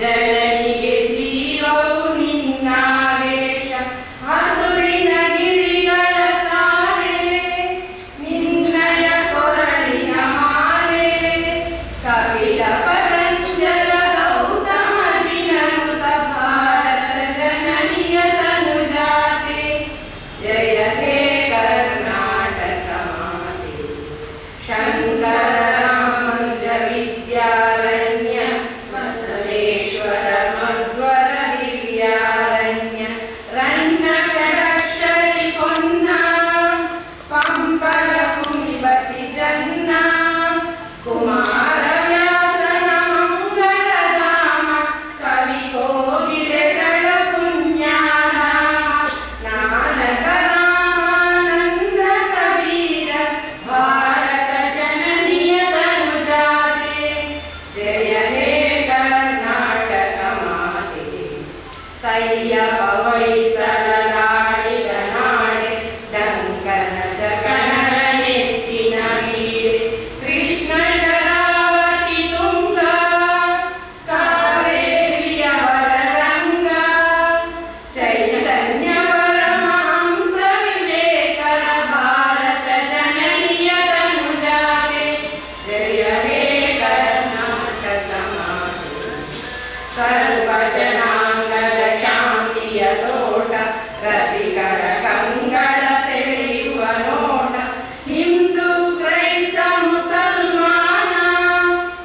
ಜನನಿಗೆ ಜೀವವು ನಿನ್ನಾವೇಶ ಹಸುರಿನ ಗಿರಿಗಳ ಸಾರೆ ನಿನ್ನಯ ಕೊರಳಿನ ಮಾಲೆ ಕಪಿಲ ಪತಂಜಲ ಗೌತಮ ಜಿನನುತ ಭಾರತ ಜನನಿಯ ತನುಜಾತೆ ಜಯ ಹೇ ಕರ್ನಾಟಕ ಮಾತೆ ಶಂಕರ ರಾಮಾನುಜ ವಿದ್ಯಾರಣ್ಯ ಬಸವೇಶ್ವರ ಮಧ್ವರ ದಿವ್ಯಾರಣ್ಯ ರನ್ನ ಷಡಕ್ಷರಿ ಪೊನ್ನ ಪಂಪಲ ಕುಮಿಬತಿ ಜನ್ನ ಕುಮಾರ ವ್ಯಾಸನ ಮಂಗಳಧಾಮ ಕವಿ ಕೋಗಿಲೆಗಳ ಪುಣ್ಯಧಾಮ ನಾನಕ ರಾಮಾನಂದ ಕಬೀರ ಭಾರತ ಜನನಿಯ ತನುಜಾತೆ ಜಯ ಹೇ ಕರ್ನಾಟಕ ಮಾತೆ ತಯ್ಯವ ಹೊಯ್ಸಳ ಲಾಡಿಗ ನಾಡೆ ಡಂಕನ ಜಗಣರ ನೆಚ್ಚಿನ ವೀರೆ ಕೃಷ್ಣ ಶರಾವತಿ ತುಂಗ ಕಾವೇರಿಯ ವರರಂಗ ಚೈತನ್ಯ ಪರಮಹಂಸ ವಿವೇಕರ ಭಾರತ ಜನನಿಯ ತನುಜಾತೆ ಜಯ ಹೇ ಕರ್ನಾಟಕ ಮಾತೆ ಸರ್ವ ಜನಾಂಗದ ಶಾಂತಿಯ ತೋಟ ರಸಿಕರ ಕಂಗಳ ಸೆಳೆಯುವ ನೋಟ ಹಿಂದೂ ಕ್ರೈಸ್ತ ಮುಸಲ್ಮಾನ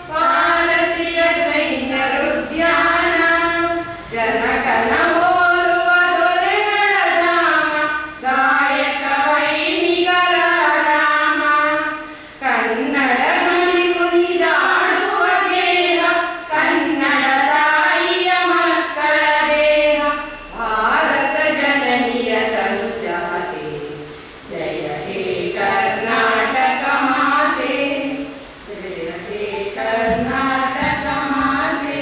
ಪಾರಸಿಯ ಜೈನರುದ್ಯಾನ ಜನಕನ ಹೋಲುವ ದೊರೆಗಳ ಧಾಮ ಗಾಯಕ ವೈಣಿಗರ ರಾಮ ಕನ್ನಡ ನುಡಿ ಕುಣಿದಾಡುವ ಗೇಹ ಕನ್ನಡ ತಾಯಿಯ ಮಕ್ಕಳ ದೇಹ ಭಾರತ ಜನನಿಯ ತನುಜಾತೆ ಜಯ ಹೇ ಕರ್ನಾಟಕ ಮಾತೆ ಜಯ ಹೇ ಕರ್ನಾಟಕ ಮಾತೆ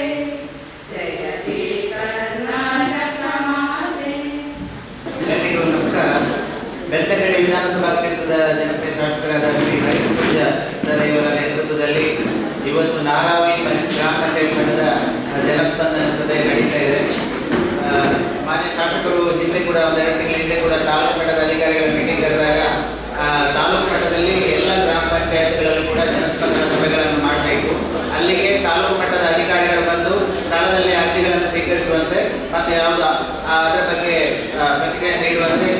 ಜಯ ಹೇ ಕರ್ನಾಟಕ ಮಾತೆ. ಎಲ್ಲರಿಗೂ ನಮಸ್ಕಾರ. ಬೆಳ್ತಂಗಡಿ ವಿಧಾನಸಭಾ ಕ್ಷೇತ್ರದ ಜನಪ್ರಿಯ ಶಾಸಕರಾದ ಶ್ರೀ ಹರೀಶ್ ಪೂಂಜಾ ಸರ್ ಇವರ ನೇತೃತ್ವದಲ್ಲಿ ಇವತ್ತು ನಾರಾವಿ ಗ್ರಾಮ ಪಂಚಾಯತ್ ಮಟ್ಟದ ಜನಸ್ಪಂದನ ಸಭೆ ನಡೀತಾ ಇದೆ. ಮಾನ್ಯ ಶಾಸಕರು ಹಿಂದೆ ಕೂಡ ಒಂದೆರಡು ತಿಂಗಳ ಹಿಂದೆ ಕೂಡ ತಾಲೂಕು ಮಟ್ಟದ ಅಧಿಕಾರಿಗಳ ಮೀಟಿಂಗ್ ಕರೆದಾಗ ತಾಲೂಕು ಮಟ್ಟದಲ್ಲಿ ಎಲ್ಲ ಗ್ರಾಮ ಪಂಚಾಯತ್ಗಳಲ್ಲೂ ಕೂಡ ಜನಸ್ಪಂದನ ಸಭೆಗಳನ್ನು ಮಾಡಬೇಕು, ಅಲ್ಲಿಗೆ ತಾಲೂಕು ಮಟ್ಟದ ಅಧಿಕಾರಿಗಳು ಬಂದು ಸ್ಥಳದಲ್ಲಿ ಅರ್ಜಿಗಳನ್ನು ಸ್ವೀಕರಿಸುವಂತೆ ಮತ್ತು ಯಾವುದು ಅದರ ಬಗ್ಗೆ ಪ್ರತಿಕ್ರಿಯೆ ನೀಡುವಂತೆ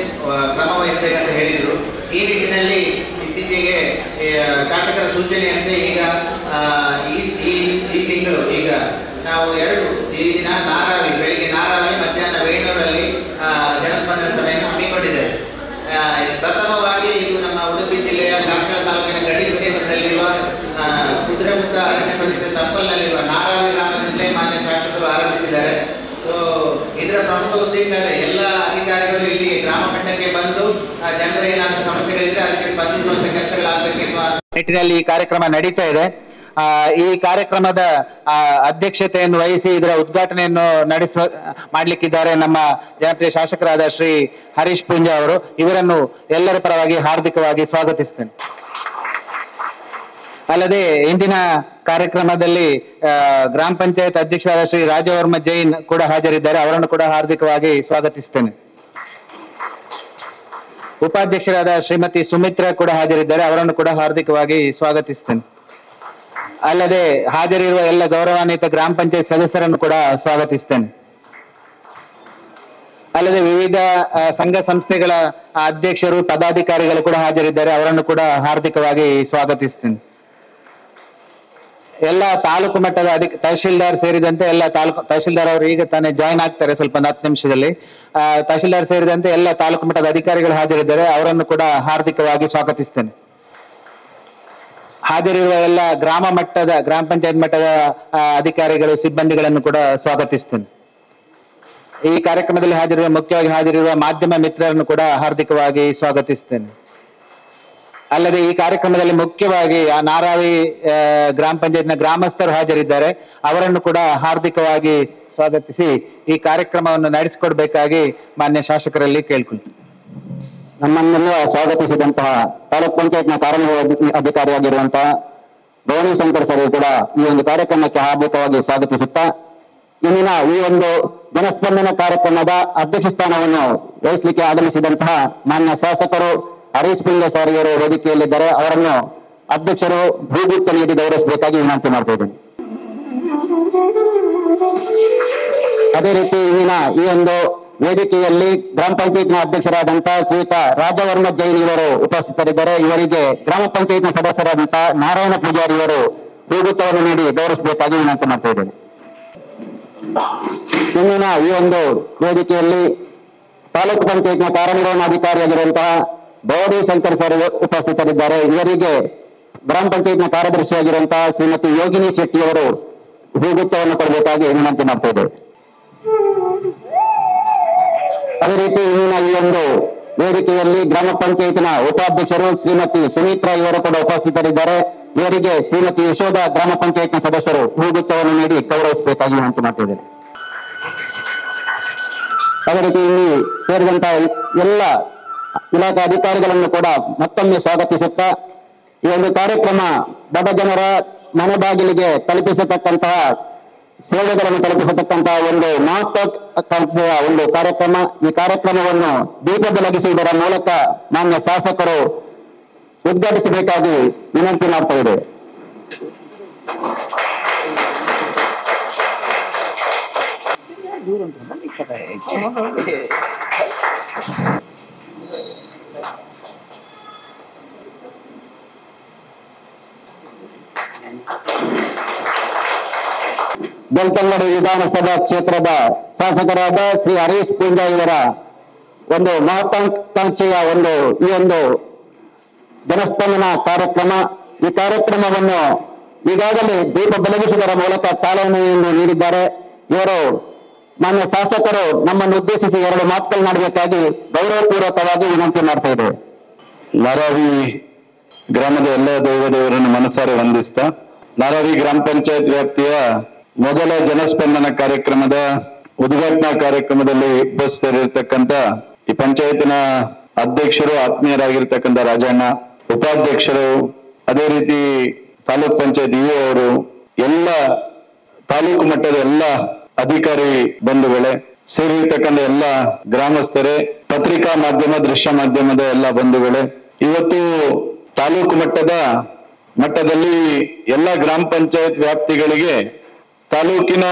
ಕ್ರಮ ವಹಿಸಬೇಕಂತ ಹೇಳಿದರು. ಈ ನಿಟ್ಟಿನಲ್ಲಿ ಇತ್ತೀಚೆಗೆ ಶಾಸಕರ ಸೂಚನೆಯಂತೆ ಈಗ ಈ ತಿಂಗಳು ಈಗ ನಾವು ಈ ದಿನ ನಾರಾವಿ ಬೆಳಿಗ್ಗೆ ನಾರಾವಿ ಮಧ್ಯಾಹ್ನ ವೇಣೂರಲ್ಲಿ ಜನಸ್ಪಂದನ ಸಭೆಯನ್ನು ಹಮ್ಮಿಕೊಂಡಿದ್ದೇವೆ. ಪ್ರಥಮವಾಗಿ ಇದು ನಮ್ಮ ಉಡುಪಿ ಜಿಲ್ಲೆಯ ಕಾರ್ಕಳ ತಾಲೂಕಿನ ಗಡಿ ಪ್ರದೇಶದಲ್ಲಿರುವ ಕುದುರೆಮುಖ ಅರಣ್ಯ ಪ್ರದೇಶದ ತಪ್ಪಲಿನಲ್ಲಿರುವ ನಾರಾವಿ ಗ್ರಾಮದಿಂದಲೇ ಮಾನ್ಯ ಶಾಸಕರು ಆರಂಭಿಸಿದ್ದಾರೆ. ಸೊ ಇದರ ಪ್ರಮುಖ ಉದ್ದೇಶ ಎಲ್ಲ ಅಧಿಕಾರಿಗಳು ಇಲ್ಲಿಗೆ ಗ್ರಾಮ ಮಟ್ಟಕ್ಕೆ ಬಂದು ಜನರ ಏನಾದರೂ ಸಮಸ್ಯೆಗಳಿದ್ರೆ ಅದಕ್ಕೆ ಸ್ಪಂದಿಸುವಂತ ಕೆಲಸಗಳಾಗಬೇಕೆಂಬ ನಿಟ್ಟಿನಲ್ಲಿ ಈ ಕಾರ್ಯಕ್ರಮ ನಡೀತಾ ಇದೆ. ಈ ಕಾರ್ಯಕ್ರಮದ ಅಧ್ಯಕ್ಷತೆಯನ್ನು ವಹಿಸಿ ಇದರ ಉದ್ಘಾಟನೆಯನ್ನು ಮಾಡಲಿಕ್ಕಿದ್ದಾರೆ ನಮ್ಮ ಜನಪ್ರಿಯ ಶಾಸಕರಾದ ಶ್ರೀ ಹರೀಶ್ ಪೂಂಜಾ ಅವರು. ಇವರನ್ನು ಎಲ್ಲರ ಪರವಾಗಿ ಹಾರ್ದಿಕವಾಗಿ ಸ್ವಾಗತಿಸ್ತೇನೆ. ಅಲ್ಲದೆ ಇಂದಿನ ಕಾರ್ಯಕ್ರಮದಲ್ಲಿ ಗ್ರಾಮ ಪಂಚಾಯತ್ ಅಧ್ಯಕ್ಷರಾದ ಶ್ರೀ ರಾಜವರ್ಮ ಜೈನ್ ಕೂಡ ಹಾಜರಿದ್ದಾರೆ, ಅವರನ್ನು ಕೂಡ ಹಾರ್ದಿಕವಾಗಿ ಸ್ವಾಗತಿಸ್ತೇನೆ. ಉಪಾಧ್ಯಕ್ಷರಾದ ಶ್ರೀಮತಿ ಸುಮಿತ್ರಾ ಕೂಡ ಹಾಜರಿದ್ದಾರೆ, ಅವರನ್ನು ಕೂಡ ಹಾರ್ದಿಕವಾಗಿ ಸ್ವಾಗತಿಸ್ತೇನೆ. ಅಲ್ಲದೆ ಹಾಜರಿರುವ ಎಲ್ಲ ಗೌರವಾನ್ವಿತ ಗ್ರಾಮ ಪಂಚಾಯತ್ ಸದಸ್ಯರನ್ನು ಕೂಡ ಸ್ವಾಗತಿಸ್ತೇನೆ. ಅಲ್ಲದೆ ವಿವಿಧ ಸಂಘ ಸಂಸ್ಥೆಗಳ ಅಧ್ಯಕ್ಷರು ಪದಾಧಿಕಾರಿಗಳು ಕೂಡ ಹಾಜರಿದ್ದಾರೆ, ಅವರನ್ನು ಕೂಡ ಹಾರ್ದಿಕವಾಗಿ ಸ್ವಾಗತಿಸ್ತೇನೆ. ಎಲ್ಲ ತಾಲೂಕು ಮಟ್ಟದ ತಹಶೀಲ್ದಾರ್ ಸೇರಿದಂತೆ ಎಲ್ಲ ತಹಶೀಲ್ದಾರ್ ಅವರು ಈಗ ತಾನೇ ಜಾಯ್ನ್ ಆಗ್ತಾರೆ ಸ್ವಲ್ಪ 10 ನಿಮಿಷದಲ್ಲಿ. ತಹಶೀಲ್ದಾರ್ ಸೇರಿದಂತೆ ಎಲ್ಲ ತಾಲೂಕು ಮಟ್ಟದ ಅಧಿಕಾರಿಗಳು ಹಾಜರಿದ್ದಾರೆ, ಅವರನ್ನು ಕೂಡ ಹಾರ್ದಿಕವಾಗಿ ಸ್ವಾಗತಿಸ್ತೇನೆ. ಹಾಜರಿರುವ ಎಲ್ಲ ಗ್ರಾಮ ಪಂಚಾಯತ್ ಮಟ್ಟದ ಅಧಿಕಾರಿಗಳು ಸಿಬ್ಬಂದಿಗಳನ್ನು ಕೂಡ ಸ್ವಾಗತಿಸ್ತೇನೆ. ಈ ಕಾರ್ಯಕ್ರಮದಲ್ಲಿ ಮುಖ್ಯವಾಗಿ ಹಾಜರಿರುವ ಮಾಧ್ಯಮ ಮಿತ್ರರನ್ನು ಕೂಡ ಹಾರ್ದಿಕವಾಗಿ ಸ್ವಾಗತಿಸ್ತೇನೆ. ಅಲ್ಲದೆ ಈ ಕಾರ್ಯಕ್ರಮದಲ್ಲಿ ಮುಖ್ಯವಾಗಿ ನಾರಾವಿ ಗ್ರಾಮ ಪಂಚಾಯತ್ನ ಗ್ರಾಮಸ್ಥರು ಹಾಜರಿದ್ದಾರೆ, ಅವರನ್ನು ಕೂಡ ಹಾರ್ದಿಕವಾಗಿ ಸ್ವಾಗತಿಸಿ ಈ ಕಾರ್ಯಕ್ರಮವನ್ನು ನಡೆಸಿಕೊಡ್ಬೇಕಾಗಿ ಮಾನ್ಯ ಶಾಸಕರಲ್ಲಿ ಕೇಳ್ಕೊಳ್ತೀನಿ. ನಮ್ಮನ್ನೆಲ್ಲ ಸ್ವಾಗತಿಸಿದಂತಹ ತಾಲೂಕ್ ಪಂಚಾಯತ್ನ ಕಾರ್ಯನಿರ್ವಹಣಾ ಅಧಿಕಾರಿಯಾಗಿರುವಂತಹ ಗೌರಿ ಶಂಕರ್ ಸರ್ ಕೂಡ ಈ ಒಂದು ಕಾರ್ಯಕ್ರಮಕ್ಕೆ ಹಾರ್ದಿಕವಾಗಿ ಸ್ವಾಗತಿಸುತ್ತಾ, ಇಂದಿನ ಈ ಒಂದು ಜನಸ್ಪಂದನ ಕಾರ್ಯಕ್ರಮದ ಅಧ್ಯಕ್ಷ ಸ್ಥಾನವನ್ನು ವಹಿಸಲಿಕ್ಕೆ ಆಗಮಿಸಿದಂತಹ ಮಾನ್ಯ ಶಾಸಕರು ಹರೀಶ್ ಪುಂಜ ಸರ್ ಇವರು ವೇದಿಕೆಯಲ್ಲಿದ್ದಾರೆ. ಅವರನ್ನು ಅಧ್ಯಕ್ಷರು ಭೂಗುತ್ತ ನೀಡಿ ಗೌರವಿಸಬೇಕಾಗಿ ವಿನಂತಿ ಮಾಡ್ತಾ ಇದ್ದೇನೆ. ಅದೇ ರೀತಿ ಇಂದಿನ ಈ ಒಂದು ವೇದಿಕೆಯಲ್ಲಿ ಗ್ರಾಮ ಪಂಚಾಯತ್ನ ಅಧ್ಯಕ್ಷರಾದಂತಹ ಶ್ರೀಯುತ ರಾಜವರ್ಮ ಜೈನ್ ಇವರು ಉಪಸ್ಥಿತರಿದ್ದಾರೆ. ಇವರಿಗೆ ಗ್ರಾಮ ಪಂಚಾಯತ್ನ ಸದಸ್ಯರಾದಂತಹ ನಾರಾಯಣ ಪೂಜಾರಿ ಇವರು ಭೂಗುತ್ತವನ್ನು ನೀಡಿ ಗೌರವಿಸಬೇಕಾಗಿ ವಿನಂತಿ ಮಾಡ್ತಾ ಇದ್ದೇನೆ. ಇಂದಿನ ಈ ಒಂದು ವೇದಿಕೆಯಲ್ಲಿ ತಾಲೂಕು ಪಂಚಾಯತ್ನ ಕಾರ್ಯನಿರ್ವಹಣಾಧಿಕಾರಿಯಾಗಿರುವಂತಹ ಗೌರಿ ಶಂಕರ್ ಸರ್ ಉಪಸ್ಥಿತರಿದ್ದಾರೆ. ಇವರಿಗೆ ಗ್ರಾಮ ಪಂಚಾಯತ್ನ ಕಾರ್ಯದರ್ಶಿಯಾಗಿರುವಂತಹ ಶ್ರೀಮತಿ ಯೋಗಿನಿ ಶೆಟ್ಟಿ ಅವರು ಭೂಗುತ್ತವನ್ನು ಕೊಡಬೇಕಾಗಿ ವಿನಂತಿ ಮಾಡ್ತಾ ಇದ್ದೇವೆ. ಅದೇ ರೀತಿ ಇಂದಿನ ಈ ಒಂದು ವೇದಿಕೆಯಲ್ಲಿ ಗ್ರಾಮ ಪಂಚಾಯತ್ನ ಉಪಾಧ್ಯಕ್ಷರು ಶ್ರೀಮತಿ ಸುಮಿತ್ರಾ ಇವರು ಕೂಡ ಉಪಸ್ಥಿತರಿದ್ದಾರೆ. ಇವರಿಗೆ ಶ್ರೀಮತಿ ಯಶೋಧ ಗ್ರಾಮ ಪಂಚಾಯತ್ನ ಸದಸ್ಯರು ಭೂಗುತ್ತವನ್ನು ನೀಡಿ ಗೌರವಿಸಬೇಕಾಗಿ ವಿನಂತಿ ಮಾಡ್ತಿದ್ದೇನೆ. ಅದೇ ರೀತಿ ಇಲ್ಲಿ ಸೇರಿದಂತಹ ಎಲ್ಲ ಇಲಾಖಾ ಅಧಿಕಾರಿಗಳನ್ನು ಕೂಡ ಮತ್ತೊಮ್ಮೆ ಸ್ವಾಗತಿಸುತ್ತಾ ಈ ಒಂದು ಕಾರ್ಯಕ್ರಮ ಬಡ ಜನರ ಮನೆ ಬಾಗಿಲಿಗೆ ತಲುಪಿಸತಕ್ಕಂತಹ ಸೇವೆಗಳನ್ನು ತಲುಪಿಸತಕ್ಕಂತಹ ಒಂದು ಮಹತ್ವಾಕಾಂಕ್ಷೆಯ ಒಂದು ಕಾರ್ಯಕ್ರಮ. ಈ ಕಾರ್ಯಕ್ರಮವನ್ನು ದೀಪ ಬೆಳಗಿಸುವುದರ ಮೂಲಕ ಮಾನ್ಯ ಶಾಸಕರು ಉದ್ಘಾಟಿಸಬೇಕಾಗಿ ವಿನಂತಿ ಮಾಡ್ತಾ ಇದೆ. ಬೆಳ್ತಂಗಡಿ ವಿಧಾನಸಭಾ ಕ್ಷೇತ್ರದ ಶಾಸಕರಾದ ಶ್ರೀ ಹರೀಶ್ ಪೂಂಜಾ ಇವರ ಒಂದು ಮಹತ್ವಾಕಾಂಕ್ಷೆಯ ಈ ಒಂದು ಜನಸ್ಪಂದನ ಕಾರ್ಯಕ್ರಮ. ಈ ಕಾರ್ಯಕ್ರಮವನ್ನು ಈಗಾಗಲೇ ದೀಪ ಬೆಳಗಿಸುವುದರ ಮೂಲಕ ಚಾಲನೆಯನ್ನು ನೀಡಿದ್ದಾರೆ. ಇವರು ಮಾನ್ಯ ಶಾಸಕರು ನಮ್ಮನ್ನು ಉದ್ದೇಶಿಸಿ 2 ಮಾತುಗಳನ್ನಾಡಬೇಕಾಗಿ ಗೌರವಪೂರ್ವಕವಾಗಿ ವಿನಂತಿ ಮಾಡ್ತಾ ಇದ್ದೇವೆ. ನಾರಾವಿ ಗ್ರಾಮದ ಎಲ್ಲ ದೇವರನ್ನು ಮನಸಾರೆ ವಂದಿಸ್ತಾ ನಾರಾವಿ ಗ್ರಾಮ ಪಂಚಾಯತ್ ವ್ಯಾಪ್ತಿಯ ಮೊದಲ ಜನಸ್ಪಂದನ ಕಾರ್ಯಕ್ರಮದ ಉದ್ಘಾಟನಾ ಕಾರ್ಯಕ್ರಮದಲ್ಲಿ ಉಪಸ್ಥಿತರಿರ್ತಕ್ಕಂಥ ಈ ಪಂಚಾಯತಿನ ಅಧ್ಯಕ್ಷರು ಆತ್ಮೀಯರಾಗಿರ್ತಕ್ಕಂಥ ರಾಜಣ್ಣ, ಉಪಾಧ್ಯಕ್ಷರು, ಅದೇ ರೀತಿ ತಾಲೂಕ್ ಪಂಚಾಯತ್ ಇಒ ಅವರು, ಎಲ್ಲ ತಾಲೂಕು ಮಟ್ಟದ ಎಲ್ಲ ಅಧಿಕಾರಿ ಬಂಧುಗಳೇ, ಸೇರಿರ್ತಕ್ಕಂಥ ಎಲ್ಲ ಗ್ರಾಮಸ್ಥರೇ, ಪತ್ರಿಕಾ ಮಾಧ್ಯಮ, ದೃಶ್ಯ ಮಾಧ್ಯಮದ ಎಲ್ಲ ಬಂಧುಗಳೇ, ಇವತ್ತು ತಾಲೂಕು ಮಟ್ಟದಲ್ಲಿ ಎಲ್ಲ ಗ್ರಾಮ ಪಂಚಾಯತ್ ವ್ಯಾಪ್ತಿಗಳಿಗೆ ತಾಲೂಕಿನ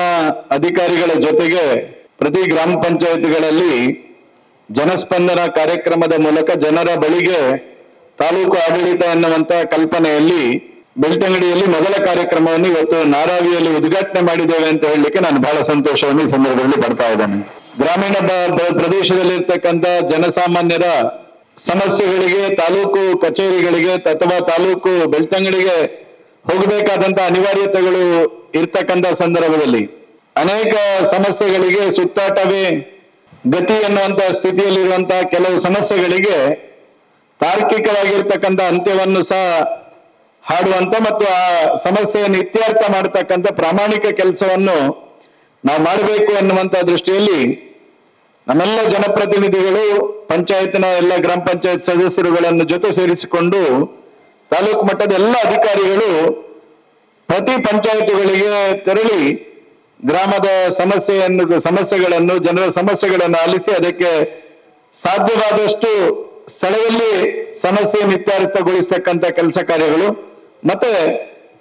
ಅಧಿಕಾರಿಗಳ ಜೊತೆಗೆ ಪ್ರತಿ ಗ್ರಾಮ ಪಂಚಾಯತ್ಗಳಲ್ಲಿ ಜನಸ್ಪಂದನ ಕಾರ್ಯಕ್ರಮದ ಮೂಲಕ ಜನರ ಬಳಿಗೆ ತಾಲೂಕು ಆಡಳಿತ ಎನ್ನುವಂತ ಕಲ್ಪನೆಯಲ್ಲಿ ಬೆಳ್ತಂಗಡಿಯಲ್ಲಿ ಮೊದಲ ಕಾರ್ಯಕ್ರಮವನ್ನು ಇವತ್ತು ನಾರಾವಿಯಲ್ಲಿ ಉದ್ಘಾಟನೆ ಮಾಡಿದ್ದೇವೆ ಅಂತ ಹೇಳಲಿಕ್ಕೆ ನಾನು ಬಹಳ ಸಂತೋಷವನ್ನು ಈ ಸಂದರ್ಭದಲ್ಲಿ ಪಡ್ತಾ ಇದ್ದೇನೆ. ಗ್ರಾಮೀಣ ಪ್ರದೇಶದಲ್ಲಿರ್ತಕ್ಕಂಥ ಜನಸಾಮಾನ್ಯರ ಸಮಸ್ಯೆಗಳಿಗೆ ತಾಲೂಕು ಕಚೇರಿಗಳಿಗೆ ಅಥವಾ ತಾಲೂಕು ಬೆಳ್ತಂಗಡಿಗೆ ಹೋಗಬೇಕಾದಂತ ಅನಿವಾರ್ಯತೆಗಳು ಇರ್ತಕ್ಕಂಥ ಸಂದರ್ಭದಲ್ಲಿ ಅನೇಕ ಸಮಸ್ಯೆಗಳಿಗೆ ಸುತ್ತಾಟವೇ ಗತಿ ಎನ್ನುವಂತ ಸ್ಥಿತಿಯಲ್ಲಿರುವಂತಹ ಕೆಲವು ಸಮಸ್ಯೆಗಳಿಗೆ ತಾರ್ಕಿಕವಾಗಿರ್ತಕ್ಕಂಥ ಅಂತ್ಯವನ್ನು ಸಹ ಹಾಡುವಂತ ಮತ್ತು ಆ ಸಮಸ್ಯೆಯನ್ನು ಇತ್ಯರ್ಥ ಮಾಡತಕ್ಕಂಥ ಪ್ರಾಮಾಣಿಕ ಕೆಲಸವನ್ನು ನಾವು ಮಾಡಬೇಕು ಎನ್ನುವಂತ ದೃಷ್ಟಿಯಲ್ಲಿ ನಮ್ಮೆಲ್ಲ ಜನಪ್ರತಿನಿಧಿಗಳು ಪಂಚಾಯತ್ನ ಎಲ್ಲ ಗ್ರಾಮ ಪಂಚಾಯತ್ ಸದಸ್ಯರುಗಳನ್ನು ಜೊತೆ ಸೇರಿಸಿಕೊಂಡು ತಾಲೂಕು ಮಟ್ಟದ ಎಲ್ಲ ಅಧಿಕಾರಿಗಳು ಪ್ರತಿ ಪಂಚಾಯತ್ಗಳಿಗೆ ತೆರಳಿ ಗ್ರಾಮದ ಸಮಸ್ಯೆಗಳನ್ನು ಜನರ ಸಮಸ್ಯೆಗಳನ್ನು ಆಲಿಸಿ ಅದಕ್ಕೆ ಸಾಧ್ಯವಾದಷ್ಟು ಸ್ಥಳದಲ್ಲಿ ಸಮಸ್ಯೆಯನ್ನು ಇತ್ಯರ್ಥಗೊಳಿಸತಕ್ಕಂಥ ಕೆಲಸ ಕಾರ್ಯಗಳು ಮತ್ತೆ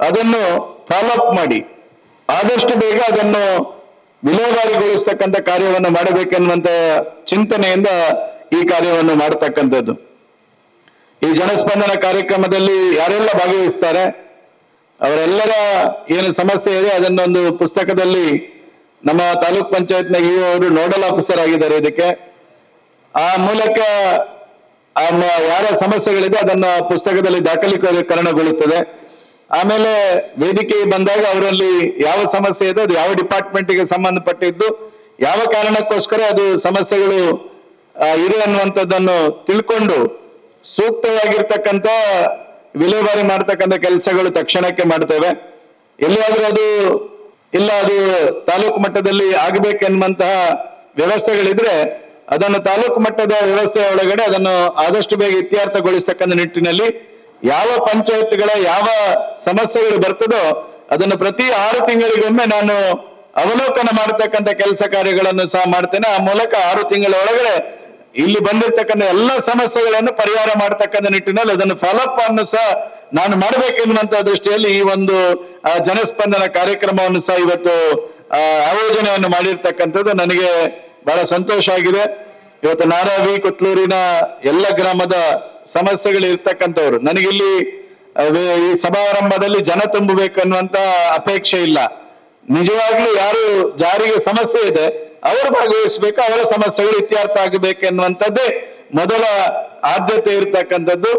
ಅದನ್ನು ಫಾಲೋ ಅಪ್ ಮಾಡಿ ಆದಷ್ಟು ಬೇಗ ಅದನ್ನು ವಿಲೇವಾರಿಗೊಳಿಸತಕ್ಕಂಥ ಕಾರ್ಯವನ್ನು ಮಾಡಬೇಕೆನ್ನುವಂತ ಚಿಂತನೆಯಿಂದ ಈ ಕಾರ್ಯವನ್ನು ಮಾಡತಕ್ಕಂಥದ್ದು. ಈ ಜನಸ್ಪಂದನ ಕಾರ್ಯಕ್ರಮದಲ್ಲಿ ಯಾರೆಲ್ಲ ಭಾಗವಹಿಸ್ತಾರೆ ಅವರೆಲ್ಲರ ಏನು ಸಮಸ್ಯೆ ಇದೆ ಅದನ್ನೊಂದು ಪುಸ್ತಕದಲ್ಲಿ ನಮ್ಮ ತಾಲೂಕ್ ಪಂಚಾಯತ್ನ ಇಒ ಅವರು ನೋಡಲ್ ಆಫೀಸರ್ ಆಗಿದ್ದಾರೆ. ಇದಕ್ಕೆ ಆ ಮೂಲಕ ಯಾರ ಸಮಸ್ಯೆಗಳಿದೆ ಅದನ್ನ ಪುಸ್ತಕದಲ್ಲಿ ದಾಖಲೀಕರಣಗೊಳ್ಳುತ್ತದೆ. ಆಮೇಲೆ ವೇದಿಕೆ ಬಂದಾಗ ಅವರಲ್ಲಿ ಯಾವ ಸಮಸ್ಯೆ ಇದೆ ಅದು ಯಾವ ಡಿಪಾರ್ಟ್ಮೆಂಟ್ಗೆ ಸಂಬಂಧಪಟ್ಟಿದ್ದು ಯಾವ ಕಾರಣಕ್ಕೋಸ್ಕರ ಅದು ಸಮಸ್ಯೆಗಳು ಇದೆ ಅನ್ನುವಂಥದ್ದನ್ನು ತಿಳ್ಕೊಂಡು ಸೂಕ್ತವಾಗಿರ್ತಕ್ಕಂಥ ವಿಲೇವಾರಿ ಮಾಡ್ತಕ್ಕಂಥ ಕೆಲಸಗಳು ತಕ್ಷಣಕ್ಕೆ ಮಾಡ್ತೇವೆ. ಎಲ್ಲಿಯಾದ್ರೂ ಅದು ತಾಲೂಕು ಮಟ್ಟದಲ್ಲಿ ಆಗಬೇಕೆನ್ನುವಂತಹ ವ್ಯವಸ್ಥೆಗಳಿದ್ರೆ ಅದನ್ನು ತಾಲೂಕು ಮಟ್ಟದ ವ್ಯವಸ್ಥೆಯ ಒಳಗಡೆ ಅದನ್ನು ಆದಷ್ಟು ಬೇಗ ಇತ್ಯರ್ಥಗೊಳಿಸತಕ್ಕಂಥ ನಿಟ್ಟಿನಲ್ಲಿ ಯಾವ ಪಂಚಾಯತ್ಗಳ ಯಾವ ಸಮಸ್ಯೆಗಳು ಬರ್ತದೋ ಅದನ್ನು ಪ್ರತಿ 6 ತಿಂಗಳಿಗೊಮ್ಮೆ ನಾನು ಅವಲೋಕನ ಮಾಡತಕ್ಕಂಥ ಕೆಲಸ ಕಾರ್ಯಗಳನ್ನು ಸಹ ಮಾಡ್ತೇನೆ. ಆ ಮೂಲಕ 6 ತಿಂಗಳ ಒಳಗಡೆ ಇಲ್ಲಿ ಬಂದಿರತಕ್ಕಂಥ ಎಲ್ಲ ಸಮಸ್ಯೆಗಳನ್ನು ಪರಿಹಾರ ಮಾಡತಕ್ಕಂಥ ನಿಟ್ಟಿನಲ್ಲಿ ಅದನ್ನು ಫಾಲೋಅಪ್ ಅನ್ನು ಸಹ ನಾನು ಮಾಡಬೇಕೆನ್ನುವಂತ ದೃಷ್ಟಿಯಲ್ಲಿ ಈ ಒಂದು ಜನಸ್ಪಂದನ ಕಾರ್ಯಕ್ರಮವನ್ನು ಸಹ ಇವತ್ತು ಆಯೋಜನೆಯನ್ನು ಮಾಡಿರ್ತಕ್ಕಂಥದ್ದು ನನಗೆ ಬಹಳ ಸಂತೋಷ ಆಗಿದೆ. ಇವತ್ತು ನಾರಾವಿ ಕೊತ್ಲೂರಿನ ಎಲ್ಲ ಗ್ರಾಮದ ಸಮಸ್ಯೆಗಳು ಇರ್ತಕ್ಕಂಥವ್ರು ನನಗಿಲ್ಲಿ ಈ ಸಮಾರಂಭದಲ್ಲಿ ಜನ ತುಂಬಬೇಕನ್ನುವಂತ ಅಪೇಕ್ಷೆ ಇಲ್ಲ. ನಿಜವಾಗ್ಲೂ ಯಾರು ಜಾರಿಗೆ ಸಮಸ್ಯೆ ಇದೆ ಅವರು ಭಾಗವಹಿಸಬೇಕು, ಅವರ ಸಮಸ್ಯೆಗಳು ಇತ್ಯರ್ಥ ಆಗಬೇಕೆನ್ನುವಂಥದ್ದೇ ಮೊದಲ ಆದ್ಯತೆ ಇರ್ತಕ್ಕಂಥದ್ದು.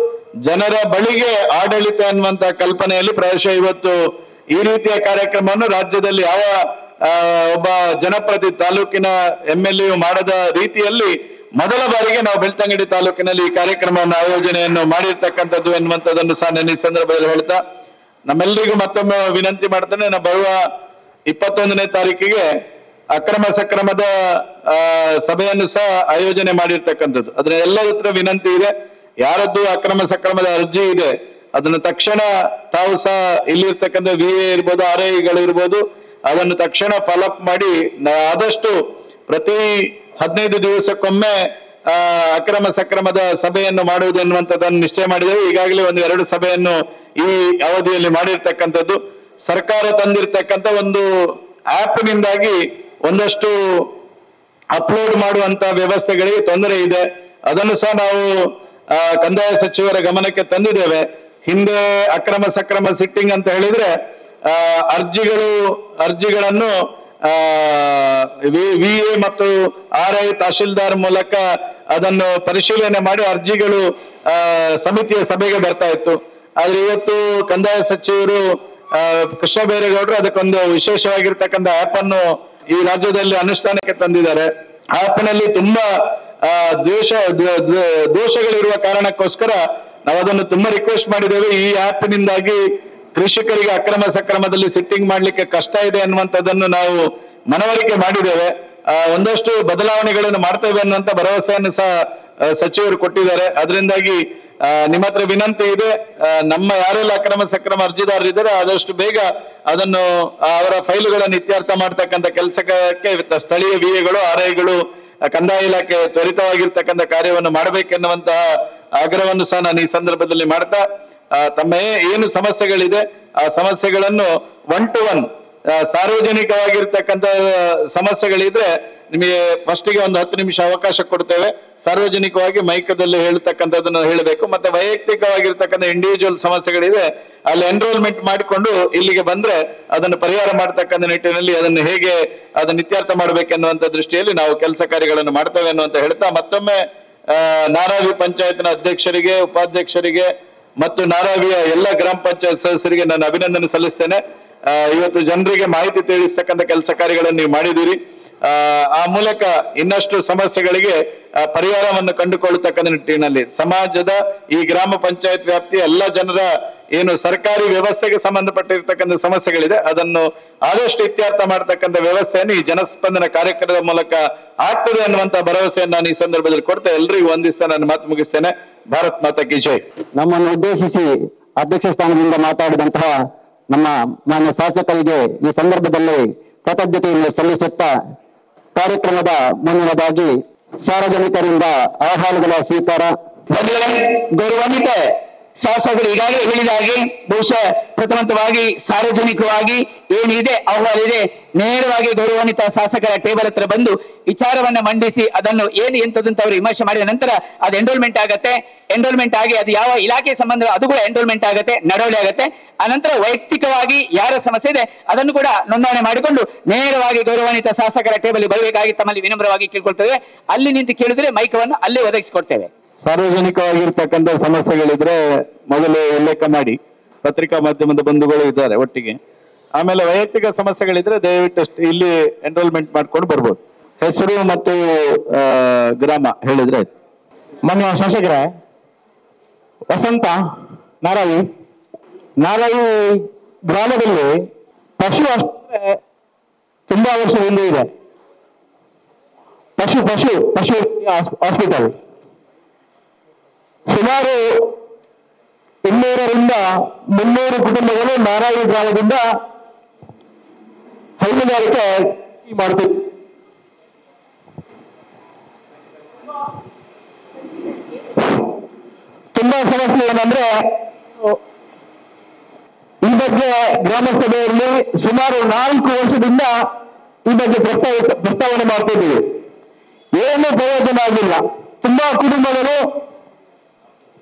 ಜನರ ಬಳಿಗೆ ಆಡಳಿತ ಎನ್ನುವಂತ ಕಲ್ಪನೆಯಲ್ಲಿ ಪ್ರಾಯಶಃ ಇವತ್ತು ಈ ರೀತಿಯ ಕಾರ್ಯಕ್ರಮವನ್ನು ರಾಜ್ಯದಲ್ಲಿ ಯಾವ ಒಬ್ಬ ಜನಪ್ರತಿನಿಧಿ ತಾಲೂಕಿನ MLA ಮಾಡದ ರೀತಿಯಲ್ಲಿ ಮೊದಲ ಬಾರಿಗೆ ನಾವು ಬೆಳ್ತಂಗಡಿ ತಾಲೂಕಿನಲ್ಲಿ ಈ ಕಾರ್ಯಕ್ರಮವನ್ನು ಆಯೋಜನೆಯನ್ನು ಮಾಡಿರ್ತಕ್ಕಂಥದ್ದು ಎನ್ನುವಂಥದ್ದನ್ನು ಸಹ ನಾನು ಈ ಸಂದರ್ಭದಲ್ಲಿ ಹೇಳ್ತಾ ನಮ್ಮೆಲ್ಲರಿಗೂ ಮತ್ತೊಮ್ಮೆ ವಿನಂತಿ ಮಾಡ್ತೇನೆ. ನಾವು ಬರುವ 21ನೇ ತಾರೀಕಿಗೆ ಅಕ್ರಮ ಸಕ್ರಮದ ಸಭೆಯನ್ನು ಸಹ ಆಯೋಜನೆ ಮಾಡಿರ್ತಕ್ಕಂಥದ್ದು. ಅದರ ಎಲ್ಲರ ಹತ್ರ ವಿನಂತಿ ಇದೆ, ಯಾರದ್ದು ಅಕ್ರಮ ಸಕ್ರಮದ ಅರ್ಜಿ ಇದೆ ಅದನ್ನು ತಕ್ಷಣ ತಾವು ಸಹ ಇಲ್ಲಿರ್ತಕ್ಕಂಥ VA ಇರ್ಬೋದು, RIಗಳು ಇರ್ಬೋದು, ಅದನ್ನು ತಕ್ಷಣ ಫಾಲೋಅಪ್ ಮಾಡಿ ಆದಷ್ಟು ಪ್ರತಿ 15 ದಿವಸಕ್ಕೊಮ್ಮೆ ಅಕ್ರಮ ಸಕ್ರಮದ ಸಭೆಯನ್ನು ಮಾಡುವುದು ಎನ್ನುವಂಥದ್ದನ್ನು ನಿಶ್ಚಯ ಮಾಡಿದ್ದೇವೆ. ಈಗಾಗಲೇ 1-2 ಸಭೆಯನ್ನು ಈ ಅವಧಿಯಲ್ಲಿ ಮಾಡಿರ್ತಕ್ಕಂಥದ್ದು. ಸರ್ಕಾರ ತಂದಿರ್ತಕ್ಕಂಥ ಒಂದು ಆ್ಯಪ್ನಿಂದಾಗಿ ಒಂದಷ್ಟು ಅಪ್ಲೋಡ್ ಮಾಡುವಂತ ವ್ಯವಸ್ಥೆಗಳಿಗೆ ತೊಂದರೆ ಇದೆ. ಅದನ್ನು ಸಹ ನಾವು ಕಂದಾಯ ಸಚಿವರ ಗಮನಕ್ಕೆ ತಂದಿದ್ದೇವೆ. ಹಿಂದೆ ಅಕ್ರಮ ಸಕ್ರಮ ಸಿಟ್ಟಿಂಗ್ ಅಂತ ಹೇಳಿದ್ರೆ ಅರ್ಜಿಗಳನ್ನು VA ಮತ್ತು RI ತಹಶೀಲ್ದಾರ್ ಮೂಲಕ ಅದನ್ನು ಪರಿಶೀಲನೆ ಮಾಡಿ ಅರ್ಜಿಗಳು ಸಮಿತಿಯ ಸಭೆಗೆ ಬರ್ತಾ ಇತ್ತು. ಆದ್ರೆ ಇವತ್ತು ಕಂದಾಯ ಸಚಿವರು ಕೃಷ್ಣ ಬೈರೇಗೌಡರು ಅದಕ್ಕೊಂದು ವಿಶೇಷವಾಗಿರ್ತಕ್ಕಂಥ ಆಪ್ ಅನ್ನು ಈ ರಾಜ್ಯದಲ್ಲಿ ಅನುಷ್ಠಾನಕ್ಕೆ ತಂದಿದ್ದಾರೆ. ಆಪ್ ನಲ್ಲಿ ತುಂಬಾ ದೋಷಗಳಿರುವ ಕಾರಣಕ್ಕೋಸ್ಕರ ನಾವು ಅದನ್ನು ತುಂಬಾ ರಿಕ್ವೆಸ್ಟ್ ಮಾಡಿದ್ದೇವೆ. ಈ ಆಪ್ ನಿಂದಾಗಿ ಕೃಷಿಕರಿಗೆ ಅಕ್ರಮ ಸಕ್ರಮದಲ್ಲಿ ಸಿಟ್ಟಿಂಗ್ ಮಾಡ್ಲಿಕ್ಕೆ ಕಷ್ಟ ಇದೆ ಅನ್ನುವಂಥದ್ದನ್ನು ನಾವು ಮನವರಿಕೆ ಮಾಡಿದ್ದೇವೆ. ಒಂದಷ್ಟು ಬದಲಾವಣೆಗಳನ್ನು ಮಾಡ್ತೇವೆ ಅನ್ನುವಂತ ಭರವಸೆಯನ್ನು ಸಹ ಸಚಿವರು ಕೊಟ್ಟಿದ್ದಾರೆ. ಅದರಿಂದಾಗಿ ನಿಮ್ಮ ಹತ್ರ ವಿನಂತಿ ಇದೆ, ನಮ್ಮ ಯಾರೆಲ್ಲ ಅಕ್ರಮ ಸಕ್ರಮ ಅರ್ಜಿದಾರರಿದ್ದಾರೆ ಆದಷ್ಟು ಬೇಗ ಅದನ್ನು ಅವರ ಫೈಲುಗಳನ್ನು ಇತ್ಯರ್ಥ ಮಾಡ್ತಕ್ಕಂಥ ಕೆಲಸಕ್ಕೆ ಸ್ಥಳೀಯ VAಗಳು RIಗಳು ಕಂದಾಯ ಇಲಾಖೆ ತ್ವರಿತವಾಗಿರ್ತಕ್ಕಂಥ ಕಾರ್ಯವನ್ನು ಮಾಡಬೇಕೆನ್ನುವಂತಹ ಆಗ್ರಹವನ್ನು ಸಹ ನಾನು ಈ ಸಂದರ್ಭದಲ್ಲಿ ಮಾಡ್ತಾ ತಮ್ಮ ಏನು ಸಮಸ್ಯೆಗಳಿದೆ ಆ ಸಮಸ್ಯೆಗಳನ್ನು 1 to 1 ಸಾರ್ವಜನಿಕವಾಗಿರ್ತಕ್ಕಂಥ ಸಮಸ್ಯೆಗಳಿದ್ರೆ ನಿಮಗೆ ಫಸ್ಟಿಗೆ ಒಂದು 10 ನಿಮಿಷ ಅವಕಾಶ ಕೊಡ್ತೇವೆ. ಸಾರ್ವಜನಿಕವಾಗಿ ಮೈಕದಲ್ಲಿ ಹೇಳ್ತಕ್ಕಂಥದ್ದನ್ನು ಹೇಳಬೇಕು. ಮತ್ತೆ ವೈಯಕ್ತಿಕವಾಗಿರ್ತಕ್ಕಂಥ ಇಂಡಿವಿಜುವಲ್ ಸಮಸ್ಯೆಗಳಿದೆ ಅಲ್ಲಿ ಎನ್ರೋಲ್ಮೆಂಟ್ ಮಾಡಿಕೊಂಡು ಇಲ್ಲಿಗೆ ಬಂದ್ರೆ ಅದನ್ನು ಪರಿಹಾರ ಮಾಡತಕ್ಕಂಥ ನಿಟ್ಟಿನಲ್ಲಿ ಅದನ್ನು ಹೇಗೆ ಅದನ್ನು ಇತ್ಯರ್ಥ ಮಾಡಬೇಕೆನ್ನುವಂತ ದೃಷ್ಟಿಯಲ್ಲಿ ನಾವು ಕೆಲಸ ಕಾರ್ಯಗಳನ್ನು ಮಾಡ್ತೇವೆ ಅನ್ನುವಂತ ಹೇಳ್ತಾ ಮತ್ತೊಮ್ಮೆ ನಾರಾವಿ ಪಂಚಾಯತ್ನ ಅಧ್ಯಕ್ಷರಿಗೆ, ಉಪಾಧ್ಯಕ್ಷರಿಗೆ ಮತ್ತು ನಾರಾವಿಯ ಎಲ್ಲ ಗ್ರಾಮ ಪಂಚಾಯತ್ ಸದಸ್ಯರಿಗೆ ನಾನು ಅಭಿನಂದನೆ ಸಲ್ಲಿಸ್ತೇನೆ. ಇವತ್ತು ಜನರಿಗೆ ಮಾಹಿತಿ ತಿಳಿಸ್ತಕ್ಕಂಥ ಕೆಲಸ ಕಾರ್ಯಗಳನ್ನು ನೀವು ಮಾಡಿದ್ದೀರಿ. ಆ ಮೂಲಕ ಇನ್ನಷ್ಟು ಸಮಸ್ಯೆಗಳಿಗೆ ಪರಿಹಾರವನ್ನು ಕಂಡುಕೊಳ್ಳತಕ್ಕಂಥ ನಿಟ್ಟಿನಲ್ಲಿ ಸಮಾಜದ ಈ ಗ್ರಾಮ ಪಂಚಾಯತ್ ವ್ಯಾಪ್ತಿಯ ಎಲ್ಲ ಜನರ ಏನು ಸರ್ಕಾರಿ ವ್ಯವಸ್ಥೆಗೆ ಸಂಬಂಧಪಟ್ಟಿರ್ತಕ್ಕಂಥ ಸಮಸ್ಯೆಗಳಿದೆ ಅದನ್ನು ಆದಷ್ಟು ಇತ್ಯರ್ಥ ಮಾಡತಕ್ಕಂಥ ವ್ಯವಸ್ಥೆಯನ್ನು ಈ ಜನಸ್ಪಂದನ ಕಾರ್ಯಕ್ರಮದ ಮೂಲಕ ಆಗ್ತದೆ ಅನ್ನುವಂತ ಭರವಸೆಯನ್ನು ನಾನು ಈ ಸಂದರ್ಭದಲ್ಲಿ ಕೊಡ್ತಾ ಎಲ್ಲರಿಗೂ ವಂದಿಸ್ತಾ ನಾನು ಮಾತು ಮುಗಿಸ್ತೇನೆ. ಭಾರತ್ ಮಾತಾ ಕಿ ಜೈ. ನಮ್ಮನ್ನು ಉದ್ದೇಶಿಸಿ ಅಧ್ಯಕ್ಷ ಸ್ಥಾನದಿಂದ ಮಾತಾಡಿದಂತಹ ನಮ್ಮ ಮಾನ್ಯ ಶಾಸಕರಿಗೆ ಈ ಸಂದರ್ಭದಲ್ಲಿ ಕೃತಜ್ಞತೆಯನ್ನು ಸಲ್ಲಿಸುತ್ತಾ ಕಾರ್ಯಕ್ರಮದ ಮುಂದಿನದಾಗಿ ಸಾರ್ವಜನಿಕರಿಂದ ಅಹವಾಲುಗಳ ಸ್ವೀಕಾರ. ಗೌರವಾನ್ವಿತ ಶಾಸಕರು ಈಗಾಗಲೇ ಹೇಳಿದ ಹಾಗೆ ಬಹುಶಃ ಪ್ರಥಮವಾಗಿ ಸಾರ್ವಜನಿಕವಾಗಿ ಏನಿದೆ ಅಹವಾಲಿದೆ ನೇರವಾಗಿ ಗೌರವಾನ್ವಿತ ಶಾಸಕರ ಟೇಬಲ್ ಹತ್ರ ಬಂದು ವಿಚಾರವನ್ನ ಮಂಡಿಸಿ ಅದನ್ನು ಏನು ಎಂತದಂತ ಅವರು ವಿಮರ್ಶೆ ಮಾಡಿದ ನಂತರ ಅದು ಎನ್ರೋಲ್ಮೆಂಟ್ ಆಗತ್ತೆ. ಎನ್ರೋಲ್ಮೆಂಟ್ ಆಗಿ ಅದು ಯಾವ ಇಲಾಖೆ ಸಂಬಂಧ ಅದು ಕೂಡ ಎನ್ರೋಲ್ಮೆಂಟ್ ಆಗತ್ತೆ, ನಡವಳಿ ಆಗತ್ತೆ. ಆನಂತರ ವೈಯಕ್ತಿಕವಾಗಿ ಯಾರ ಸಮಸ್ಯೆ ಇದೆ ಅದನ್ನು ಕೂಡ ನೋಂದಣಿ ಮಾಡಿಕೊಂಡು ನೇರವಾಗಿ ಗೌರವಾನ್ವಿತ ಶಾಸಕರ ಟೇಬಲ್ ಬರಬೇಕಾಗಿ ತಮ್ಮಲ್ಲಿ ವಿನಮ್ರವಾಗಿ ಕೇಳ್ಕೊಳ್ತೇವೆ. ಅಲ್ಲಿ ನಿಂತು ಕೇಳಿದ್ರೆ ಮೈಕವನ್ನು ಅಲ್ಲೇ ಒದಗಿಸಿಕೊಡ್ತೇವೆ. ಸಾರ್ವಜನಿಕವಾಗಿರ್ತಕ್ಕಂಥ ಸಮಸ್ಯೆಗಳಿದ್ರೆ ಮೊದಲು ಉಲ್ಲೇಖ ಮಾಡಿ, ಪತ್ರಿಕಾ ಮಾಧ್ಯಮದ ಬಂಧುಗಳು ಇದ್ದಾರೆ ಒಟ್ಟಿಗೆ. ಆಮೇಲೆ ವೈಯಕ್ತಿಕ ಸಮಸ್ಯೆಗಳಿದ್ರೆ ದಯವಿಟ್ಟು ಇಲ್ಲಿ ಎನ್ರೋಲ್ಮೆಂಟ್ ಮಾಡ್ಕೊಂಡು ಬರ್ಬೋದು. ಹೆಸರು ಮತ್ತು ಗ್ರಾಮ ಹೇಳಿದ್ರೆ. ಮಾನ್ಯ ಶಾಸಕರ, ವಸಂತ ನಾರಾಯಿ ಗ್ರಾಮದಲ್ಲಿ ಪಶು ಆಸ್ಪತ್ರೆ ತುಂಬಾ ವರ್ಷದಿಂದ ಇದೆ. ಪಶು ಹಾಸ್ಪಿಟಲ್ ಸುಮಾರು 200ರಿಂದ 300 ಕುಟುಂಬಗಳು ನಾರಾಯಿ ಗ್ರಾಮದಿಂದ ಹೈನುಗಾರಿಕೆ ಮಾಡ್ತೀವಿ. ತುಂಬಾ ಸಮಸ್ಯೆ ಏನಂದ್ರೆ ಈ ಬಗ್ಗೆ ಗ್ರಾಮ ಸಭೆಯಲ್ಲಿ ಸುಮಾರು 4 ವರ್ಷದಿಂದ ಈ ಬಗ್ಗೆ ಪ್ರಸ್ತಾವನೆ ಮಾಡ್ತಿದ್ದೀವಿ. ಏನೂ ಪ್ರಯೋಜನ ಆಗಿಲ್ಲ. ತುಂಬಾ ಕುಟುಂಬಗಳು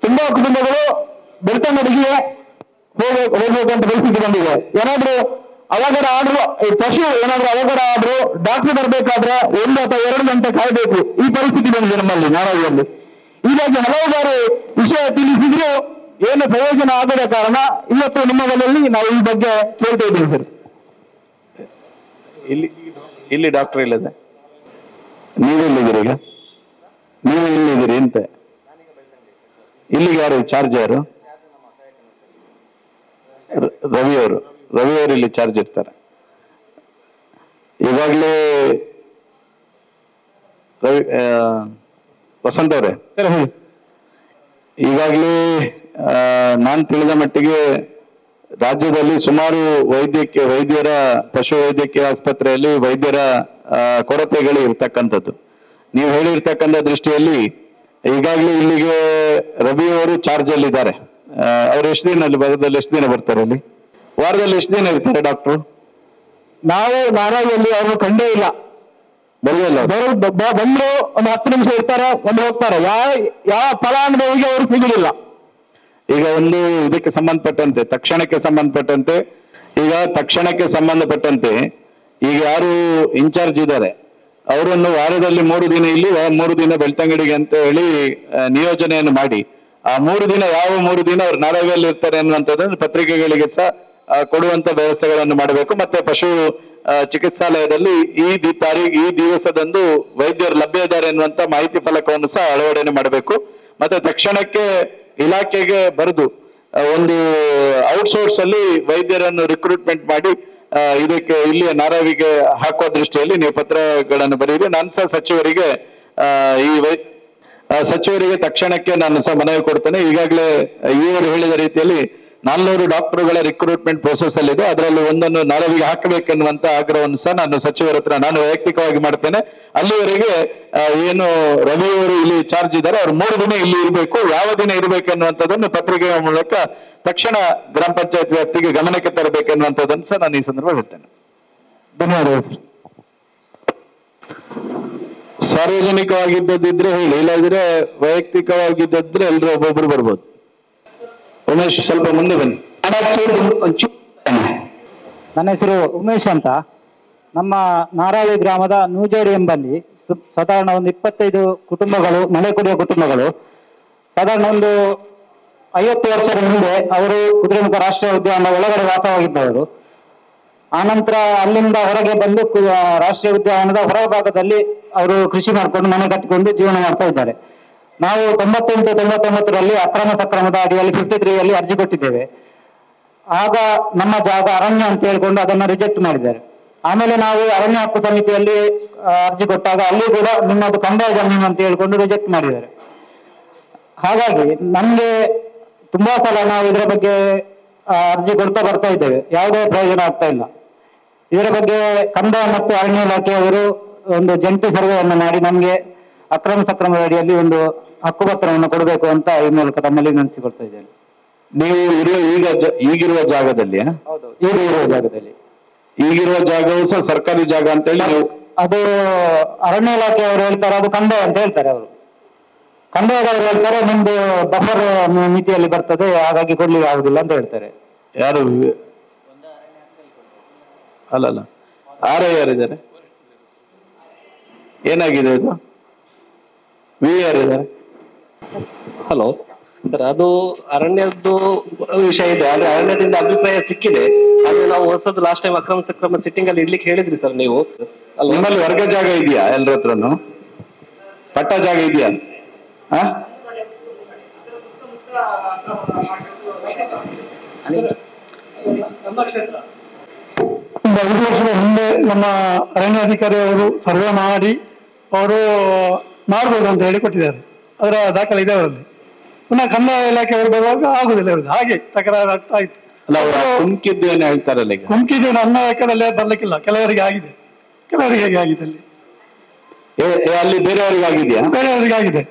ಬೆಳ್ತಂಗಡಿಗೆ ಹೋಗುವಂತ ಪರಿಸ್ಥಿತಿ ಬಂದಿದೆ. ಏನಾದ್ರೂ ಅವಘಡ ಆದ್ರೂ ಪಶು ಏನಾದ್ರೂ ಅವಘಡ ಆದ್ರೂ ಡಾಕ್ಟರ್ ಬರ್ಬೇಕಾದ್ರೆ 1 ಅಥವಾ 2 ಗಂಟೆ ಕಾಯ್ಬೇಕು. ಈ ಪರಿಸ್ಥಿತಿ ಬಂದಿದೆ ನಮ್ಮಲ್ಲಿ ನಾರಾಯಣದಲ್ಲಿ. ಹೀಗಾಗಿ ಹಲವು ಬಾರಿ ವಿಷಯ ತಿಳಿಸಿದ್ರು ಏನು ಪ್ರಯೋಜನ ಆಗದ ಕಾರಣ ಇವತ್ತು ನಿಮ್ಮ ಮನೆಯಲ್ಲಿ ನಾವು ಈ ಬಗ್ಗೆ ಕೇಳ್ತಾ ಇದ್ದೀವಿ ಸರ್. ಇಲ್ಲಿ ಡಾಕ್ಟರ್ ಇಲ್ಲದೆ ನೀವೆಲ್ಲಿದ್ದೀರಿ ಈಗ? ನೀವು ಇಲ್ಲಿದ್ದೀರಿ ಅಂತ? ಇಲ್ಲಿಗೆ ಯಾರು ಚಾರ್ಜ್? ಯಾರು? ರವಿಯವರು ಇಲ್ಲಿ ಚಾರ್ಜ್ ಇರ್ತಾರೆ. ಈಗಾಗಲೇ ವಸಂತ್ ಅವರೇ, ಈಗಾಗಲೇ ನಾನು ತಿಳಿದ ಮಟ್ಟಿಗೆ ರಾಜ್ಯದಲ್ಲಿ ಸುಮಾರು ವೈದ್ಯರ ಪಶು ವೈದ್ಯಕೀಯ ಆಸ್ಪತ್ರೆಯಲ್ಲಿ ವೈದ್ಯರ ಕೊರತೆಗಳು ಇರ್ತಕ್ಕಂಥದ್ದು. ನೀವು ಹೇಳಿರ್ತಕ್ಕಂಥ ದೃಷ್ಟಿಯಲ್ಲಿ ಈಗಾಗಲೇ ಇಲ್ಲಿಗೆ ರವಿಯವರು ಚಾರ್ಜ್ ಅಲ್ಲಿ ಇದ್ದಾರೆ. ಅವ್ರು ಎಷ್ಟು ದಿನ ವಾರದಲ್ಲಿ ಎಷ್ಟು ದಿನ ಬರ್ತಾರೆ? ಅಲ್ಲಿ ವಾರದಲ್ಲಿ ಎಷ್ಟು ದಿನ ಇರ್ತಾರೆ ಡಾಕ್ಟ್ರು? ನಾವು ನಾರಾಯಣಲ್ಲಿ ಅವ್ರನ್ನು ಕಂಡೇ ಇಲ್ಲ. ಬರುವುದಿಲ್ಲ. ಬಂದ್ರು ಒಂದು 10 ನಿಮಿಷ ಇರ್ತಾರೆ, ಒಂದು ಹೋಗ್ತಾರೆ. ಯಾವ ಫಲಾನುಭವಿಗೆ ಅವರು ಸಿಗುದಿಲ್ಲ. ಈಗ ಒಂದು ಇದಕ್ಕೆ ಸಂಬಂಧಪಟ್ಟಂತೆ ತಕ್ಷಣಕ್ಕೆ ಸಂಬಂಧಪಟ್ಟಂತೆ ಈಗ ಯಾರು ಇನ್ಚಾರ್ಜ್ ಇದ್ದಾರೆ ಅವರನ್ನು ವಾರದಲ್ಲಿ 3 ದಿನ ಇಲ್ಲಿ 3 ದಿನ ಬೆಳ್ತಂಗಡಿಗೆ ಅಂತ ಹೇಳಿ ನಿಯೋಜನೆಯನ್ನು ಮಾಡಿ ಆ 3 ದಿನ ಯಾವ 3 ದಿನ ಅವ್ರು ನಾರಾಯಣದಲ್ಲಿ ಇರ್ತಾರೆ ಅನ್ನುವಂಥದ್ದನ್ನು ಪತ್ರಿಕೆಗಳಿಗೆ ಸಹ ಕೊಡುವಂತ ವ್ಯವಸ್ಥೆಗಳನ್ನು ಮಾಡಬೇಕು. ಮತ್ತೆ ಪಶು ಚಿಕಿತ್ಸಾಲಯದಲ್ಲಿ ಈ ದಿವಸದಂದು ವೈದ್ಯರು ಲಭ್ಯ ಇದ್ದಾರೆ ಎನ್ನುವಂತ ಮಾಹಿತಿ ಫಲಕವನ್ನು ಸಹ ಅಳವಡಿಕೆ ಮಾಡಬೇಕು. ಮತ್ತೆ ತಕ್ಷಣಕ್ಕೆ ಇಲಾಖೆಗೆ ಬರೆದು ಒಂದು ಔಟ್ಸೋರ್ಸ್ ಅಲ್ಲಿ ವೈದ್ಯರನ್ನು ರಿಕ್ರೂಟ್ಮೆಂಟ್ ಮಾಡಿ ಇದಕ್ಕೆ ಇಲ್ಲಿಯ ನಾರಾವಿಗೆ ಹಾಕುವ ದೃಷ್ಟಿಯಲ್ಲಿ ನೀವು ಪತ್ರಗಳನ್ನು ಬರೆಯಿರಿ. ನಾನು ಸಹ ಸಚಿವರಿಗೆ ತಕ್ಷಣಕ್ಕೆ ನಾನು ಸಹ ಮನವಿ ಕೊಡ್ತೇನೆ. ಈಗಾಗಲೇ ಇವರು ಹೇಳಿದ ರೀತಿಯಲ್ಲಿ 400 ಡಾಕ್ಟರ್ಗಳ ರಿಕ್ರೂಟ್ಮೆಂಟ್ ಪ್ರೋಸೆಸ್ ಅಲ್ಲಿ ಇದೆ. ಅದರಲ್ಲಿ ಒಂದನ್ನು ನಾರಾವಿಗೆ ಹಾಕಬೇಕೆನ್ನುವಂತ ಆಗ್ರಹವನ್ನು ಸಹ ನಾನು ಸಚಿವರ ಹತ್ರ ನಾನು ವೈಯಕ್ತಿಕವಾಗಿ ಮಾಡ್ತೇನೆ. ಅಲ್ಲಿವರೆಗೆ ಏನು ರವಿಯವರು ಇಲ್ಲಿ ಚಾರ್ಜ್ ಇದ್ದಾರೆ ಅವ್ರು 3 ದಿನ ಇಲ್ಲಿ ಇರಬೇಕು. ಯಾವ ದಿನ ಇರಬೇಕೆನ್ನುವಂಥದ್ದನ್ನು ಪತ್ರಿಕೆಯ ಮೂಲಕ ತಕ್ಷಣ ಗ್ರಾಮ ಪಂಚಾಯತ್ ವ್ಯಾಪ್ತಿಗೆ ಗಮನಕ್ಕೆ ತರಬೇಕೆನ್ನುವಂಥದ್ದನ್ನು ಸಹ ನಾನು ಈ ಸಂದರ್ಭ ಹೇಳ್ತೇನೆ. ಧನ್ಯವಾದಗಳು. ಸಾರ್ವಜನಿಕವಾಗಿದ್ದದಿದ್ರೆ ಹೇಳಿ, ಇಲ್ಲದಿದ್ರೆ ವೈಯಕ್ತಿಕವಾಗಿದ್ದಿದ್ರೆ ಎಲ್ಲರೂ ಒಬ್ಬೊಬ್ರು ಬರ್ಬೋದು. ಉಮೇಶ್ ಸ್ವಲ್ಪ ಮುಂದೆ ಬನ್ನಿ. ನನ್ನ ಹೆಸರು ಉಮೇಶ್ ಅಂತ. ನಮ್ಮ ನಾರಾವಿ ಗ್ರಾಮದ ನೂಜೇಡಿ ಎಂಬಲ್ಲಿ ಸಾಧಾರಣ ಒಂದು 25 ಕುಟುಂಬಗಳು, ಮನೆ ಕುಡಿಯುವ ಕುಟುಂಬಗಳು, ಸಾಧಾರಣ ಒಂದು 50 ವರ್ಷದ ಹಿಂದೆ ಅವರು ಕುದುರೆಮುಖ ರಾಷ್ಟ್ರೀಯ ಉದ್ಯಾನದ ಒಳಗಡೆ ವಾಸವಾಗಿದ್ದವರು. ಆನಂತರ ಅಲ್ಲಿಂದ ಹೊರಗೆ ಬಂದು ರಾಷ್ಟ್ರೀಯ ಉದ್ಯಾನದ ಹೊರಭಾಗದಲ್ಲಿ ಅವರು ಕೃಷಿ ಮಾಡಿಕೊಂಡು ಮನೆ ಕಟ್ಟಿಕೊಂಡು ಜೀವನ ಮಾಡ್ತಾ ಇದ್ದಾರೆ. ನಾವು 98-99ರಲ್ಲಿ ಅಕ್ರಮ ಸಕ್ರಮದ ಅಡಿಯಲ್ಲಿ 53ಯಲ್ಲಿ ಅರ್ಜಿ ಕೊಟ್ಟಿದ್ದೇವೆ. ಆಗ ನಮ್ಮ ಜಾಗ ಅರಣ್ಯ ಅಂತ ಹೇಳ್ಕೊಂಡು ಅದನ್ನು ರಿಜೆಕ್ಟ್ ಮಾಡಿದ್ದಾರೆ. ಆಮೇಲೆ ನಾವು ಅರಣ್ಯ ಹಕ್ಕು ಸಮಿತಿಯಲ್ಲಿ ಅರ್ಜಿ ಕೊಟ್ಟಾಗ ಅಲ್ಲಿ ಕೂಡ ನಿಮ್ಮದು ಕಂದಾಯ ಜಮೀನು ಅಂತ ಹೇಳ್ಕೊಂಡು ರಿಜೆಕ್ಟ್ ಮಾಡಿದ್ದಾರೆ. ಹಾಗಾಗಿ ನಮ್ಗೆ ತುಂಬಾ ಸಲ ನಾವು ಇದರ ಬಗ್ಗೆ ಅರ್ಜಿ ಕೊಡ್ತಾ ಬರ್ತಾ ಇದ್ದೇವೆ, ಯಾವುದೇ ಪ್ರಯೋಜನ ಆಗ್ತಾ ಇಲ್ಲ. ಇದರ ಬಗ್ಗೆ ಕಂದಾಯ ಮತ್ತು ಅರಣ್ಯ ಇಲಾಖೆಯವರು ಒಂದು ಜಂಟಿ ಸರ್ವೆಯನ್ನು ಮಾಡಿ ನಮ್ಗೆ ಅಕ್ರಮ ಸಕ್ರಮದ ಅಡಿಯಲ್ಲಿ ಒಂದು ಹಕ್ಕುಪತ್ರವನ್ನು ಕೊಡಬೇಕು ಅಂತ ಈ ಮೂಲಕ ತಮ್ಮಲ್ಲಿ ವಿನಂತಿಸಿಕೊಳ್ತಾ ಇದ್ದೇನೆ. ನೀವು ಈಗಿರುವ ಜಾಗದಲ್ಲಿ ಈಗಿರುವ ಜಾಗವು ಸಹ ಸರ್ಕಾರಿ ಜಾಗ ಅಂತ ಹೇಳಿ ಅದು ಅರಣ್ಯ ಇಲಾಖೆಯವರು ಹೇಳ್ತಾರೆ, ಅದು ಕಂದಾಯ ಅಂತ ಹೇಳ್ತಾರೆ. ಅವರು ಕಂದಾಯದವರು ಹೇಳ್ತಾರೆ ನಿಮ್ದು ಬಫರ್ ಮಿತಿಯಲ್ಲಿ ಬರ್ತದೆ, ಹಾಗಾಗಿ ಕೊಡ್ಲಿಕ್ಕೆ ಆಗುದಿಲ್ಲ ಅಂತ ಹೇಳ್ತಾರೆ. ಯಾರು ಅಲ್ಲಲ್ಲ ಯಾರಿದ್ದಾರೆ? ಏನಾಗಿದೆ ಇದು? ಯಾರಿದ್ದಾರೆ? ಹಲೋ ಸರ್, ಅದು ಅರಣ್ಯದ್ದು ವಿಷಯ ಇದೆ. ಆದ್ರೆ ಅರಣ್ಯದಿಂದ ಅಭಿಪ್ರಾಯ ಸಿಕ್ಕಿದೆ. ಆದ್ರೆ ನಾವು ಹೊಸದು ಲಾಸ್ಟ್ ಟೈಮ್ ಅಕ್ರಮ ಸಕ್ರಮ ಸಿಟ್ಟಿಂಗ್ ಅಲ್ಲಿ ಇಡ್ಲಿಕ್ಕೆ ಹೇಳಿದ್ರಿ ಸರ್ ನೀವು. ನಿಮ್ಮಲ್ಲಿ ವರ್ಗ ಜಾಗ ಇದೆಯಾ? ಎಲ್ಲರ ಹತ್ರನು ಪಟ್ಟ ಜಾಗ ಇದೆಯಾ? ಒಂದು 5 ವರ್ಷದ ಹಿಂದೆ ನಮ್ಮ ಅರಣ್ಯಾಧಿಕಾರಿ ಅವರು ಸರ್ವೆ ಮಾಡಿ ಅವರು ಮಾಡ್ಬೋದು ಅಂತ ಹೇಳಿ ಕೊಟ್ಟಿದ್ದಾರೆ. ಅದರ ದಾಖಲೆ ಇದೆ ಅವರಲ್ಲಿ. ಪುನಃ ಕಂದಾಯ ಇಲಾಖೆಯವರು ಬರುವಾಗ ಆಗುದಿಲ್ಲ ಅವರದ್ದು, ಹಾಗೆ ತಕರಾರು ಆಗ್ತಾ ಇತ್ತು. ಅಲ್ಲ ಕುಮ್ಕಿದ್ದು ಏನು ಹೇಳ್ತಾರಲ್ಲ ಈಗ ಕುಮ್ಕಿದ್ದು ನನ್ನ ಲೆಕ್ಕದಲ್ಲಿ ಬರ್ಲಿಕ್ಕಿಲ್ಲ, ಕೆಲವರಿಗೆ ಆಗಿದೆ, ಕೆಲವರಿಗೆ ಹೇಗೆ ಆಗಿದೆ ಅಲ್ಲಿ ಬೇರೆಯವರಿಗೆ ಆಗಿದೆಯಾ? ಬೇರೆಯವರಿಗೆ ಆಗಿದೆ.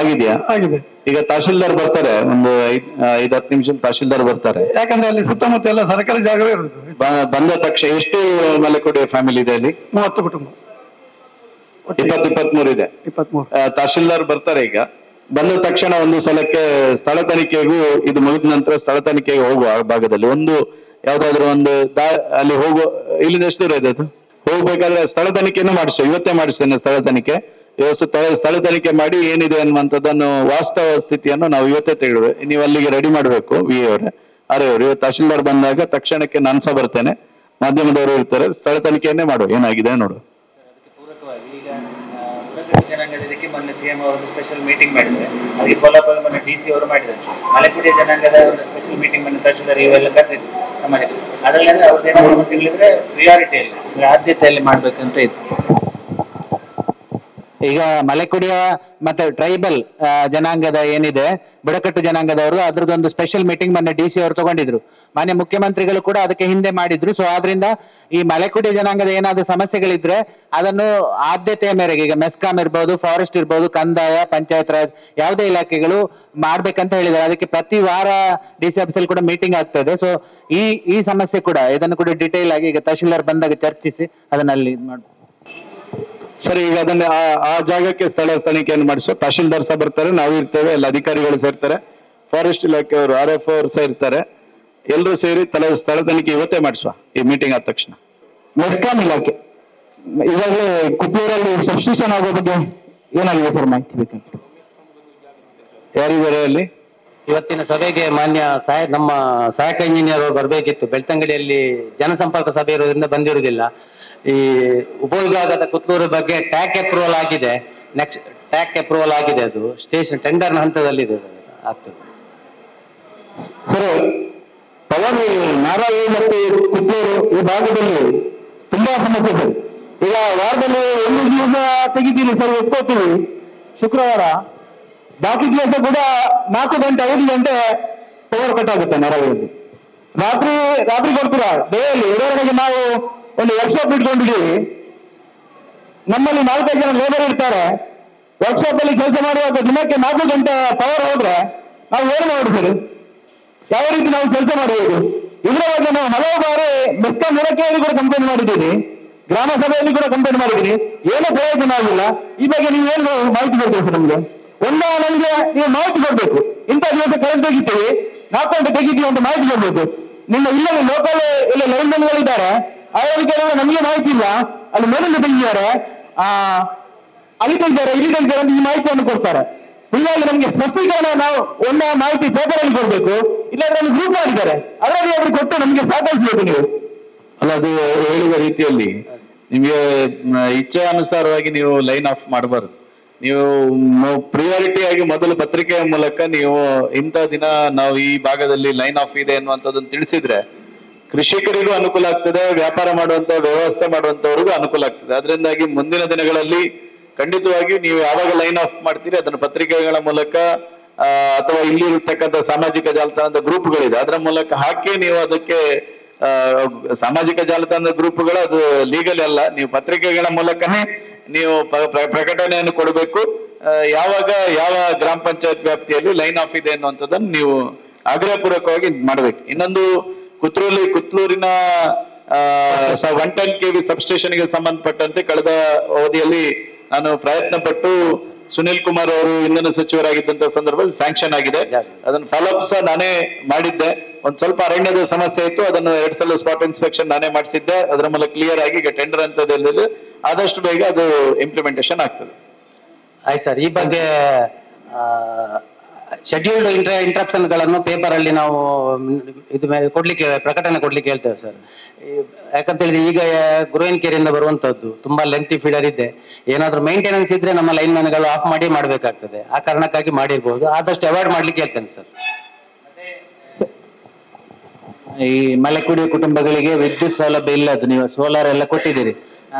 ಆಗಿದೆ. ಈಗ ತಹಶೀಲ್ದಾರ್ ಬರ್ತಾರೆ, ಒಂದು 5-10 ನಿಮಿಷ ತಹಶೀಲ್ದಾರ್ ಬರ್ತಾರೆ. ಯಾಕಂದ್ರೆ ಅಲ್ಲಿ ಸುತ್ತಮುತ್ತ ಎಲ್ಲ ಸರ್ಕಾರಿ ಜಾಗವೇ ಇರುದು. ಬಂದ ತಕ್ಷಣ ಎಷ್ಟು ಮಲೆಕೋಟೆ ಫ್ಯಾಮಿಲಿ ಇದೆ ಅಲ್ಲಿ? 30 ಕುಟುಂಬ. 23 ಇದೆ. 23. ತಹಶೀಲ್ದಾರ್ ಬರ್ತಾರೆ. ಈಗ ಬಂದ ತಕ್ಷಣ ಒಂದು ಸಲಕ್ಕೆ ಸ್ಥಳ ತನಿಖೆಗೂ ಇದು ಮುಗಿದ ನಂತರ ಸ್ಥಳ ತನಿಖೆಗೆ ಹೋಗುವ ಆ ಭಾಗದಲ್ಲಿ ಒಂದು ಯಾವ್ದಾದ್ರು ಒಂದು ಅಲ್ಲಿ ಹೋಗುವ, ಇಲ್ಲಿಂದ ಎಷ್ಟು ದೂರ ಇದೆ ಅದು? ಹೋಗ್ಬೇಕಾದ್ರೆ ಸ್ಥಳ ತನಿಖೆನೂ ಮಾಡಿಸ್ತೇವೆ, ಇವತ್ತೇ ಮಾಡಿಸ್ತೇನೆ ಸ್ಥಳ ತನಿಖೆ. ಸ್ಥಳ ತನಿಖೆ ಮಾಡಿ ಏನಿದೆ ಅನ್ನುವಂಥದ್ದನ್ನು ವಾಸ್ತವ ಸ್ಥಿತಿಯನ್ನು ನಾವು ಇವತ್ತೇ ತಿಳಿವೆ. ನೀವು ಅಲ್ಲಿಗೆ ರೆಡಿ ಮಾಡಬೇಕು. ವಿ ಅವರೇ, ಅವರು ಇವತ್ತು ತಹಶೀಲ್ದಾರ್ ಬಂದಾಗ ತಕ್ಷಣಕ್ಕೆ ನಾನು ಸಹ ಬರ್ತೇನೆ, ಮಾಧ್ಯಮದವರು ಇರ್ತಾರೆ, ಸ್ಥಳ ತನಿಖೆಯನ್ನೇ ಮಾಡುವ ಏನಾಗಿದೆ ನೋಡು. ಜನಾಂಗದಕ್ಕೆ ಮೊನ್ನೆ ಸಿಎಂ ಅವರು ಸ್ಪೆಷಲ್ ಮೀಟಿಂಗ್ ಮಾಡಿದ್ರೆ ಅದಕ್ಕೆ ಫಾಲೋಅಪ್ ಮೊನ್ನೆ DC ಅವರು ಮಾಡಿದ್ದಾರೆ. ಮಲೆಕುಡಿಯ ಜನಾಂಗದ ಸ್ಪೆಷಲ್ ಮೀಟಿಂಗ್ ಮೊನ್ನೆ ತಹಶೀಲ್ದಾರ್ ಇವೆಲ್ಲ ಕರೆದಿದ್ರು ಸಮಾಜಕ್ಕೆ. ಅದರಲ್ಲಿ ಅಂದ್ರೆ ಅವ್ರದ್ದೇನಾದ್ರು ತಿಳಿದ್ರೆ ಪ್ರಿಯಾರಿಟಿಯಲ್ಲಿ ಅಂದ್ರೆ ಆದ್ಯತೆಯಲ್ಲಿ ಮಾಡ್ಬೇಕಂತ ಇತ್ತು. ಈಗ ಮಲೆಕುಡಿಯ ಮತ್ತೆ ಟ್ರೈಬಲ್ ಜನಾಂಗದ ಏನಿದೆ, ಬುಡಕಟ್ಟು ಜನಾಂಗದವರು, ಅದ್ರದ್ದೊಂದು ಸ್ಪೆಷಲ್ ಮೀಟಿಂಗ್ ಮೊನ್ನೆ DC ಅವರು ತಗೊಂಡಿದ್ರು. ಮಾನ್ಯ ಮುಖ್ಯಮಂತ್ರಿಗಳು ಕೂಡ ಅದಕ್ಕೆ ಹಿಂದೆ ಮಾಡಿದ್ರು. ಸೊ ಆದ್ರಿಂದ ಈ ಮಲೆಕುಡಿ ಜನಾಂಗದ ಏನಾದ್ರು ಸಮಸ್ಯೆಗಳಿದ್ರೆ ಅದನ್ನು ಆದ್ಯತೆಯ ಮೇರೆಗೆ, ಈಗ ಮೆಸ್ಕಾಂ ಇರ್ಬೋದು, ಫಾರೆಸ್ಟ್ ಇರ್ಬೋದು, ಕಂದಾಯ, ಪಂಚಾಯತ್ ರಾಜ್ ಯಾವುದೇ ಇಲಾಖೆಗಳು ಮಾಡ್ಬೇಕಂತ ಹೇಳಿದ್ದಾರೆ. ಅದಕ್ಕೆ ಪ್ರತಿ ವಾರ DC ಆಫೀಸಲ್ಲಿ ಕೂಡ ಮೀಟಿಂಗ್ ಆಗ್ತದೆ. ಸೊ ಈ ಸಮಸ್ಯೆ ಕೂಡ ಇದನ್ನು ಕೂಡ ಡಿಟೇಲ್ ಆಗಿ ಈಗ ತಹಶೀಲ್ದಾರ್ ಬಂದಾಗ ಚರ್ಚಿಸಿ ಅದನ್ನಲ್ಲಿ ಇದು ಮಾಡ್ಬೋದು. ಸರಿ, ಈಗ ಅದನ್ನ ಆ ಜಾಗಕ್ಕೆ ಸ್ಥಳ ತನಿಖೆಯನ್ನು ಮಾಡಿಸುವ. ತಹಶೀಲ್ದಾರ್ ಸಹ ಬರ್ತಾರೆ, ನಾವು ಇರ್ತೇವೆ, ಎಲ್ಲ ಅಧಿಕಾರಿಗಳು ಸೇರ್ತಾರೆ, ಫಾರೆಸ್ಟ್ ಇಲಾಖೆಯವರು, RF ಅವರು ಸಹ ಇರ್ತಾರೆ. ಎಲ್ಲರೂ ಸೇರಿ ಸ್ಥಳ ತನಿಖೆ ಇವತ್ತೇ ಮಾಡಿಸುವ ಈ ಮೀಟಿಂಗ್ ಆದ ತಕ್ಷಣ. ಮೆಸ್ಕಾಂ ಇಲಾಖೆ ಈಗಾಗಲೇ ಕುಪ್ಪೂರಲ್ಲಿ ಸಬ್ಸ್ಟಿಟ್ಯೂಷನ್ ಆಗೋ ಬಗ್ಗೆ ಏನಾಗಿದೆ ಸರ್ ಮಾಹಿತಿ ಬೇಕಂತ? ಯಾರಿದ್ದಾರೆ ಅಲ್ಲಿ? ಇವತ್ತಿನ ಸಭೆಗೆ ಮಾನ್ಯ ನಮ್ಮ ಸಹಾಯಕ ಇಂಜಿನಿಯರ್ ಅವರು ಬರಬೇಕಿತ್ತು. ಬೆಳ್ತಂಗಡಿಯಲ್ಲಿ ಜನಸಂಪರ್ಕ ಸಭೆ ಇರೋದ್ರಿಂದ ಬಂದಿರುವುದಿಲ್ಲ. ಈ ಉಪವಿಭಾಗದ ಕುತ್ತೂರು ಬಗ್ಗೆ ಟ್ಯಾಕ್ ಅಪ್ರೂವಲ್ ಆಗಿದೆ. ನೆಕ್ಸ್ಟ್ ಟ್ಯಾಕ್ ಅಪ್ರೂವಲ್ ಆಗಿದೆ, ಅದು ಸ್ಟೇಷನ್ ಟೆಂಡರ್ನ ಹಂತದಲ್ಲಿದೆ ಆಗ್ತದೆ. ಸರ್, ಪವನ್ ನಾರಾಯಿ ಮತ್ತು ಕುತ್ತೂರು ಈ ಭಾಗದಲ್ಲಿ ತುಂಬಾ ಸಮಸ್ಯೆ ಸರ್. ಈಗ ವಾರದಲ್ಲಿ 1 ದಿವಸ ತೆಗಿತೀನಿ ಸರ್, ಒಪ್ಕೋತೀವಿ ಶುಕ್ರವಾರ. ಬಾಕಿ ದಿವಸ ಕೂಡ 4 ಗಂಟೆ 5 ಗಂಟೆ ಪವರ್ ಕಟ್ ಆಗುತ್ತೆ ನಾರಾಯಿಯಲ್ಲಿ. ರಾತ್ರಿ ಕೊಡ್ತೀರಾ? ಡೇಯಲ್ಲಿ ಉದಾಹರಣೆಗೆ ನಾವು ಒಂದು ವರ್ಕ್ಶಾಪ್ ಇಟ್ಕೊಂಡಿದ್ದೀವಿ. ನಮ್ಮಲ್ಲಿ 4-5 ಜನ ಲೇಬರ್ ಇರ್ತಾರೆ. ವರ್ಕ್ಶಾಪ್ ಅಲ್ಲಿ ಕೆಲಸ ಮಾಡುವಾಗ ದಿನಕ್ಕೆ 4 ಗಂಟೆ ಪವರ್ ಹೋದ್ರೆ ನಾವು ಏನು ಮಾಡಿದ್ರು? ಯಾವ ರೀತಿ ನಾವು ಕೆಲಸ ಮಾಡಬಹುದು? ಇದರ ಬಗ್ಗೆ ನಾವು ಹಲವು ಬಾರಿ ಮೆಸ್ಕಾಂ ಇಲಾಖೆಯಲ್ಲಿ ಕೂಡ ಕಂಪ್ಲೇಂಟ್ ಮಾಡಿದ್ದೀನಿ, ಗ್ರಾಮ ಸಭೆಯಲ್ಲಿ ಕೂಡ ಕಂಪ್ಲೇಂಟ್ ಮಾಡಿದ್ದೀನಿ. ಏನೂ ಪ್ರಯೋಜನ ಆಗಿಲ್ಲ. ಈ ಬಗ್ಗೆ ನೀವು ಏನು ಮಾಹಿತಿ ಕೊಡ್ಬೇಕು ನಮ್ಗೆ? ನಮಗೆ ನೀವು ಮಾಹಿತಿ ಕೊಡ್ಬೇಕು. ಇಂಥ ದಿವಸ ಕರೆಂಟ್ ತೆಗಿತೀವಿ, 4 ಗಂಟೆ ತೆಗಿತೀವಿ ಅಂತ ಮಾಹಿತಿ ಕೊಡ್ಬೇಕು. ನಿಮ್ಮ ಇಲ್ಲಲ್ಲಿ ಲೋಕಲ್ ಇಲ್ಲ ಲೈನ್ ಮ್ಯಾನ್ಗಳಿದ್ದಾರೆ, ಅವರಿಗೆ ಕೇಳಿದ್ರೆ ನಮಗೆ ಮಾಹಿತಿ ಇಲ್ಲ. ಅಲ್ಲಿ ಮೇಲಿಂದ ತೆಗಿದ್ದಾರೆ, ಅಲ್ಲಿ ತೆಗಿದ್ದಾರೆ, ಇಲ್ಲಿ ತೆಗಿದ್ದಾರೆ ಅಂತ ಈ ಮಾಹಿತಿಯನ್ನು ಕೊಡ್ತಾರೆ. ಹೀಗಾಗಿ ನಮ್ಗೆ ಸ್ಪಷ್ಟೀಕರಣ ನಾವು ಮಾಹಿತಿ ಪೇಪರ್ ಅಲ್ಲಿ ಕೊಡ್ಬೇಕು. ಇಲ್ಲಾಂದ್ರೆ ಒಂದು ಗ್ರೂಪ್ ಮಾಡಿದ್ದಾರೆ, ಅದರಲ್ಲಿ ಅವ್ರಿಗೆ ಕೊಟ್ಟು ನಮ್ಗೆ ಸಾಧಿಸಬೇಕು ನೀವು. ಅಲ್ಲ, ಅದು ಹೇಳಿದ ರೀತಿಯಲ್ಲಿ ನಿಮಗೆ ಇಚ್ಛೆ ಅನುಸಾರವಾಗಿ ನೀವು ಲೈನ್ ಆಫ್ ಮಾಡಬಾರ್ದು. ನೀವು ಪ್ರಿಯಾರಿಟಿ ಆಗಿ ಮೊದಲು ಪತ್ರಿಕೆಯ ಮೂಲಕ ನೀವು ಇಂಥ ದಿನ ನಾವು ಈ ಭಾಗದಲ್ಲಿ ಲೈನ್ ಆಫ್ ಇದೆ ಅನ್ನುವಂಥದ್ದನ್ನು ತಿಳಿಸಿದ್ರೆ ಕೃಷಿಕರಿಗೂ ಅನುಕೂಲ ಆಗ್ತದೆ, ವ್ಯಾಪಾರ ಮಾಡುವಂತ ವ್ಯವಸ್ಥೆ ಮಾಡುವಂತವ್ರಿಗೂ ಅನುಕೂಲ ಆಗ್ತದೆ. ಅದರಿಂದಾಗಿ ಮುಂದಿನ ದಿನಗಳಲ್ಲಿ ಖಂಡಿತವಾಗಿ ನೀವು ಯಾವಾಗ ಲೈನ್ ಆಫ್ ಮಾಡ್ತೀರಿ ಅದನ್ನು ಪತ್ರಿಕೆಗಳ ಮೂಲಕ ಅಥವಾ ಇಲ್ಲಿರ್ತಕ್ಕಂಥ ಸಾಮಾಜಿಕ ಜಾಲತಾಣದ ಗ್ರೂಪ್ಗಳಿದೆ ಅದರ ಮೂಲಕ ಹಾಕಿ ನೀವು ಅದಕ್ಕೆ ಸಾಮಾಜಿಕ ಜಾಲತಾಣದ ಗ್ರೂಪ್ಗಳು ಅದು ಲೀಗಲ್ ಅಲ್ಲ. ನೀವು ಪತ್ರಿಕೆಗಳ ಮೂಲಕನೇ ನೀವು ಪ್ರಕಟಣೆಯನ್ನು ಕೊಡಬೇಕು. ಯಾವಾಗ ಯಾವ ಗ್ರಾಮ ಪಂಚಾಯತ್ ವ್ಯಾಪ್ತಿಯಲ್ಲಿ ಲೈನ್ ಆಫ್ ಇದೆ ಅನ್ನುವಂಥದ್ದನ್ನು ನೀವು ಆಗ್ರಹಪೂರ್ವಕವಾಗಿ ಮಾಡಬೇಕು. ಇನ್ನೊಂದು ಕುತ್ತೂರಿನ 110 kV ಸಬ್ಸ್ಟೇಷನ್ಗೆ ಸಂಬಂಧಪಟ್ಟಂತೆ ಕಳೆದ ಅವಧಿಯಲ್ಲಿ ನಾನು ಪ್ರಯತ್ನ ಪಟ್ಟು ಸುನಿಲ್ ಕುಮಾರ್ ಅವರು ಇಂಧನ ಸಚಿವರಾಗಿದ್ದಂತ ಸಂದರ್ಭದಲ್ಲಿ ಸ್ಯಾಂಕ್ಷನ್ ಆಗಿದೆ. ಅದನ್ನು ಫಾಲೋಅಪ್ ಸಹ ನಾನೇ ಮಾಡಿದ್ದೆ. ಒಂದ್ ಸ್ವಲ್ಪ ಅರಣ್ಯದ ಸಮಸ್ಯೆ ಇತ್ತು, ಅದನ್ನು 2 ಸಲ ಸ್ಪಾಟ್ ಇನ್ಸ್ಪೆಕ್ಷನ್ ನಾನೇ ಮಾಡಿಸಿದ್ದೆ. ಅದರ ಮೂಲಕ ಕ್ಲಿಯರ್ ಆಗಿ ಈಗ ಟೆಂಡರ್ ಹಂತದಲ್ಲಿ ಆದಷ್ಟು ಬೇಗ ಅದು ಇಂಪ್ಲಿಮೆಂಟೇಷನ್ ಆಗ್ತದೆ. ಆಯ್ತು ಸರ್, ಈ ಬಗ್ಗೆ ಶೆಡ್ಯೂಲ್ಡ್ ಇಂಟ್ರಪ್ಷನ್ ಗಳನ್ನು ಪೇಪರ್ ಅಲ್ಲಿ ನಾವು ಇದು ಪ್ರಕಟಣೆ ಕೊಡ್ಲಿಕ್ಕೆ ಹೇಳ್ತೇವೆ ಸರ್. ಯಾಕಂತ ಹೇಳಿದ್ರೆ ಈಗ ಗುರುವಿನಕೆರೆಯಿಂದ ಬರುವಂತದ್ದು ತುಂಬಾ ಲೆಂತಿ ಫೀಡರ್ ಇದೆ. ಏನಾದ್ರೂ ಮೇಂಟೆನೆನ್ಸ್ ಇದ್ರೆ ನಮ್ಮ ಲೈನ್ ಮ್ಯಾನ್ಗಳು ಆಫ್ ಮಾಡಿ ಮಾಡ್ಬೇಕಾಗ್ತದೆ. ಆ ಕಾರಣಕ್ಕಾಗಿ ಮಾಡಿರ್ಬೋದು, ಆದಷ್ಟು ಅವಾಯ್ಡ್ ಮಾಡ್ಲಿಕ್ಕೆ ಹೇಳ್ತೇನೆ ಸರ್. ಈ ಮಲೆಕುಡಿ ಕುಟುಂಬಗಳಿಗೆ ವಿದ್ಯುತ್ ಸೌಲಭ್ಯ ಇಲ್ಲದು, ನೀವು ಸೋಲಾರ್ ಎಲ್ಲ ಕೊಟ್ಟಿದ್ದೀರಿ.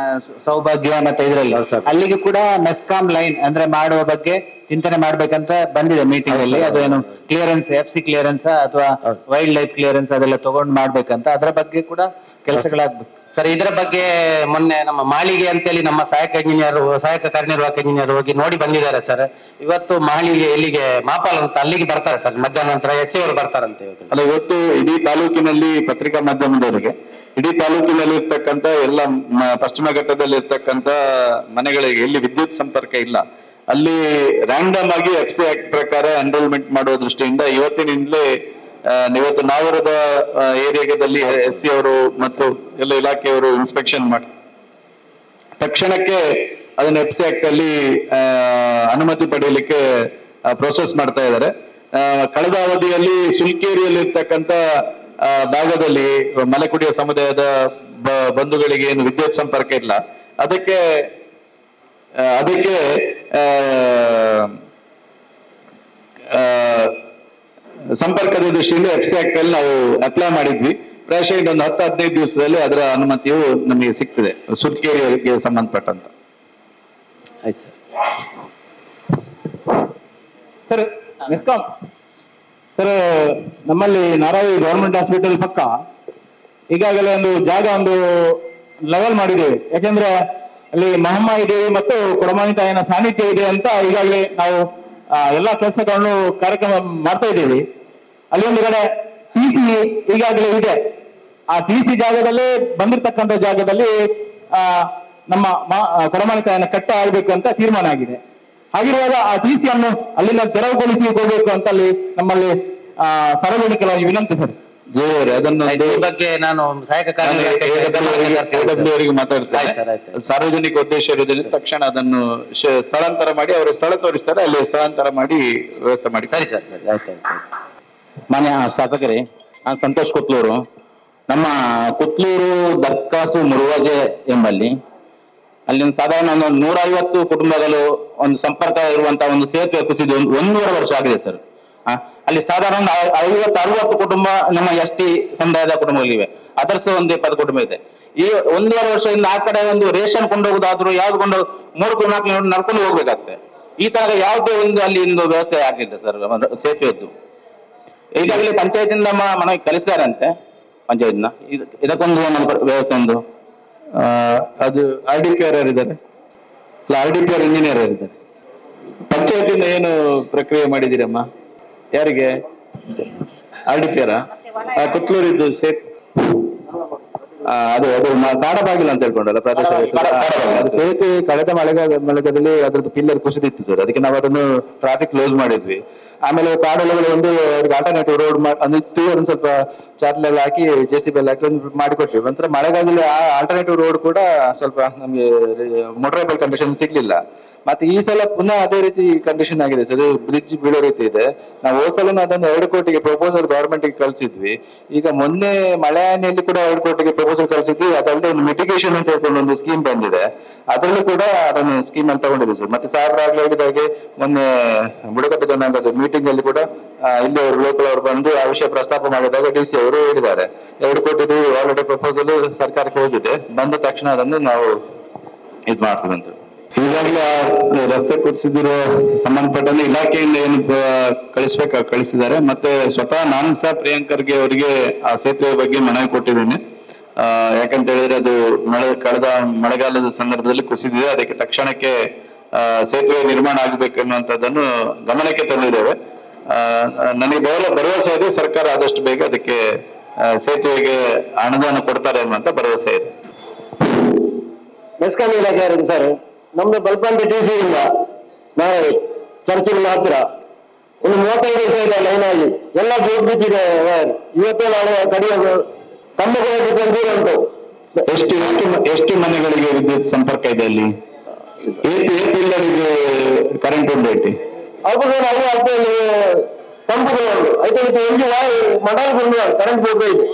ಸೌಭಾಗ್ಯ ಮತ್ತೆ ಇದರಲ್ಲಿ ಅಲ್ಲಿಗೆ ಕೂಡ ಮೆಸ್ಕಾಂ ಲೈನ್ ಅಂದ್ರೆ ಮಾಡುವ ಬಗ್ಗೆ ಚಿಂತನೆ ಮಾಡ್ಬೇಕಂತ ಬಂದಿದೆ ಮೀಟಿಂಗ್ ಅಲ್ಲಿ. ಅದು ಏನು ಕ್ಲಿಯರೆನ್ಸ್ FC ಕ್ಲಿಯರೆನ್ಸ್ ಅಥವಾ ವೈಲ್ಡ್ ಲೈಫ್ ಕ್ಲಿಯರೆನ್ಸ್ ಅದೆಲ್ಲ ತಗೊಂಡು ಮಾಡ್ಬೇಕಂತ, ಅದರ ಬಗ್ಗೆ ಕೂಡ ಕೆಲಸಗಳಾಗ್ಬೇಕು ಸರ್. ಇದರ ಬಗ್ಗೆ ಮೊನ್ನೆ ನಮ್ಮ ಮಾಳಿಗೆ ಅಂತೇಳಿ ನಮ್ಮ ಸಹಾಯಕ ಕಾರ್ಯನಿರ್ವಾಹಕ ಇಂಜಿನಿಯರ್ ಹೋಗಿ ನೋಡಿ ಬಂದಿದ್ದಾರೆ ಸರ್. ಇವತ್ತು ಮಾಳಿಗೆ ಎಲ್ಲಿಗೆ ಮಾಪಾಲ್ ಅಂತ ಅಲ್ಲಿಗೆ ಬರ್ತಾರೆ ಸರ್, ಮಧ್ಯಾಹ್ನ ನಂತರ SC ಅವರು ಬರ್ತಾರಂತೆ. ಅಲ್ಲ, ಇವತ್ತು ಇಡೀ ತಾಲೂಕಿನಲ್ಲಿ ಪತ್ರಿಕಾ ಮಾಧ್ಯಮದವರಿಗೆ ಇಡೀ ತಾಲೂಕಿನಲ್ಲಿ ಇರ್ತಕ್ಕಂಥ ಎಲ್ಲ ಪಶ್ಚಿಮ ಘಟ್ಟದಲ್ಲಿ ಇರ್ತಕ್ಕಂಥ ಮನೆಗಳಿಗೆ ಎಲ್ಲಿ ವಿದ್ಯುತ್ ಸಂಪರ್ಕ ಇಲ್ಲ ಅಲ್ಲಿ ರ್ಯಾಂಡಮ್ ಆಗಿ FC ಆಕ್ಟ್ ಪ್ರಕಾರ ಎನ್ರೋಲ್ಮೆಂಟ್ ಮಾಡುವ ದೃಷ್ಟಿಯಿಂದ ಇವತ್ತಿನಿಂದಲೇ ಇವತ್ತು ನಾವರದ ಏರಿಯಾದಲ್ಲಿ SC ಅವರು ಮತ್ತು ಎಲ್ಲ ಇಲಾಖೆಯವರು ಇನ್ಸ್ಪೆಕ್ಷನ್ ಮಾಡಿ ತಕ್ಷಣಕ್ಕೆ ಅದನ್ನ FC ಆಕ್ಟ್ ಅಲ್ಲಿ ಅನುಮತಿ ಪಡೆಯಲಿಕ್ಕೆ ಪ್ರೋಸೆಸ್ ಮಾಡ್ತಾ ಇದ್ದಾರೆ. ಕಳೆದ ಅವಧಿಯಲ್ಲಿ ಸುಲ್ಕೇರಿಯಲ್ಲಿ ಇರ್ತಕ್ಕಂಥ ಭಾಗದಲ್ಲಿ ಮಲೆಕುಡಿಯ ಸಮುದಾಯದ ಬಂಧುಗಳಿಗೆ ಏನು ವಿದ್ಯುತ್ ಸಂಪರ್ಕ ಇಲ್ಲ, ಅದಕ್ಕೆ ಸಂಪರ್ಕದ ದೃಷ್ಟಿಯಿಂದ FC ಆಕ್ಟ್ ಅಲ್ಲಿ ನಾವು ಅಪ್ಲೈ ಮಾಡಿದ್ವಿ. ಪ್ರಾಯಶಃ ಇನ್ನೊಂದು 10-15 ದಿವಸದಲ್ಲಿ ಅದರ ಅನುಮತಿಯು ನಮಗೆ ಸಿಗ್ತದೆ ಸುಲ್ಕೇರಿಯವರಿಗೆ ಸಂಬಂಧಪಟ್ಟಂತ. ಆಯ್ತು ಸರ್. ಮೆಸ್ಕಾಂ ಸರ್, ನಮ್ಮಲ್ಲಿ ನಾರಾವಿ ಗವರ್ಮೆಂಟ್ ಹಾಸ್ಪಿಟಲ್ ಪಕ್ಕ ಈಗಾಗಲೇ ಒಂದು ಲೆವೆಲ್ ಮಾಡಿದ್ದೇವೆ. ಯಾಕೆಂದ್ರೆ ಅಲ್ಲಿ ಮಹಮ್ಮಾಯಿ ದೇವಿ ಮತ್ತು ಕೊಡಮಾನಿ ತಾಯಿನ ಸಾನ್ನಿಧ್ಯ ಇದೆ ಅಂತ ಈಗಾಗಲೇ ನಾವು ಎಲ್ಲಾ ಕೆಲಸಗಳನ್ನು ಕಾರ್ಯಕ್ರಮ ಮಾಡ್ತಾ ಇದ್ದೀವಿ. ಅಲ್ಲಿ ಒಂದು ಕಡೆ TC ಈಗಾಗಲೇ ಇದೆ. ಆ TC ಜಾಗದಲ್ಲಿ ಬಂದಿರತಕ್ಕಂಥ ಜಾಗದಲ್ಲಿ ನಮ್ಮ ಕೊಡಮಾನಿ ತಾಯಿನ ಕಟ್ಟ ಆಗಬೇಕು ಅಂತ ತೀರ್ಮಾನ ಆಗಿದೆ. ಹಾಗಿರುವಾಗ ಆ TC ಅನ್ನು ಅಲ್ಲಿಂದ ತೆರವುಗೊಳಿಸಿ ಹೋಗಬೇಕು ಅಂತ ಅಲ್ಲಿ ನಮ್ಮಲ್ಲಿ ಸಾರ್ವಜನಿಕವಾಗಿ ವಿನಂತಿ ಸರ್. ಅದನ್ನು ಬಗ್ಗೆ ನಾನು ಸಹಾಯಕ ಮಾತಾಡ್ತೇನೆ. ಸಾರ್ವಜನಿಕ ಉದ್ದೇಶ ಇರುವುದರಿಂದ ತಕ್ಷಣ ಅದನ್ನು ಸ್ಥಳಾಂತರ ಮಾಡಿ ಅವರು ಸ್ಥಳ ತೋರಿಸ್ತಾರೆ, ಅಲ್ಲಿ ಸ್ಥಳಾಂತರ ಮಾಡಿ ವ್ಯವಸ್ಥೆ ಮಾಡಿ. ಸರಿ ಸರ್, ಸರಿ, ಆಯ್ತು. ಮಾನ್ಯ ಶಾಸಕರೇ, ನಾನು ಸಂತೋಷ್ ಕುತ್ಲೂರು. ನಮ್ಮ ಕುತ್ಲೂರು ದರ್ಕಾಸು ಮುರುವಾಜೆ ಎಂಬಲ್ಲಿ ಅಲ್ಲಿ ಸಾಧಾರಣ 150 ಕುಟುಂಬಗಳು ಒಂದು ಸಂಪರ್ಕ ಇರುವಂತಹ ಒಂದು ಸೇತುವೆ ಕುಸಿದು 1.5 ವರ್ಷ ಆಗಿದೆ ಸರ್. ಅಲ್ಲಿ ಸಾಧಾರಣ 50-60 ಕುಟುಂಬ ನಮ್ಮ ST ಸಮುದಾಯದ ಕುಟುಂಬಗಳಿವೆ. ಅದರ್ಸ್ ಒಂದು 20 ಕುಟುಂಬ ಇದೆ. ಈ 1.5 ವರ್ಷದಿಂದ ಆ ಕಡೆ ಒಂದು ರೇಷನ್ ಕೊಂಡೋಗುದಾದ್ರು ಯಾವ್ದು 3-4 ಕಿಲೋಮೀಟರ್ ನಡ್ಕೊಂಡು ಹೋಗ್ಬೇಕಾಗ್ತದೆ. ಈ ತರ ಯಾವುದೇ ಒಂದು ಅಲ್ಲಿ ಒಂದು ವ್ಯವಸ್ಥೆ ಆಗಿಲ್ಲ ಸರ್ ಸೇತುವೆದ್ದು. ಈಗಾಗಲೇ ಪಂಚಾಯತಿಂದ ಮನವಿ ಕಳಿಸಿದಾರಂತೆ ಪಂಚಾಯತ್ನ ಇದಕ್ಕೊಂದು ವ್ಯವಸ್ಥೆ ಒಂದು ಅದು RDPR ಯಾರಿದ್ದಾರೆ? RDPR ಇಂಜಿನಿಯರ್ ಯಾರಿದ್ದಾರೆ? ಪಂಚಾಯತಿಂದ ಏನು ಪ್ರಕ್ರಿಯೆ ಮಾಡಿದ್ದೀರಮ್ಮ? ಯಾರಿಗೆ? RDPR ಕುತ್ಲೂರಿದ್ದು ಅದು ಕಾಡಬಾಗಿಲು ಅಂತ ಹೇಳ್ಕೊಂಡಲ್ಲ ಪ್ರದೇಶ ಸೇತುವೆ ಕಳೆದ ಮಳೆಗಾಲದಲ್ಲಿ ಅದ್ರದ್ದು ಪಿಲ್ಲರ್ ಕುಸಿದಿತ್ತು ಸರ್. ಅದಕ್ಕೆ ನಾವು ಅದನ್ನು ಟ್ರಾಫಿಕ್ ಕ್ಲೋಸ್ ಮಾಡಿದ್ವಿ. ಆಮೇಲೆ ಕಾಡೊಳಗಡೆ ಒಂದು ಆಲ್ಟರ್ನೇಟಿವ್ ರೋಡ್ ಅಂದಿತ್ತು, ಒಂದು ಸ್ವಲ್ಪ ಚಾರ್ಲೆಲ್ಲ ಹಾಕಿ JCB ಎಲ್ಲ ಹಾಕಿ ಒಂದು ಮಾಡಿಕೊಟ್ಟಿವಿ. ನಂತರ ಮಳೆಗಾಲದಲ್ಲಿ ಆ ಆಲ್ಟರ್ನೇಟಿವ್ ರೋಡ್ ಕೂಡ ಸ್ವಲ್ಪ ನಮ್ಗೆ ಮೋಟರಬಲ್ ಕಂಡೀಷನ್ ಸಿಗ್ಲಿಲ್ಲ. ಮತ್ತೆ ಈ ಸಲ ಪುನಃ ಅದೇ ರೀತಿ ಕಂಡೀಷನ್ ಆಗಿದೆ ಸರ್. ಬ್ರಿಡ್ಜ್ ಬೀಳೋ ರೀತಿ ಇದೆ. ನಾವು ಹೋದ ಸಲ ಅದನ್ನು 2 ಕೋಟಿಗೆ ಪ್ರಪೋಸಲ್ ಗವರ್ಮೆಂಟ್ ಗೆ ಕಳಿಸಿದ್ವಿ. ಈಗ ಮೊನ್ನೆ ಮಳೆ ಹಾನಿಯಲ್ಲಿ ಕೂಡ 2 ಕೋಟಿಗೆ ಪ್ರಪೋಸಲ್ ಕಳಿಸಿದ್ವಿ. ಅದಲ್ಲದೆ ಒಂದು ಮಿಟಿಗೇಷನ್ ಅಂತ ಹೇಳ್ಕೊಂಡು ಒಂದು ಸ್ಕೀಮ್ ಬಂದಿದೆ, ಅದರಲ್ಲೂ ಕೂಡ ಅದನ್ನು ಸ್ಕೀಮ್ ಅಂತ ತಗೊಂಡಿದ್ವಿ ಸರ್. ಮತ್ತೆ ಸಾಹೇಬ್ರು ಆಗ್ಲೇ ಹೇಳಿದಾಗೆ ಮೊನ್ನೆ ಬುಡಕಟ್ಟು ಜನಾಂಗದ ಮೀಟಿಂಗ್ ಅಲ್ಲಿ ಕೂಡ ಇಲ್ಲಿ ಅವರು ಲೋಕಲ್ ಅವರು ಬಂದು ಆ ವಿಷಯ ಪ್ರಸ್ತಾಪ ಮಾಡಿದಾಗ DC ಅವರು ಹೇಳಿದ್ದಾರೆ 2 ಕೋಟಿದು ಆಲ್ರೆಡಿ ಪ್ರಪೋಸಲ್ ಸರ್ಕಾರಕ್ಕೆ ಹೋಗಿದೆ, ಬಂದ ತಕ್ಷಣ ಅದನ್ನು ನಾವು ಇದು ಮಾಡ್ತೀವಂತ. ಈಗಾಗಲೇ ರಸ್ತೆ ಕುಸಿದಿರೋ ಸಂಬಂಧಪಟ್ಟಂತೆ ಇಲಾಖೆಯಿಂದ ಏನು ಕಳಿಸಿದ್ದಾರೆ. ಮತ್ತೆ ಸ್ವತಃ ನಾನು ಸಹ ಪ್ರಿಯಾಂಕರ್ಗೆ ಅವರಿಗೆ ಆ ಸೇತುವೆ ಬಗ್ಗೆ ಮನವಿ ಕೊಟ್ಟಿದ್ದೇನೆ. ಯಾಕಂತ ಹೇಳಿದ್ರೆ ಅದು ಕಳೆದ ಮಳೆಗಾಲದ ಸಂದರ್ಭದಲ್ಲಿ ಕುಸಿದಿದೆ. ಅದಕ್ಕೆ ತಕ್ಷಣಕ್ಕೆ ಸೇತುವೆ ನಿರ್ಮಾಣ ಆಗಬೇಕನ್ನುವಂಥದ್ದನ್ನು ಗಮನಕ್ಕೆ ತಂದಿದ್ದೇವೆ. ನನಗೆ ಭರವಸೆ ಇದೆ, ಸರ್ಕಾರ ಆದಷ್ಟು ಬೇಗ ಅದಕ್ಕೆ ಸೇತುವೆಗೆ ಅನುದಾನ ಕೊಡ್ತಾರೆ ಅನ್ನುವಂತ ಭರವಸೆ ಇದೆ. ಮೆಸ್ಕಾಂ ಇಲಾಖೆ ಸರ್, ನಮ್ದು ಬಲ್ಪಂತ TC ಇಂದ ನಾಳೆ ಚರ್ಚಿನ ಹತ್ರ ಒಂದು 35 ದಿವಸ ಇದೆ ಲೈನ್ ಆಗಿ ಎಲ್ಲ ಜೋಡ್ ಬಿದ್ದಿದೆ. ಇವತ್ತೇ ನಾಳೆ ಕಡಿಯೋದು ಕಂಬಗಳು ಉಂಟು. ಎಷ್ಟು ಮನೆಗಳಿಗೆ ವಿದ್ಯುತ್ ಸಂಪರ್ಕ ಇದೆ ಅಲ್ಲಿ? ಪಿಲ್ಲರಿಗೆ ಕರೆಂಟ್ ಉಂಟು ಐತಿ ಅವ್ರು ಪಂಪ್ಗಳು ಉಂಟು ಐತೆ ಒಂದು ಮಡಲ್ ಬಂದು ಕರೆಂಟ್ ಬೋರ್ಡ್ ಇದೆ.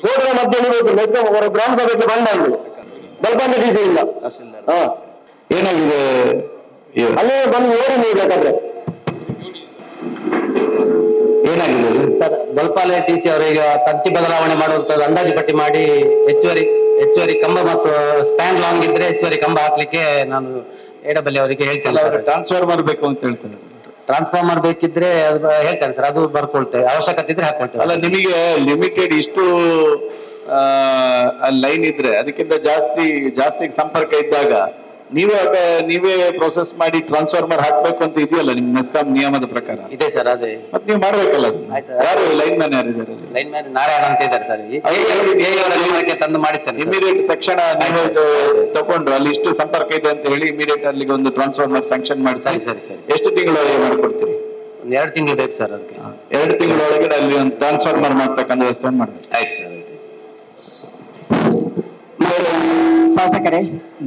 ಬೋರ್ಡ್ನ ಮಧ್ಯೆ ಮೆಸ್ಕಾಂ ಅವರ ಗ್ರಾಮ ಸಭೆಗೆ ಬಂದಾಗಿ ಬಲ್ಪಂತ TC ಇಲ್ಲ. ಏನಾಗಿದೆ ಅಲ್ಲೇ ಬಂದು ನೋಡಿ ನೀವು ಬೇಕಾದ್ರೆ ಏನಾಗಿದೆ ಸರ್? ಬಲ್ಪಾಲೆ TC ಅವರೀಗ ತಂತಿ ಬದಲಾವಣೆ ಮಾಡುವಂಥದ್ದು ಅಂದಾಜು ಪಟ್ಟಿ ಮಾಡಿ ಹೆಚ್ಚುವರಿ ಹೆಚ್ಚುವರಿ ಕಂಬ ಮತ್ತು ಸ್ಪ್ಯಾನ್ ಲಾಂಗ್ ಇದ್ರೆ ಹೆಚ್ಚುವರಿ ಕಂಬ ಹಾಕ್ಲಿಕ್ಕೆ ನಾನು ಎಡಬಲ್ಲಿ ಅವರಿಗೆ ಹೇಳ್ತೇನೆ. ಟ್ರಾನ್ಸ್ಫಾರ್ಮರ್ ಬೇಕು ಅಂತ ಹೇಳ್ತೇನೆ. ಟ್ರಾನ್ಸ್ಫಾರ್ಮರ್ ಬೇಕಿದ್ರೆ ಅದು ಹೇಳ್ತೇನೆ ಸರ್, ಅದು ಬರ್ಕೊಳ್ತೇವೆ, ಅವಶ್ಯಕತೆ ಇದ್ರೆ ಹಾಕೊಳ್ತೇವೆ. ಅಲ್ಲ, ನಿಮಗೆ ಲಿಮಿಟೆಡ್ ಇಷ್ಟು ಲೈನ್ ಇದ್ರೆ ಅದಕ್ಕಿಂತ ಜಾಸ್ತಿ ಸಂಪರ್ಕ ಇದ್ದಾಗ ನೀವೇ ಪ್ರೊಸೆಸ್ ಮಾಡಿ ಟ್ರಾನ್ಸ್ಫಾರ್ಮರ್ ಹಾಕ್ಬೇಕು ಅಂತ ಇದೆಯಲ್ಲ ನಿಮ್ ಮೆಸ್ಕಾಂ ನಿಯಮದ ಪ್ರಕಾರ ಇದೆ ಸರ್. ಅದೇ ಮತ್ತೆ ನೀವು ಮಾಡ್ಬೇಕಲ್ಲ. ಯಾರು ಲೈನ್ ಮ್ಯಾನ್ ಯಾರಿದ್ದಾರೆ? ಲೈನ್ ಮ್ಯಾನ್ ನಾರಾಯಣ ಅಂತ ಇದ್ದಾರೆ ಸರ್, ತಂದು ಮಾಡಿಸ್ತಾರೆ. ಇಮಿಡಿಯೇಟ್ ತಕ್ಷಣ ನೀವು ತಗೊಂಡು ಅಲ್ಲಿ ಇಷ್ಟು ಸಂಪರ್ಕ ಇದೆ ಅಂತ ಹೇಳಿ ಇಮಿಡಿಯೇಟ್ ಅಲ್ಲಿಗೆ ಒಂದು ಟ್ರಾನ್ಸ್ಫಾರ್ಮರ್ ಸ್ಯಾಂಕ್ಷನ್ ಮಾಡಿ. ಸರಿ ಸರಿ ಸರಿ. ಎಷ್ಟು ತಿಂಗಳೊಳಗೆ ಮಾಡ್ಕೊಡ್ತೀರಿ? ಒಂದು 2 ತಿಂಗಳು ಬೇಕು ಸರ್. ಅದಕ್ಕೆ 2 ತಿಂಗಳೊಳಗೆ ಅಲ್ಲಿ ಒಂದು ಟ್ರಾನ್ಸ್ಫಾರ್ಮರ್ ಮಾಡ್ತಕ್ಕಂಥ ವ್ಯವಸ್ಥೆ ಮಾಡ್ಬೇಕು. ಆಯ್ತು ಸರ್. ಶಾಸಕರೇ,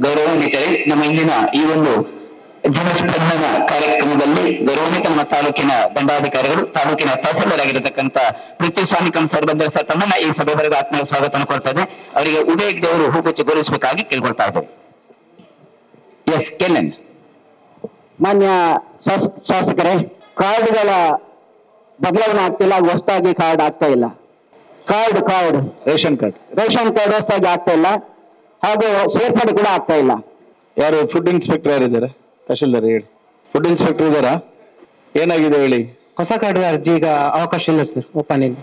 ಗೌರವಾನ್ವಿತರೇ, ನಮ್ಮ ಇಂದಿನ ಈ ಒಂದು ಜನಸ್ಪಂದನ ಕಾರ್ಯಕ್ರಮದಲ್ಲಿ ಗೌರವಾನ್ವಿತ ನಮ್ಮ ತಾಲೂಕಿನ ದಂಡಾಧಿಕಾರಿಗಳು, ತಾಲೂಕಿನ ತಹಸೀಲ್ದಾರ್ ಪೃಥ್ವಿಸ್ವಾಮಿ ಸರ್ಬಂದರ್ ಸರ್ ತಮ್ಮನ್ನ ಈ ಸಭೆವರೆಗೂ ಆತ್ಮೀಯ ಸ್ವಾಗತ ಕೊಡ್ತಾ ಇದೆ. ಅವರಿಗೆ ಉದಯ್ ಅವರು ಹೂಗುಚ್ಚಿ ಗೌರವಿಸಬೇಕಾಗಿ ಕೇಳ್ಕೊಳ್ತಾ ಇದ್ದಾರೆ. S K N. ಮಾನ್ಯ ಶಾಸಕರೇ, ಕಾರ್ಡ್ಗಳ ಬದಲಾವಣೆ ಆಗ್ತಿಲ್ಲ, ಹೊಸದಾಗಿ ಕಾರ್ಡ್ ಆಗ್ತಾ ಇಲ್ಲ. ಕಾರ್ಡ್ ರೇಷನ್ ಕಾರ್ಡ್ ಹೊಸದಾಗಿ ಆಗ್ತಾ ಇಲ್ಲ, ಹಾಗೂ ಸೇರ್ಪಡೆ ಕೂಡ ಆಗ್ತಾ ಇಲ್ಲ. ಯಾರು ಫುಡ್ ಇನ್ಸ್ಪೆಕ್ಟರ್ ಯಾರಿದ್ದಾರೆ? ತಹಶೀಲ್ದಾರ್ ಹೇಳಿ. ಫುಡ್ ಇನ್ಸ್ಪೆಕ್ಟರ್ ಇದ್ದಾರಾ? ಏನಾಗಿದೆ ಹೇಳಿ. ಹೊಸ ಕಾರ್ಡ್ ಅರ್ಜಿ ಈಗ ಅವಕಾಶ ಇಲ್ಲ ಸರ್, ಓಪನ್ ಇಲ್ಲ.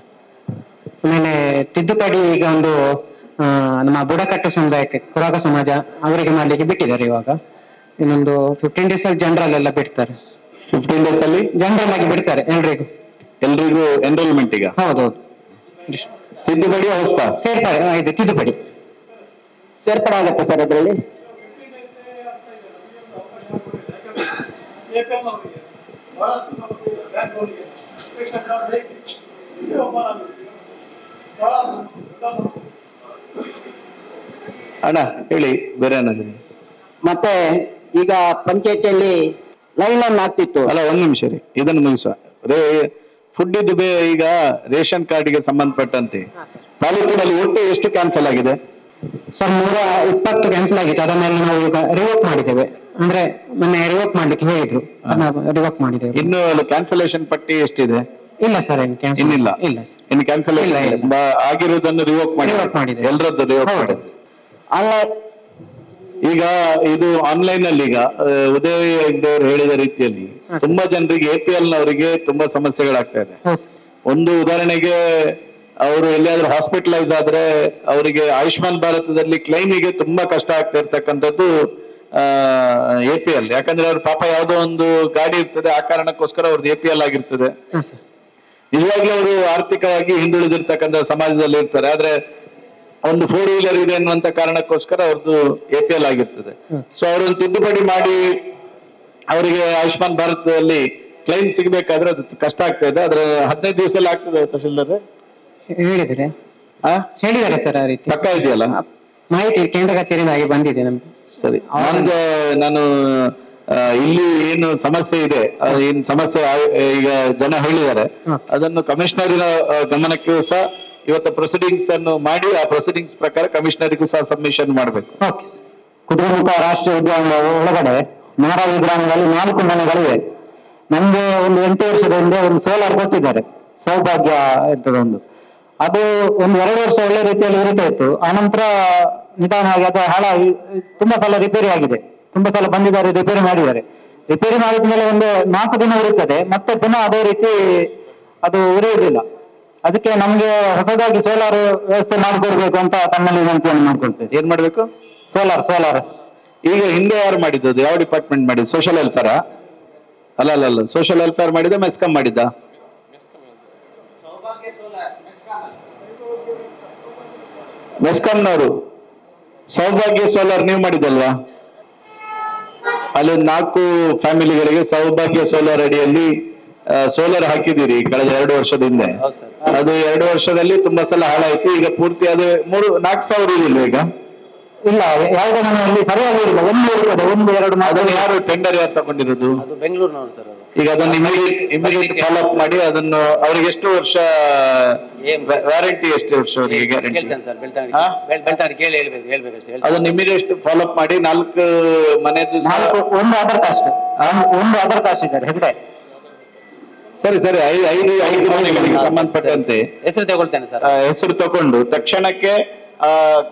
ಆಮೇಲೆ ತಿದ್ದುಪಡಿ ಈಗ ಒಂದು ನಮ್ಮ ಬುಡಕಟ್ಟು ಸಮುದಾಯಕ್ಕೆ, ಕುರಾಗ ಸಮಾಜ ಅವರಿಗೆ ಮಾಡ್ಲಿಕ್ಕೆ ಬಿಟ್ಟಿದ್ದಾರೆ. ಇವಾಗ ಇನ್ನೊಂದು 15 days ಅಲ್ಲಿ ಜನರಲ್ ಎಲ್ಲ ಬಿಡ್ತಾರೆ. 15 days ಅಲ್ಲಿ ಜನರಲ್ ಆಗಿ ಬಿಡ್ತಾರೆ ಎಲ್ರಿಗೂ ಎನ್ರೋಲ್ಮೆಂಟ್. ಈಗ ಹೌದೌದು. ತಿದ್ದುಪಡಿ ಹೊಸ ಸೇರ್ಪಡೆ ಇದೆ, ತಿದ್ದುಪಡಿ ಸೇರ್ಪಡೆ ಆಗುತ್ತೆ ಸರ್ ಅದರಲ್ಲಿ. ಅಣ್ಣ ಹೇಳಿ, ಬೇರೆ ಏನಾದ್ರು? ಮತ್ತೆ ಈಗ ಪಂಚಾಯತಿಯಲ್ಲಿ ಲೈನ್ ಆಗ್ತಿತ್ತು. ಅಲ್ಲ, 1 ನಿಮಿಷ ರೀ, ಇದನ್ನು ಮುಗಿಸುವ. ಫುಡ್ ಇದು ಈಗ ರೇಷನ್ ಕಾರ್ಡ್ಗೆ ಸಂಬಂಧಪಟ್ಟಂತೆ ತಾಲೂಕಿನಲ್ಲಿ ಒಟ್ಟು ಎಷ್ಟು ಕ್ಯಾನ್ಸಲ್ ಆಗಿದೆ ಸರ್? 120 ಕ್ಯಾನ್ಸಲ್ ಆಗಿತ್ತು. ಅದರ ಮೇಲೆ ನಾವು ಈಗ ರಿವೋಕ್ ಮಾಡಿದ್ದೇವೆ. ಅಂದ್ರೆ ಮೊನ್ನೆ ರಿವೋಕ್ ಮಾಡ್ಲಿಕ್ಕೆ ಹೇಳಿದ್ರು, ರಿವೋಕ್ ಮಾಡಿದ್ದೇವೆ. ಇನ್ನು ಕ್ಯಾನ್ಸಲೇಷನ್ ಪಟ್ಟಿ ಎಷ್ಟಿದೆ? ಇಲ್ಲ ಸರ್, ಇನ್ನಿಲ್ಲ. ಇಲ್ಲ ಸರ್, ಇನ್ನು ಕ್ಯಾನ್ಸಲೇಷನ್ ಆಗಿರುವುದನ್ನು ರಿವೋಕ್ ಮಾಡಿದೆ. ಎಲ್ಲರದ್ದು ರಿವೋಕ್ ಮಾಡಿದೆ. ಈಗ ಇದು ಆನ್ಲೈನ್ ಅಲ್ಲಿ ಈಗ ಉದಯ ಅವರು ಹೇಳಿದ ರೀತಿಯಲ್ಲಿ ತುಂಬಾ ಜನರಿಗೆ APL ನವರಿಗೆ ತುಂಬಾ ಸಮಸ್ಯೆಗಳಾಗ್ತಾ ಇದೆ. ಒಂದು ಉದಾಹರಣೆಗೆ, ಅವರು ಎಲ್ಲಿಯಾದ್ರೂ ಹಾಸ್ಪಿಟಲೈಸ್ ಆದ್ರೆ ಅವರಿಗೆ ಆಯುಷ್ಮಾನ್ ಭಾರತದಲ್ಲಿ ಕ್ಲೈಮಿಗೆ ತುಂಬಾ ಕಷ್ಟ ಆಗ್ತಾ ಇರ್ತಕ್ಕಂಥದ್ದು APL. ಯಾಕಂದ್ರೆ ಅವ್ರ ಪಾಪ ಯಾವುದೋ ಒಂದು ಗಾಡಿ ಇರ್ತದೆ, ಆ ಕಾರಣಕ್ಕೋಸ್ಕರ ಅವ್ರದ್ದು APL ಆಗಿರ್ತದೆ. ನಿಜವಾಗ್ಲೂ ಅವರು ಆರ್ಥಿಕವಾಗಿ ಹಿಂದುಳಿದಿರ್ತಕ್ಕಂಥ ಸಮಾಜದಲ್ಲಿ ಇರ್ತಾರೆ, ಆದ್ರೆ ಒಂದು 4-wheeler ಇದೆ ಅನ್ನುವಂತ ಕಾರಣಕ್ಕೋಸ್ಕರ ಅವ್ರದ್ದು APL ಆಗಿರ್ತದೆ. ಸೊ ಅವ್ರನ್ನ ತಿದ್ದುಪಡಿ ಮಾಡಿ ಅವರಿಗೆ ಆಯುಷ್ಮಾನ್ ಭಾರತದಲ್ಲಿ ಕ್ಲೈಮ್ ಸಿಗ್ಬೇಕಾದ್ರೆ ಅದು ಕಷ್ಟ ಆಗ್ತಾ ಇದೆ. ಆದ್ರೆ 15 ದಿವಸದಲ್ಲಿ ಆಗ್ತದೆ. ತಹಶೀಲ್ದಾರ್ ಹೇಳಿದ್ದಾರೆ ಸರ್, ಆ ರೀತಿ ಪಕ್ಕ ಇದೆಯಲ್ಲ ಮಾಹಿತಿ ಕೇಂದ್ರ ಕಚೇರಿಯಿಂದ ಆಗಿ ಬಂದಿದೆ ನಮ್ಗೆ. ಸರಿ, ನಾನು ಇಲ್ಲಿ ಏನು ಸಮಸ್ಯೆ ಇದೆ, ಏನ್ ಸಮಸ್ಯೆ ಈಗ ಜನ ಹೇಳಿದ್ದಾರೆ, ಅದನ್ನು ಕಮಿಷನರಿನ ಗಮನಕ್ಕೂ ಸಹ ಇವತ್ತು ಪ್ರೊಸೀಡಿಂಗ್ಸ್ ಅನ್ನು ಮಾಡಿ, ಆ ಪ್ರೊಸೀಡಿಂಗ್ಸ್ ಪ್ರಕಾರ ಕಮಿಷನರಿಗೂ ಸಹ ಸಬ್ಮಿಷನ್ ಮಾಡಬೇಕು. ಕುದುರೆಮುಖ ರಾಷ್ಟ್ರೀಯ ಉದ್ಯಾನದ ಒಳಗಡೆ ನಾರಾವಿ ಗ್ರಾಮದಲ್ಲಿ 4 ಮನೆಗಳಿವೆ. ನಮ್ಗೆ ಒಂದು 8 ವರ್ಷದ ಹಿಂದೆ ಒಂದು ಸೋಲಾರ್ ಕೊಟ್ಟಿದ್ದಾರೆ, ಸೌಭಾಗ್ಯ ಇರ್ತದೊಂದು. ಅದು ಒಂದು 2 ವರ್ಷ ಒಳ್ಳೆ ರೀತಿಯಲ್ಲಿ ಇರುತ್ತಾ ಇತ್ತು. ಆನಂತರ ನಿಧಾನವಾಗಿ ಅದು ಹಾಳಾಗಿ ತುಂಬಾ ಸಲ ರಿಪೇರಿ ಆಗಿದೆ. ತುಂಬಾ ಸಲ ಬಂದಿದ್ದಾರೆ, ರಿಪೇರಿ ಮಾಡಿದ್ದಾರೆ. ರಿಪೇರಿ ಮಾಡಿದ ಮೇಲೆ ಒಂದು 4 ದಿನ ಇರುತ್ತದೆ, ಮತ್ತೆ ಪುನಃ ಅದೇ ರೀತಿ ಅದು ಉರಿಯುವುದಿಲ್ಲ. ಅದಕ್ಕೆ ನಮ್ಗೆ ಹೊಸದಾಗಿ ಸೋಲಾರ್ ವ್ಯವಸ್ಥೆ ಮಾಡಿಕೊಡ್ಬೇಕು ಅಂತ ತಮ್ಮಲ್ಲಿ ವಿನಂತಿಯನ್ನು ಮಾಡ್ಕೊಳ್ತೇವೆ. ಏನ್ ಮಾಡ್ಬೇಕು? ಸೋಲಾರ್ ಈಗ ಹಿಂದೆ ಯಾರು ಮಾಡಿದ್ದು? ಯಾವ ಡಿಪಾರ್ಟ್ಮೆಂಟ್ ಮಾಡಿದ್ದು? Social welfare? ಅಲ್ಲ, ಸೋಷಿಯಲ್ ವೆಲ್ಫೇರ್ ಮಾಡಿದ ಮೆಸ್ಕಾಂ ಮಾಡಿದ್ದ? ಮೆಸ್ಕಾಂನವರು ಸೌಭಾಗ್ಯ ಸೋಲಾರ್ ನೀವು ಮಾಡಿದ್ದಲ್ವಾ? ಅಲ್ಲಿ 4 ಫ್ಯಾಮಿಲಿಗಳಿಗೆ ಸೌಭಾಗ್ಯ ಸೋಲಾರ್ ಅಡಿಯಲ್ಲಿ ಸೋಲಾರ್ ಹಾಕಿದ್ದೀರಿ ಕಳೆದ 2 ವರ್ಷದ ಹಿಂದೆ. ಅದು 2 ವರ್ಷದಲ್ಲಿ ತುಂಬಾ ಸಲ ಹಾಳಾಯ್ತು. ಈಗ ಪೂರ್ತಿ ಅದು 4 ಸಾವಿರ ಇದಿಲ್ಲ ಈಗ? ಇಲ್ಲ, ಯಾವುದೇ ಮನೆಯಲ್ಲಿ ಸರಿಯಾಗಿ ಇಲ್ಲ. 1-2 ಅದನ್ನು ಯಾರು ಟೆಂಡರ್ ಯಾರು ತಗೊಂಡಿರೋದು? ಅದು ಬೆಂಗಳೂರಿನವರು ಸರ್. ಈಗ ಅದನ್ನು ಇಮಿಡಿಯೇಟ್ ಫಾಲೋ ಅಪ್ ಮಾಡಿ ಅದನ್ನು ಅವ್ರಿಗೆ ಎಷ್ಟು ವರ್ಷ ವ್ಯಾರಂಟಿ? ಎಷ್ಟು ವರ್ಷ ಅವರಿಗೆ ಗ್ಯಾರಂಟಿ? ಅದನ್ನು ಇಮಿಡಿಯೇಟ್ ಫಾಲೋ ಅಪ್ ಮಾಡಿ 4 ಮನೆದು ಒಂದು ಆಧಾರ್ ಕಾರ್ಡ್ ಇದ್ದಾರೆ ಹೆಗಡೆ. ಸರಿ, 5 ಮನೆಗಳಿಗೆ ಸಂಬಂಧಪಟ್ಟಂತೆ ಹೆಸರು ತಗೊಳ್ತೇನೆ ಸರ್. ಹೆಸರು ತಗೊಂಡು ತಕ್ಷಣಕ್ಕೆ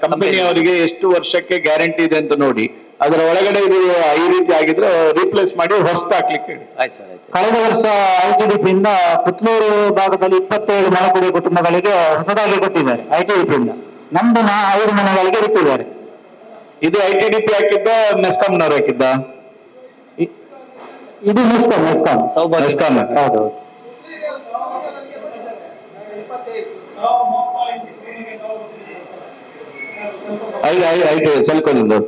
ಕಂಪನಿಯವರಿಗೆ ಎಷ್ಟು ವರ್ಷಕ್ಕೆ ಗ್ಯಾರಂಟಿ ಇದೆ ಅಂತ ನೋಡಿ, ಅದರ ಒಳಗಡೆ ಇದು ಈ ರೀತಿ ಆಗಿದ್ರೆ ರೀಪ್ಲೇಸ್ ಮಾಡಿ ಹೊಸದು ಹಾಕ್ಲಿಕ್ಕೆ ಹೇಳಿ. ಆಯ್ತು ಸರ್, ಆಯ್ತು. ಕಳೆದ ವರ್ಷ ಐಟಿಡಿಪಿಯಿಂದ ಪುತ್ತೂರು ಭಾಗದಲ್ಲಿ 27 ಮನೆಕುಡಿ ಕುಟುಂಬಗಳಿಗೆ ಹೊಸದಾಗಿ ಕೊಟ್ಟಿದ್ದಾರೆ ಐಟಿಡಿಪಿಯಿಂದ. ನಮ್ದು 5 ಮನೆಗಳಿಗೆ ಬಿಟ್ಟಿದ್ದಾರೆ. ಇದು ಐಟಿಡಿಪಿ ಹಾಕಿದ್ದ ಮೆಸ್ಕಾಂನವ್ರು ಹಾಕಿದ್ದ? ಇದು ಮೆಸ್ಕಾಂ ಹೌದು. ಐಟಿ ಸ್ವಲ್ಪದ್ದು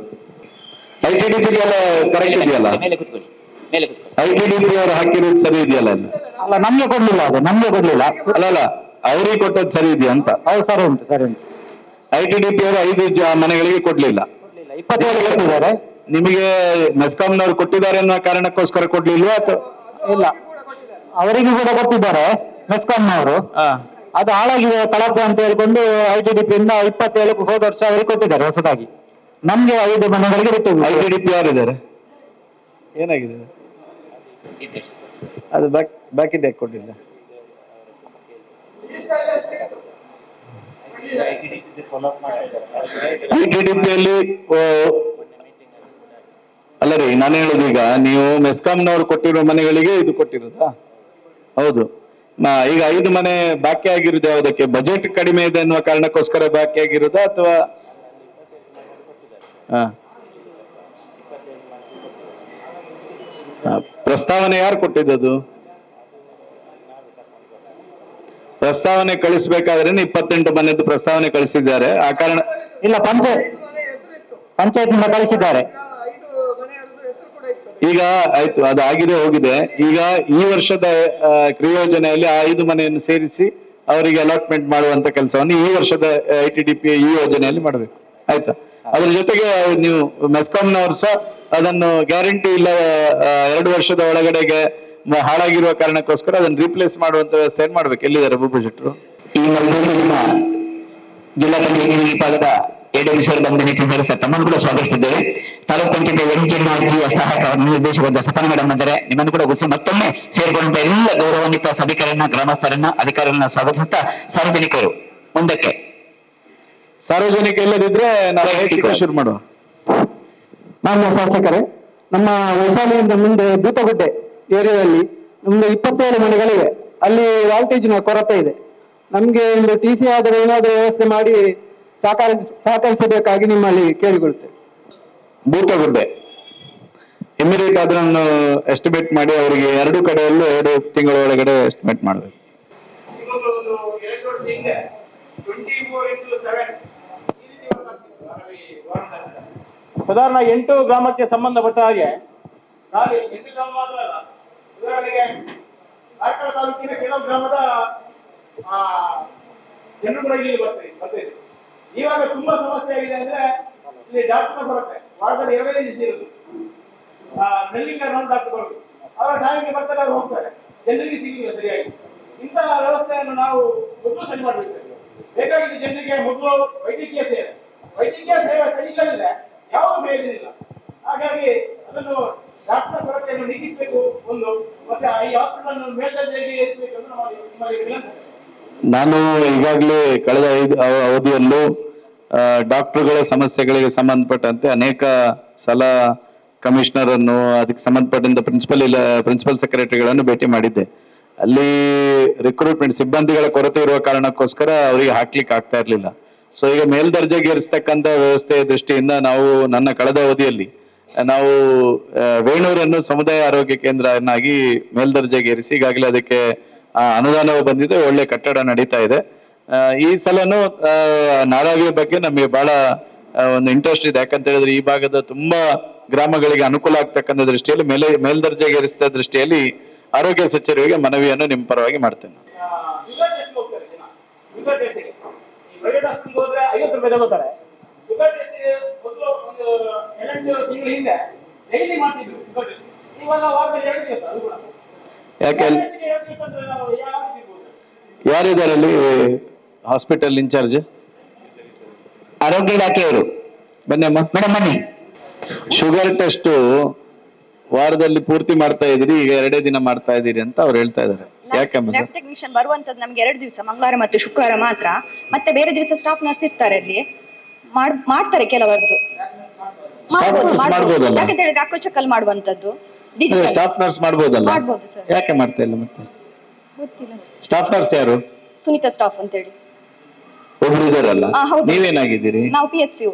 ಐಟಿಡಿಪಿ ಎಲ್ಲ ಕರೆಕ್ಟ್ ಇದೆಯಲ್ಲ? ಮೇಲೆ ಕೂತ್ಕೊಳ್ಳಿ, ಮೇಲೆ ಕೂತ್ಕೊಳ್ಳಿ. ಐಟಿಡಿಪಿ ಅವರು ಹಾಕಿರೋದು ಸರಿ ಇದೆಯಲ್ಲ? ಅಲ್ಲ, ನಮ್ಗೆ ಕೊಡ್ಲಿಲ್ಲ, ಅದು ನಮ್ಗೆ ಕೊಡ್ಲಿಲ್ಲ. ಅಲ್ಲ ಅವ್ರಿಗೆ ಕೊಟ್ಟದ್ದು ಸರಿ ಇದೆಯಾ ಅಂತ? ಹೌದು, ಸರಿ ಉಂಟು, ಸರಿ ಉಂಟು. ಐಟಿಡಿಪಿ ಅವರು 5 ಮನೆಗಳಿಗೆ ಕೊಡ್ಲಿಲ್ಲ, 27 ಕೊಟ್ಟಿದ್ದಾರೆ. ನಿಮಗೆ ಮೆಸ್ಕಾಂನವ್ರು ಕೊಟ್ಟಿದ್ದಾರೆ ಅನ್ನೋ ಕಾರಣಕ್ಕೋಸ್ಕರ ಕೊಡ್ಲಿಲ್ವಾ ಅಥವಾ? ಇಲ್ಲ, ಅವರಿಗೂ ಕೂಡ ಕೊಟ್ಟಿದ್ದಾರೆ ಮೆಸ್ಕಾಂನವರು. ಅದು ಹಾಳಾಗಿದೆ ಕಳಪೆ ಅಂತ ಹೇಳ್ಕೊಂಡು ಐಟಿಡಿಪಿಯಿಂದ 27 ಹೋದ ವರ್ಷ ಅವರಿಗೆ ಕೊಟ್ಟಿದ್ದಾರೆ ಹೊಸದಾಗಿ. ನಮ್ಗೆ 5 ಮನೆಗಳಿಗೆ ಬಿಟ್ಟು. ಐಟಿಡಿಪಿ ಯಾರಿದ್ದಾರೆ? ಏನಾಗಿದೆ ಅದು? ಬಾಕಿದೆ ಕೊಟ್ಟಿಲ್ಲ. ಐಟಿಡಿಪಿಯಲ್ಲಿ ಅಲ್ಲ ರೀ, ನಾನು ಹೇಳುದು ಈಗ ನೀವು ಮೆಸ್ಕಾಂನವ್ರು ಕೊಟ್ಟಿರೋ ಮನೆಗಳಿಗೆ ಇದು ಕೊಟ್ಟಿರೋದಾ? ಹೌದು. ಈಗ 5 ಮನೆ ಬಾಕಿ ಆಗಿರೋದು ಯಾವುದಕ್ಕೆ? ಬಜೆಟ್ ಕಡಿಮೆ ಇದೆ ಅನ್ನುವ ಕಾರಣಕ್ಕೋಸ್ಕರ ಬಾಕಿ ಆಗಿರೋದಾ ಅಥವಾ? ಪ್ರಸ್ತಾವನೆ ಯಾರು ಕೊಟ್ಟಿದ್ದದು? ಪ್ರಸ್ತಾವನೆ ಕಳಿಸ್ಬೇಕಾದ್ರೆ 28 ಮನೆದು ಪ್ರಸ್ತಾವನೆ ಕಳಿಸಿದ್ದಾರೆ. ಆ ಕಾರಣ ಇಲ್ಲ, ಪಂಚಾಯತ್ನಿಂದ ಕಳಿಸಿದ್ದಾರೆ. ಈಗ ಆಯ್ತು, ಅದು ಆಗಿದೆ ಹೋಗಿದೆ. ಈಗ ಈ ವರ್ಷದ ಕ್ರಿಯೋಜನೆಯಲ್ಲಿ ಆ 5 ಮನೆಯನ್ನು ಸೇರಿಸಿ ಅವರಿಗೆ ಅಲಾಟ್ಮೆಂಟ್ ಮಾಡುವಂತ ಕೆಲಸವನ್ನು ಈ ವರ್ಷದ ಐಟಿಡಿಪಿ ಈ ಯೋಜನೆಯಲ್ಲಿ ಮಾಡಬೇಕು. ಆಯ್ತಾ? ಅದ್ರ ಜೊತೆಗೆ ನೀವು ಮೆಸ್ಕಾಂನವರು ಸಹ ಅದನ್ನು ಗ್ಯಾರಂಟಿ ಇಲ್ಲ 2 ವರ್ಷದ ಒಳಗಡೆಗೆ ಹಾಳಾಗಿರುವ ಕಾರಣಕ್ಕೋಸ್ಕರ ಅದನ್ನು ರೀಪ್ಲೇಸ್ ಮಾಡುವಂತ ವ್ಯವಸ್ಥೆಯನ್ನು ಮಾಡ್ಬೇಕು. ಎಲ್ಲಿದ್ದಾರೆ ಬುಬ್ಬು ಶೆಟ್ಟರು? ಈ ನಮ್ಮ ಜಿಲ್ಲಾ ಪಂಚಾಯತ್ ವಿಭಾಗದ ಎಡಿಸರ್ ಬಂಧನ ಸರ್ ತಮ್ಮನ್ನು ಕೂಡ ಸ್ವಾಗತಿಸಿದ್ದೇವೆ. ತಾಲೂಕು ಪಂಚಾಯತ್ ಎಂಜಿನಿಯರ್ಜಿಯ ಸಹಾಯಕ ನಿರ್ದೇಶಕರಾದ ಸಪನ ಮೇಡಮ್ ಅಂದರೆ ನಿಮ್ಮನ್ನು ಕೂಡ ಗುರುತಿಸಿ ಮತ್ತೊಮ್ಮೆ ಸೇರಿಕೊಂಡ ಎಲ್ಲ ಗೌರವಾನ್ವಿತ ಸಭಿಕರನ್ನ, ಗ್ರಾಮಸ್ಥರನ್ನ, ಅಧಿಕಾರಿಗಳನ್ನ ಸ್ವಾಗತಿಸುತ್ತಾ ಸಾರ್ವಜನಿಕರು ಮುಂದಕ್ಕೆ. ಸಾರ್ವಜನಿಕ ಇಲ್ಲದಿದ್ರೆ ನಾವು ಶುರು ಮಾಡುವ. ನಮ್ಮ ಶಾಸಕರೇ, ನಮ್ಮ ವೈಶಾಲಿಯಿಂದ ಮುಂದೆ ಬೂತಗುಡ್ಡೆ ಏರಿಯಾದಲ್ಲಿ ನಮ್ದು 27 ಮನೆಗಳಿವೆ. ಅಲ್ಲಿ ವಾಲ್ಟೇಜಿನ ಕೊರತೆ ಇದೆ. ನಮ್ಗೆ ಒಂದು TC ಆದರೆ ಏನಾದರೂ ವ್ಯವಸ್ಥೆ ಮಾಡಿ ಸಹಕರಿಸಬೇಕಾಗಿ ನಿಮ್ಮಲ್ಲಿ ಕೇಳಿಕೊಳ್ತೇವೆ. ಬೂತಗುಡ್ಡೆ ಇಮಿಡಿಯೇಟ್ ಅದನ್ನು ಎಸ್ಟಿಮೇಟ್ ಮಾಡಿ ಅವರಿಗೆ 2 ಕಡೆಯಲ್ಲೂ 2 ತಿಂಗಳ ಒಳಗಡೆ ಎಸ್ಟಿಮೇಟ್ ಮಾಡಬೇಕು. ಸಾಧಾರಣ 8 ಗ್ರಾಮಕ್ಕೆ ಸಂಬಂಧಪಟ್ಟ ಹಾಗೆ 8 ಗ್ರಾಮ ಮಾತ್ರ ಅಲ್ಲ, ಉದಾಹರಣೆಗೆ ಕಾರ್ಕಳ ತಾಲೂಕಿನ ಕೆಲವು ಗ್ರಾಮದ ಜನರು ಕೂಡ ಇಲ್ಲಿ ಬರ್ತಾ ಇದೆ. ಇವಾಗ ತುಂಬಾ ಸಮಸ್ಯೆ ಆಗಿದೆ ಅಂದ್ರೆ ಇಲ್ಲಿ ಡಾಕ್ಟರ್ ಬರುತ್ತೆ, ವಾರದಲ್ಲಿ 2 ದಿವಸ ಇರುದು. ಮೆಲ್ಲಿಂಗ ಡಾಕ್ಟರ್ ಬರುದು, ಅವರ ಟೈಮಿಗೆ ಬರ್ತಾರೆ, ಅವ್ರು ಹೋಗ್ತಾರೆ, ಜನರಿಗೆ ಸಿಗಿಲ್ಲ ಸರಿಯಾಗಿ. ಇಂತಹ ವ್ಯವಸ್ಥೆಯನ್ನು ನಾವು ಮೊದಲು ಸರಿ ಮಾಡ್ಬೇಕು ಸರ್. ಬೇಕಾಗಿದೆ ಜನರಿಗೆ ಮೊದಲು ವೈದ್ಯಕೀಯ ಸೇವೆ ಸರಿ ಇಲ್ಲದಿದ್ರೆ ಯಾವುದು ಪ್ರಯೋಜನ ಇಲ್ಲ. ಹಾಗಾಗಿ ಅದನ್ನು ಡಾಕ್ಟರ್ ಕೊರತೆಯನ್ನು ನೀಗಿಸಬೇಕು ಒಂದು, ಮತ್ತೆ ಈ ಹಾಸ್ಪಿಟಲ್ ಮೇಲ್ದರ್ಜೆಗೆ ಏರಿಸಬೇಕು ಅಂತ ನಮ್ಮಲ್ಲಿ ವಿನಂತಿ ಸರ್. ನಾನು ಈಗಾಗಲೇ ಕಳೆದ ಅವಧಿಯಲ್ಲೂ ಡಾಕ್ಟರ್ಗಳ ಸಮಸ್ಯೆಗಳಿಗೆ ಅನೇಕ ಸಲ ಕಮಿಷನರ್ ಅನ್ನು, ಅದಕ್ಕೆ ಸಂಬಂಧಪಟ್ಟಂತ ಪ್ರಿನ್ಸಿಪಲ್ ಸೆಕ್ರೆಟರಿಗಳನ್ನು ಭೇಟಿ ಮಾಡಿದ್ದೆ. ಅಲ್ಲಿ ರಿಕ್ರೂಟ್ಮೆಂಟ್ ಸಿಬ್ಬಂದಿಗಳ ಕೊರತೆ ಇರುವ ಕಾರಣಕ್ಕೋಸ್ಕರ ಅವರಿಗೆ ಹಾಕ್ಲಿಕ್ಕೆ ಆಗ್ತಾ ಇರ್ಲಿಲ್ಲ. ಸೊ ಈಗ ಮೇಲ್ದರ್ಜೆಗೆ ಏರಿಸ್ತಕ್ಕಂಥ ವ್ಯವಸ್ಥೆಯ ದೃಷ್ಟಿಯಿಂದ ನನ್ನ ಕಳೆದ ಅವಧಿಯಲ್ಲಿ ನಾವು ವೇಣೂರನ್ನು ಸಮುದಾಯ ಆರೋಗ್ಯ ಕೇಂದ್ರನಾಗಿ ಮೇಲ್ದರ್ಜೆಗೆ ಏರಿಸಿ ಈಗಾಗಲೇ ಅದಕ್ಕೆ ಅನುದಾನವು ಬಂದಿದೆ, ಒಳ್ಳೆ ಕಟ್ಟಡ ನಡೀತಾ ಇದೆ. ಈ ಸಲನು ನಾರಾವಿಯ ಬಗ್ಗೆ ನಮಗೆ ಬಹಳ ಒಂದು ಇಂಟ್ರೆಸ್ಟ್ ಇದೆ. ಯಾಕಂತ ಹೇಳಿದ್ರೆ ಈ ಭಾಗದ ತುಂಬಾ ಗ್ರಾಮಗಳಿಗೆ ಅನುಕೂಲ ಆಗ್ತಕ್ಕಂಥ ದೃಷ್ಟಿಯಲ್ಲಿ ಮೇಲ್ದರ್ಜೆಗೆ ಏರಿಸಿದ ದೃಷ್ಟಿಯಲ್ಲಿ ಆರೋಗ್ಯ ಸಚಿವರಿಗೆ ಮನವಿಯನ್ನು ನಿಮ್ಮ ಪರವಾಗಿ ಮಾಡ್ತೇನೆ. ಪ್ರೈವೇಟ್ ಹಾಸ್ಪಿಟಲ್ ಹೋದ್ರೆ 50 ರೂಪಾಯಿ ತಗೋತಾರೆ. ಶುಗರ್ ಟೆಸ್ಟ್ ಮೊದಲು ಒಂದು 8 ತಿಂಗಳ ಹಿಂದೆ ಡೈಲಿ ಮಾಡ್ತಿದ್ರು ಶುಗರ್ ಟೆಸ್ಟ್. ಇವಾಗ ವಾರದಲ್ಲಿ 2 ದಿವಸ, ಅದು ಕೂಡ ಯಾಕೆ? ಯಾರಿದ್ದಾರೆ ಅಲ್ಲಿ ಹಾಸ್ಪಿಟಲ್ ಇನ್ಚಾರ್ಜ್? ಆರೋಗ್ಯ ಇಲಾಖೆಯವರು. ಬನ್ನಿಮ್ಮ ಮೇಡಮ್ ಬನ್ನಿ. ಶುಗರ್ ಟೆಸ್ಟ್ ವಾರದಲ್ಲಿ ಪೂರ್ತಿ ಮಾಡ್ತಾ ಇದ್ರಿ, ಈಗ 2 ದಿನ ಮಾಡ್ತಾ ಇದೀರಿ ಅಂತ ಅವ್ರು ಹೇಳ್ತಾ ಇದಾರೆ. ಯಾಕಂದ್ರೆ ಲ್ಯಾಬ್ ಟೆಕ್ನಿಷಿಯನ್ ಬರುವಂತದ್ದು ನಮ್ಗೆ 2 ದಿವಸ, ಮಂಗಳವಾರ ಮತ್ತು ಶುಕ್ರವಾರ ಮಾತ್ರ. ಮತ್ತೆ ಬೇರೆ ದಿವಸ ಸ್ಟಾಫ್ ನರ್ಸ್ ಇರ್ತಾರೆ ಅಲ್ಲಿ. ಮಾಡ್ತಾರೆ ಕೆಲವರದ್ದು. ಮಾಡ್ಬೋದಲ್ಲ? ಯಾಕಂತ ಹೇಳಿದ್ರೆ ಅಕ್ಕಚಕ್ಕಲ್ ಮಾಡುವಂತದ್ದು ಸ್ಟಾಫ್ ನರ್ಸ್ ಮಾಡ್ಬೋದಲ್ಲ? ಮಾಡ್ಬೋದು ಸರ್. ಯಾಕೆ ಮಾಡ್ತಾ ಇಲ್ಲ ಮತ್ತೆ? ಗೊತ್ತಿಲ್ಲ ಸರ್. ಸ್ಟಾಫ್ ನರ್ಸ್ ಯಾರು? ಸುನೀತಾ ಸ್ಟಾಫ್ ಅಂತ ಹೇಳಿ ಒಬ್ರು ಇದಾರಲ್ಲ. ನೀವೇನಾಗಿದ್ದೀರಿ? ನಾವು PHCU.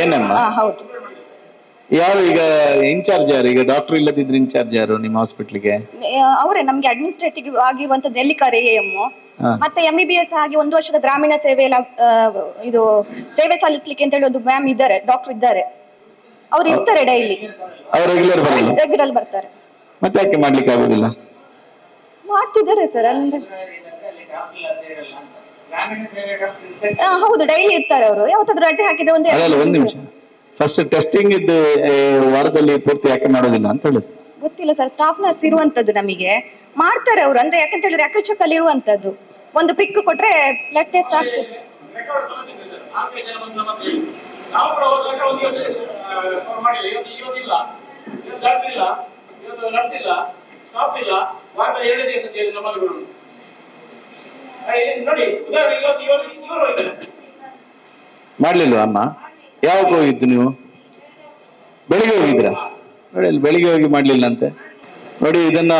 ಏನಮ್ಮ? ಹೌದು. ಯಾರು ಈಗ ಇನ್ಚಾರ್ಜ್ ಯಾರು? ಈಗ ಡಾಕ್ಟರ್ ಇಲ್ಲದಿದ್ರೆ ಇನ್ಚಾರ್ಜ್ ಯಾರು ನಿಮ್ಮ ಹಾಸ್ಪಿಟ್ಲಿಗೆ? ಅವರೇ ನಮ್ಗೆ ಅಡ್ಮಿನಿಸ್ಟ್ರೇಟಿವ್ ಆಗಿರುವಂತದ್ದು ನೆಲ್ಲಿಕಾರ್ AM, ಮತ್ತೆ MBBS ಆಗಿ 1 ವರ್ಷದ ಗ್ರಾಮೀಣ ಸೇವೆ ಇದು ಸೇವೆ ಸಲ್ಲಿಸ್ಲಿಕ್ಕೆ ಅಂತ ಹೇಳಿ ಒಂದು ಮ್ಯಾಮ್ ಇದ್ದಾರೆ, ಡಾಕ್ಟರ್ ಇದ್ದಾರೆ. ಅವ್ರು ಇರ್ತಾರೆ ಡೈಲಿ. ರೆಗ್ಯುಲರ್ ಬರ್ತಾರೆ. ಮತ್ತೆ ಯಾಕೆ ಮಾಡ್ಲಿಕ್ಕೆ ಆಗುದಿಲ್ಲ? ಮಾಡ್ತಿದ್ದಾರೆ ಸರ್. ಅಂದ್ರೆ ಹೌದು, ಡೈಲಿ ಇರ್ತಾರೆ ಅವರು. ಯಾವತ್ತಾದ್ರೂ ರಜೆ ಹಾಕಿದ್ರೆ ಒಂದ್ ನಿಮಿಷ. ಫಸ್ಟ್ ಟೆಸ್ಟಿಂಗ್ ಇದ್ದು ವಾರದಲ್ಲಿ ಪೂರ್ತಿ ಯಾಕೆ ಮಾಡೋದಿಲ್ಲ ಅಂತ ಹೇಳುದು ಗೊತ್ತಿಲ್ಲ ಸರ್. ಸ್ಟಾಫ್ ನರ್ಸ್ ಇರುವಂತದ್ದು ನಮಗೆ ಮಾಡ್ತಾರೆ ಅವರು. ಅಂದ್ರೆ ಯಾಕಂತ ಹೇಳಿದ್ರೆ ಅಕ್ಕಚಕ್ಕಲ್ಲಿ ಇರುವಂತದ್ದು. ಒಂದು ಪ್ರಿಕ್ ಕೊಟ್ರೆ ಬ್ಲಡ್ ಟೆಸ್ಟ್ ಆಗ್ತದೆ. ಮಾಡ್ಲಿಲ್ವಾ ಅಮ್ಮ? ಯಾವಾಗ ಹೋಗಿದ್ದು ನೀವು? ಬೆಳಿಗ್ಗೆ ಹೋಗಿದ್ರ? ನೋಡಿ, ಬೆಳಿಗ್ಗೆ ಹೋಗಿ ಮಾಡ್ಲಿಲ್ಲ ಅಂತೆ. ನೋಡಿ, ಇದನ್ನ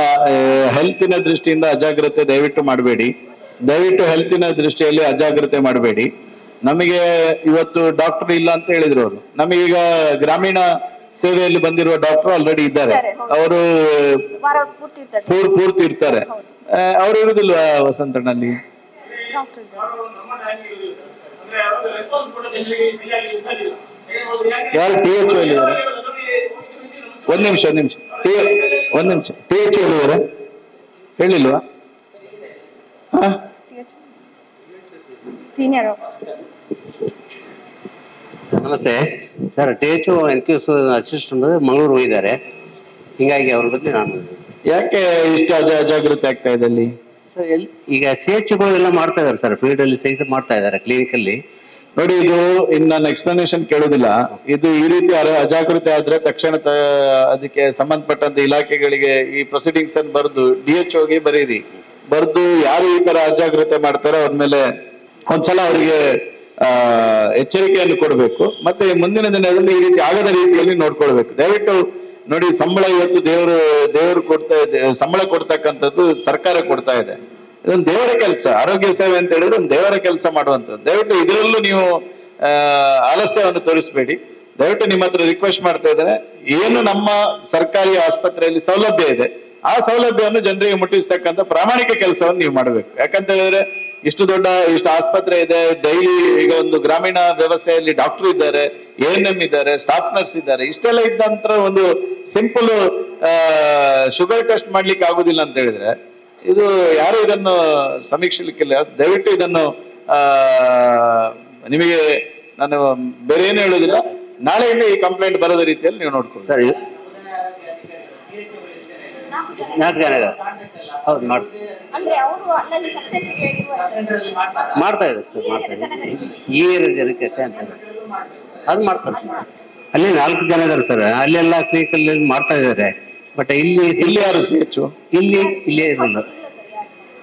ಹೆಲ್ತಿನ ದೃಷ್ಟಿಯಿಂದ ಅಜಾಗ್ರತೆ ದಯವಿಟ್ಟು ಮಾಡಬೇಡಿ. ದಯವಿಟ್ಟು ಹೆಲ್ತಿನ ದೃಷ್ಟಿಯಲ್ಲಿ ಅಜಾಗ್ರತೆ ಮಾಡಬೇಡಿ. ನಮಗೆ ಇವತ್ತು ಡಾಕ್ಟರ್ ಇಲ್ಲ ಅಂತ ಹೇಳಿದ್ರು ಅವರು. ನಮಗೀಗ ಗ್ರಾಮೀಣ ಸೇವೆಯಲ್ಲಿ ಬಂದಿರುವ ಡಾಕ್ಟರ್ ಆಲ್ರೆಡಿ ಇದ್ದಾರೆ. ಅವರು ಪೂರ್ತಿ ಇರ್ತಾರೆ. ಅವ್ರು ಇರುದಿಲ್ವಾ ವಸಂತನಲ್ಲಿ? ಯಾರು THO ಹೇಳಿದ್ದಾರೆ? ಒಂದ್ ನಿಮಿಷ THO ಹೇಳಿದ್ದಾರೆ, ಹೇಳಿಲ್ವಾ? ಸೀನಿಯರ್ ನಮಸ್ತೆ sir. THO NQS assistant Mangaluru ಹೋಗಿದ್ದಾರೆ. ಹಿಂಗಾಗಿ ಅವ್ರ ಬದಲು ನಾನು. ಯಾಕೆ ಇಷ್ಟು ಅಜಾಗ್ರತೆ ಆಗ್ತಾ ಇದೆ ಅಲ್ಲಿ? ಸರ್ ಈಗ CHO ಎಲ್ಲ ಮಾಡ್ತಾ ಇದಾರೆ ಸರ್, ಫೀಲ್ಡ್ ಅಲ್ಲಿ ಸಹಿತ ಮಾಡ್ತಾ ಇದ್ದಾರೆ, ಕ್ಲಿನಿಕ್ ಅಲ್ಲಿ. ನೋಡಿ, ಇದು ಇನ್ನು ನಾನು ಎಕ್ಸ್ಪ್ಲನೇಷನ್ ಕೇಳೋದಿಲ್ಲ. ಇದು ಈ ರೀತಿ ಅಜಾಗೃತಿ ಆದ್ರೆ ತಕ್ಷಣ ಅದಕ್ಕೆ ಸಂಬಂಧಪಟ್ಟಂತ ಇಲಾಖೆಗಳಿಗೆ ಈ ಪ್ರೊಸೀಡಿಂಗ್ಸ್ ಅನ್ನು ಬರೆದು DHOಗೆ ಬರೀರಿ. ಬರೆದು ಯಾರು ಈ ತರ ಅಜಾಗ್ರತೆ ಮಾಡ್ತಾರೋ ಅವ್ರ ಮೇಲೆ ಒಂದ್ಸಲ ಅವರಿಗೆ ಎಚ್ಚರಿಕೆಯನ್ನು ಕೊಡಬೇಕು. ಮತ್ತೆ ಮುಂದಿನ ದಿನದಲ್ಲಿ ಈ ರೀತಿ ಆಗದ ರೀತಿಯಲ್ಲಿ ನೋಡ್ಕೊಳ್ಬೇಕು. ದಯವಿಟ್ಟು ನೋಡಿ, ಸಂಬಳ ಇವತ್ತು ದೇವರು ಕೊಡ್ತಾ ಇದೆ. ಸಂಬಳ ಕೊಡ್ತಕ್ಕಂಥದ್ದು ಸರ್ಕಾರ ಕೊಡ್ತಾ ಇದೆ. ಇದೊಂದು ದೇವರ ಕೆಲಸ. ಆರೋಗ್ಯ ಸೇವೆ ಅಂತ ಹೇಳಿದ್ರೆ ಒಂದು ದೇವರ ಕೆಲಸ ಮಾಡುವಂಥದ್ದು. ದಯವಿಟ್ಟು ಇದರಲ್ಲೂ ನೀವು ಆಲಸ್ಯವನ್ನು ತೋರಿಸಬೇಡಿ. ದಯವಿಟ್ಟು ನಿಮ್ಮ ಹತ್ರ ರಿಕ್ವೆಸ್ಟ್ ಮಾಡ್ತಾ ಇದ್ದೇನೆ, ಏನು ನಮ್ಮ ಸರ್ಕಾರಿ ಆಸ್ಪತ್ರೆಯಲ್ಲಿ ಸೌಲಭ್ಯ ಇದೆ ಆ ಸೌಲಭ್ಯವನ್ನು ಜನರಿಗೆ ಮುಟ್ಟಿಸ್ತಕ್ಕಂಥ ಪ್ರಾಮಾಣಿಕ ಕೆಲಸವನ್ನು ನೀವು ಮಾಡಬೇಕು. ಯಾಕಂತ ಹೇಳಿದ್ರೆ ಇಷ್ಟು ಆಸ್ಪತ್ರೆ ಇದೆ, ಡೈಲಿ ಈಗ ಒಂದು ಗ್ರಾಮೀಣ ವ್ಯವಸ್ಥೆಯಲ್ಲಿ ಡಾಕ್ಟರ್ ಇದ್ದಾರೆ, ANM ಇದ್ದಾರೆ, ಸ್ಟಾಫ್ ನರ್ಸ್ ಇದ್ದಾರೆ. ಇಷ್ಟೆಲ್ಲ ಇದ್ದ ನಂತರ ಒಂದು ಸಿಂಪಲ್ ಶುಗರ್ ಟೆಸ್ಟ್ ಮಾಡ್ಲಿಕ್ಕೆ ಆಗುದಿಲ್ಲ ಅಂತ ಹೇಳಿದ್ರೆ ಇದು ಯಾರು ಇದನ್ನು ಸಮೀಕ್ಷಿಸಲಿಕ್ಕಿಲ್ಲ. ದಯವಿಟ್ಟು ಇದನ್ನು ನಿಮಗೆ ನಾನು ಬೇರೆ ಏನು ಹೇಳುದಿಲ್ಲ, ನಾಳೆಯಿಂದ ಈ ಕಂಪ್ಲೇಂಟ್ ಬರೋದ ರೀತಿಯಲ್ಲಿ ನೀವು ನೋಡ್ಕೊಳ್ಳಿ. ಸರಿ, 4 ಜನ ಹೌದು ಮಾಡ್ತಾ ಇದ್ದಾರೆ ಸರ್, ಮಾಡ್ತಾ ಇದ್ದಾರೆ. ಈ ಏರಿಯಾ ಜನಕ್ಕೆ ಅಷ್ಟೇ ಅಂತ ಅದು ಮಾಡ್ತಾರೆ ಸರ್. ಅಲ್ಲಿ 4 ಜನ ಇದ್ದಾರೆ ಸರ್, ಅಲ್ಲೆಲ್ಲ ಕ್ಲಿನಿಕಲ್ಲಿ ಮಾಡ್ತಾ ಇದ್ದಾರೆ. ಬಟ್ ಇಲ್ಲಿ ಯಾರು CHO ಇಲ್ಲೇ ಇರಲ್ಲ,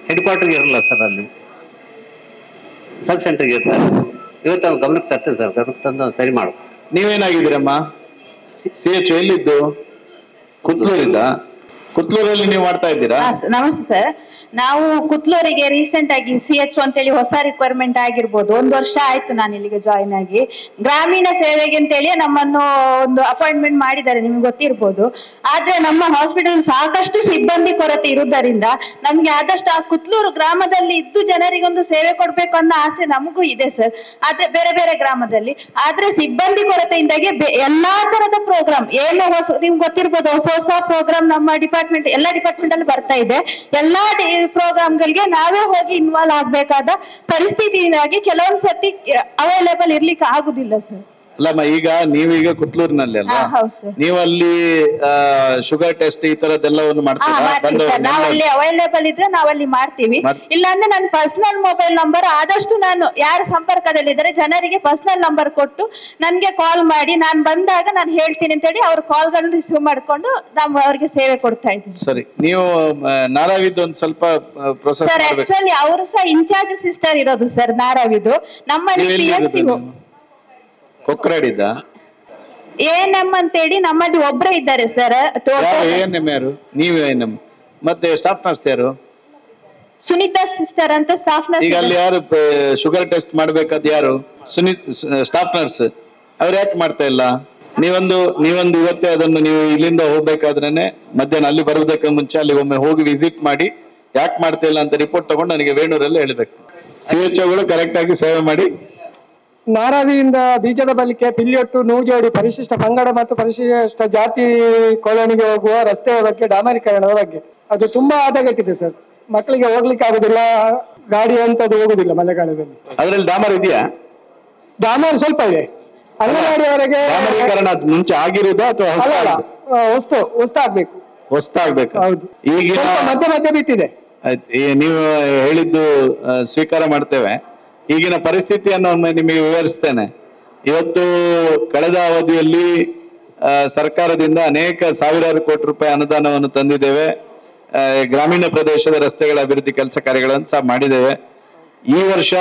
ಹೆಡ್ ಕ್ವಾರ್ಟರ್ಗೆ ಇರಲ್ಲ ಸರ್. ಅಲ್ಲಿ ಸಬ್ ಸೆಂಟರ್ಗೆ ಇರ್ತಾರೆ. ಇವತ್ತು ಅವ್ರು ಗಮನಕ್ಕೆ ತರ್ತೇನೆ ಸರ್, ಗಮನಕ್ಕೆ ತಂದು ಸರಿ ಮಾಡು. ನೀವೇನಾಗಿದ್ದೀರಮ್ಮ? CHO ಎಲ್ಲಿದ್ದು? ಕುತ್ಲೂರಿಂದ? ಕುತ್ಲೂರಲ್ಲಿ ನೀವು ಮಾಡ್ತಾ ಇದ್ದೀರಾ? ನಮಸ್ತೆ ಸರ್. ನಾವು ಕುತ್ಲೂರಿಗೆ ರೀಸೆಂಟ್ ಆಗಿ CHO ಅಂತೇಳಿ ಹೊಸ ರಿಕ್ವೈರ್ಮೆಂಟ್ ಆಗಿರ್ಬೋದು, 1 ವರ್ಷ ಆಯ್ತು ನಾನು ಇಲ್ಲಿಗೆ ಜಾಯಿನ್ ಆಗಿ. ಗ್ರಾಮೀಣ ಸೇವೆಗೆ ಅಂತೇಳಿ ನಮ್ಮನ್ನು ಒಂದು ಅಪಾಯಿಂಟ್ಮೆಂಟ್ ಮಾಡಿದ್ದಾರೆ, ನಿಮ್ಗೆ ಗೊತ್ತಿರ್ಬೋದು. ಆದ್ರೆ ನಮ್ಮ ಹಾಸ್ಪಿಟಲ್ ಸಾಕಷ್ಟು ಸಿಬ್ಬಂದಿ ಕೊರತೆ ಇರುವುದರಿಂದ ನಮ್ಗೆ ಆದಷ್ಟು ಆ ಕುತ್ಲೂರು ಗ್ರಾಮದಲ್ಲಿ ಇದ್ದು ಜನರಿಗೊಂದು ಸೇವೆ ಕೊಡ್ಬೇಕು ಅನ್ನೋ ಆಸೆ ನಮಗೂ ಇದೆ ಸರ್. ಆದ್ರೆ ಬೇರೆ ಬೇರೆ ಗ್ರಾಮದಲ್ಲಿ ಆದ್ರೆ ಸಿಬ್ಬಂದಿ ಕೊರತೆಯಿಂದಾಗಿ ಎಲ್ಲಾ ತರದ ಪ್ರೋಗ್ರಾಮ್ ಏನು ನಿಮ್ಗೆ ಗೊತ್ತಿರ್ಬೋದು, ಹೊಸ ಪ್ರೋಗ್ರಾಮ್ ನಮ್ಮ ಎಲ್ಲ ಡಿಪಾರ್ಟ್ಮೆಂಟ್ ಅಲ್ಲಿ ಬರ್ತಾ ಇದೆ. ಎಲ್ಲಾ ಪ್ರೋಗ್ರಾಮ್ಗಳಿಗೆ ನಾವೇ ಹೋಗಿ ಇನ್ವಾಲ್ವ್ ಆಗ್ಬೇಕಾದ ಪರಿಸ್ಥಿತಿಯಿಂದಾಗಿ ಕೆಲವೊಂದು ಸತಿ ಅವೈಲೇಬಲ್ ಇರ್ಲಿಕ್ಕೆ ಆಗುದಿಲ್ಲ ಸರ್. ಅಲ್ಲಮ್ಮ, ಈಗ ನೀವೀಗ ಕುತ್ಲೂರಿನಲ್ಲಿ ಅಲ್ಲ, ಹೌದು ಸರ್. ನೀವಲ್ಲಿ ಶುಗರ್ ಟೆಸ್ಟ್ ಈ ತರದ್ದೆಲ್ಲವನ್ನು ಮಾಡ್ತೀರಾ? ನಾವಲ್ಲಿ ಅವೈಲೇಬಲ್ ಇದ್ರೆ ನಾವಲ್ಲಿ ಮಾಡ್ತೀವಿ. ಇಲ್ಲಾಂದ್ರೆ ನನ್ನ ಪರ್ಸನಲ್ ಮೊಬೈಲ್ ನಂಬರ್ ಆದಷ್ಟು ನಾನು ಯಾರ ಸಂಪರ್ಕದಲ್ಲಿದ್ದಾರೆ ಜನರಿಗೆ ಪರ್ಸನಲ್ ನಂಬರ್ ಕೊಟ್ಟು ನನ್ಗೆ ಕಾಲ್ ಮಾಡಿ ನಾನು ಬಂದಾಗ ನಾನು ಹೇಳ್ತೀನಿ ಅಂತ ಹೇಳಿ ಅವ್ರ ಕಾಲ್ಗಳನ್ನ ರಿಸೀವ್ ಮಾಡ್ಕೊಂಡು ನಾವು ಅವ್ರಿಗೆ ಸೇವೆ ಕೊಡ್ತಾ ಇದ್ದೀವಿ. ಸರಿ, ನೀವು ನಾರಾವಿದ್ದು ಒಂದು ಸ್ವಲ್ಪ ಪ್ರೊಸೆಸ್ ಸರ್. ಆಕ್ಚುಲಿ ಅವರು ಸಹ ಇನ್ಚಾರ್ಜ್ ಸಿಸ್ಟರ್ ಇರೋದು ಸರ್ ನಾರಾವಿದ್ದು. ನಮ್ಮಲ್ಲಿ PSC ಕೊಕ್ರಾಡಿದ್ದ ANM ಅಂತೇಳಿ ನಮ್ಮಲ್ಲಿ ಒಬ್ರೇ ಇದ್ದಾರೆ ಸರ್. ANM ಯಾರು? ನೀವು ANM. ಮತ್ತೆ ಸ್ಟಾಫ್ ನರ್ಸ್ ಯಾರು? ಸುನೀತಾ ಸಿಸ್ಟರ್ ಅಂತ ಸ್ಟಾಫ್ ನರ್ಸ್. ಈಗ ಅಲ್ಲಿ ಯಾರು ಶುಗರ್ ಟೆಸ್ಟ್ ಮಾಡ್ಬೇಕಾದ್ ಯಾರು? Staff nurse. ಅವ್ರು ಯಾಕೆ ಮಾಡ್ತಾ ಇಲ್ಲ? ನೀವೊಂದು ಇವತ್ತೇ ಅದನ್ನು ನೀವು ಇಲ್ಲಿಂದ ಹೋಗ್ಬೇಕಾದ್ರೇನೆ ಮಧ್ಯಾಹ್ನ ಅಲ್ಲಿ ಬರುವುದಕ್ಕೆ ಮುಂಚೆ ಅಲ್ಲಿ ಒಮ್ಮೆ ಹೋಗಿ ವಿಸಿಟ್ ಮಾಡಿ ಯಾಕೆ ಮಾಡ್ತಾ ಇಲ್ಲ ಅಂತ ರಿಪೋರ್ಟ್ ತಗೊಂಡು ನನಗೆ ವೇಣೂರಲ್ಲಿ ಹೇಳ್ಬೇಕು. CHOಗಳು ಕರೆಕ್ಟ್ ಆಗಿ ಸೇವೆ ಮಾಡಿ. ನಾರಾವಿಯಿಂದ ಬೀಜದ ಬಲಿಕೆ, ಪಿಲ್ಲಿಯೊಟ್ಟು, ನೂಜೋಡಿ, ಪರಿಶಿಷ್ಟ ಪಂಗಡ ಮತ್ತು ಪರಿಶಿಷ್ಟ ಜಾತಿ ಕಾಲೋನಿಗೆ ಹೋಗುವ ರಸ್ತೆಯ ಬಗ್ಗೆ, ಡಾಮರೀಕರಣದ ಬಗ್ಗೆ ಅದು ತುಂಬಾ ಹದಗೆಟ್ಟಿದೆ ಸರ್. ಮಕ್ಕಳಿಗೆ ಹೋಗ್ಲಿಕ್ಕೆ ಆಗುದಿಲ್ಲ, ಗಾಡಿ ಅಂತದ್ದು ಹೋಗುದಿಲ್ಲ ಮಳೆಗಾಲದಲ್ಲಿ. ಅದ್ರಲ್ಲಿ ಡಾಮರ್ ಇದೆಯಾ? ಡಾಮರ್ ಸ್ವಲ್ಪ ಇದೆ. ಅಂಗನವಾಡಿಯವರೆಗೆ ಡಾಮರೀಕರಣ ಮುಂಚೆ ಆಗಿರುವುದಾ ಅಥವಾ ಹೊಸ್ತಾಗ್ಬೇಕು? ಹೊಸ್ತಾಗ್ಬೇಕು. ಹೌದು. ಈಗ ಮಧ್ಯೆ ಬಿಟ್ಟಿದೆ. ನೀವು ಹೇಳಿದ್ದು ಸ್ವೀಕಾರ ಮಾಡ್ತೇವೆ. ಈಗಿನ ಪರಿಸ್ಥಿತಿಯನ್ನು ನಿಮಗೆ ವಿವರಿಸ್ತೇನೆ. ಇವತ್ತು ಕಳೆದ ಅವಧಿಯಲ್ಲಿ ಸರ್ಕಾರದಿಂದ ಅನೇಕ ಸಾವಿರಾರು ಕೋಟಿ ರೂಪಾಯಿ ಅನುದಾನವನ್ನು ತಂದಿದ್ದೇವೆ. ಗ್ರಾಮೀಣ ಪ್ರದೇಶದ ರಸ್ತೆಗಳ ಅಭಿವೃದ್ಧಿ ಕೆಲಸ ಕಾರ್ಯಗಳನ್ನು ಸಹ ಮಾಡಿದ್ದೇವೆ. ಈ ವರ್ಷ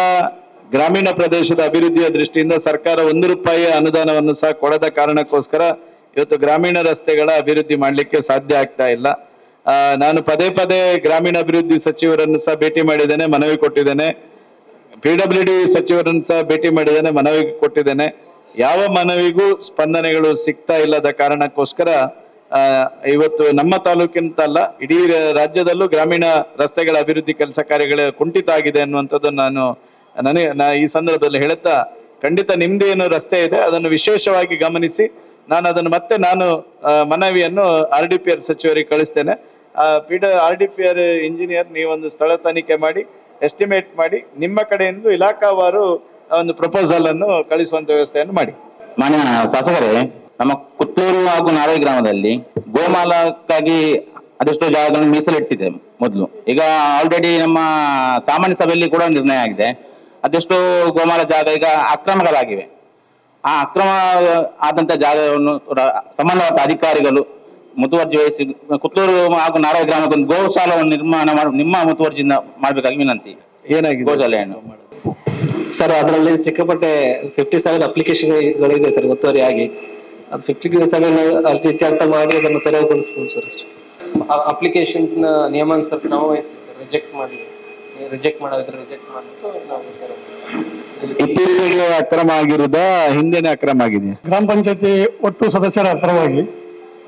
ಗ್ರಾಮೀಣ ಪ್ರದೇಶದ ಅಭಿವೃದ್ಧಿಯ ದೃಷ್ಟಿಯಿಂದ ಸರ್ಕಾರ 1 ರೂಪಾಯಿಯ ಅನುದಾನವನ್ನು ಸಹ ಕೊಡದ ಕಾರಣಕ್ಕೋಸ್ಕರ ಇವತ್ತು ಗ್ರಾಮೀಣ ರಸ್ತೆಗಳ ಅಭಿವೃದ್ಧಿ ಮಾಡಲಿಕ್ಕೆ ಸಾಧ್ಯ ಆಗ್ತಾ ಇಲ್ಲ. ನಾನು ಪದೇ ಪದೇ ಗ್ರಾಮೀಣ ಅಭಿವೃದ್ಧಿ ಸಚಿವರನ್ನು ಸಹ ಭೇಟಿ ಮಾಡಿದ್ದೇನೆ, ಮನವಿ ಕೊಟ್ಟಿದ್ದೇನೆ. PWD ಸಚಿವರನ್ನು ಸಹ ಭೇಟಿ ಮಾಡಿದ್ದೇನೆ, ಮನವಿ ಕೊಟ್ಟಿದ್ದೇನೆ. ಯಾವ ಮನವಿಗೂ ಸ್ಪಂದನೆಗಳು ಸಿಗ್ತಾ ಇಲ್ಲದ ಕಾರಣಕ್ಕೋಸ್ಕರ ಇವತ್ತು ನಮ್ಮ ತಾಲೂಕಿನಂತಲ್ಲ ಇಡೀ ರಾಜ್ಯದಲ್ಲೂ ಗ್ರಾಮೀಣ ರಸ್ತೆಗಳ ಅಭಿವೃದ್ಧಿ ಕೆಲಸ ಕಾರ್ಯಗಳ ಕುಂಠಿತ ಆಗಿದೆ ಅನ್ನುವಂಥದ್ದು ನನಗೆ ಈ ಸಂದರ್ಭದಲ್ಲಿ ಹೇಳುತ್ತಾ, ಖಂಡಿತ ನಿಮ್ದೇನು ರಸ್ತೆ ಇದೆ ಅದನ್ನು ವಿಶೇಷವಾಗಿ ಗಮನಿಸಿ ನಾನು ಮನವಿಯನ್ನು RDPR ಸಚಿವರಿಗೆ ಕಳಿಸ್ತೇನೆ. RDPR ಇಂಜಿನಿಯರ್ ನೀವೊಂದು ಸ್ಥಳ ತನಿಖೆ ಮಾಡಿ ಎಸ್ಟಿಮೇಟ್ ಮಾಡಿ ನಿಮ್ಮ ಕಡೆಯಿಂದ ಇಲಾಖಾವಾರು ಒಂದು ಪ್ರಪೋಸಲ್ ಅನ್ನು ಕಳಿಸುವಂತ ವ್ಯವಸ್ಥೆಯನ್ನು ಮಾಡಿ. ಮಾನ್ಯ ಶಾಸಕರೇ, ನಮ್ಮ ಕುತ್ತೂರು ಹಾಗೂ ನಾರಾವಿ ಗ್ರಾಮದಲ್ಲಿ ಗೋಮಾಲಕ್ಕಾಗಿ ಅದೆಷ್ಟೋ ಜಾಗಗಳನ್ನು ಮೀಸಲಿಟ್ಟಿದೆ ಮೊದಲು. ಈಗ ಆಲ್ರೆಡಿ ನಮ್ಮ ಸಾಮಾನ್ಯ ಸಭೆಯಲ್ಲಿ ಕೂಡ ನಿರ್ಣಯ ಆಗಿದೆ. ಅದೆಷ್ಟೋ ಗೋಮಾಲ ಜಾಗ ಈಗ ಅಕ್ರಮಗಳಾಗಿವೆ. ಆ ಅಕ್ರಮ ಆದಂತ ಜಾಗವನ್ನು ಸಂಬಂಧಪಟ್ಟ ಅಧಿಕಾರಿಗಳು ಮುತುವರ್ಜಿ ವಹಿಸಿ ಕುತ್ತೂರು ಹಾಗೂ ನಾರಾವಿ ಗ್ರಾಮಕ್ಕೆ ಒಂದು ಗೋಶಾಲವನ್ನು ನಿರ್ಮಾಣ ಮಾಡಿ ನಿಮ್ಮ ಮುತುವರ್ಜಿಯಿಂದ ಮಾಡಬೇಕಾಗಿ ವಿನಂತಿ. ಏನಾಗಿದೆ ಗೋಶಾಲೆಯನ್ನು? ಸರ್, ಅದರಲ್ಲಿ ಸಿಕ್ಕಾಪಟ್ಟೆ 57 ಅಪ್ಲಿಕೇಶನ್ಗಳಿದೆ ಸರ್ ಒತ್ತುವರಿಯಾಗಿ. ಅದು 57 ಅರ್ಜಿ ಇತ್ಯರ್ಥ ಮಾಡಿ ಅದನ್ನು ತೆರವುಗೊಳಿಸಬಹುದು ಸರ್. ಅಪ್ಲಿಕೇಶನ್ಸ್ ನ ನಿಯಮಾನುಸಾರ ನಾವು ರಿಜೆಕ್ಟ್ ಮಾಡೋದ್ರೆ ರಿಜೆಕ್ಟ್ ಮಾಡಿಬಿಟ್ಟು ನಾವು ಇತ್ತೀಚೆಗೆ ಅಕ್ರಮ ಆಗಿರುವುದಾ ಹಿಂದೆನೆ ಅಕ್ರಮ ಆಗಿದೆ? ಗ್ರಾಮ ಪಂಚಾಯತಿ ಒಟ್ಟು ಸದಸ್ಯರ ಪರವಾಗಿ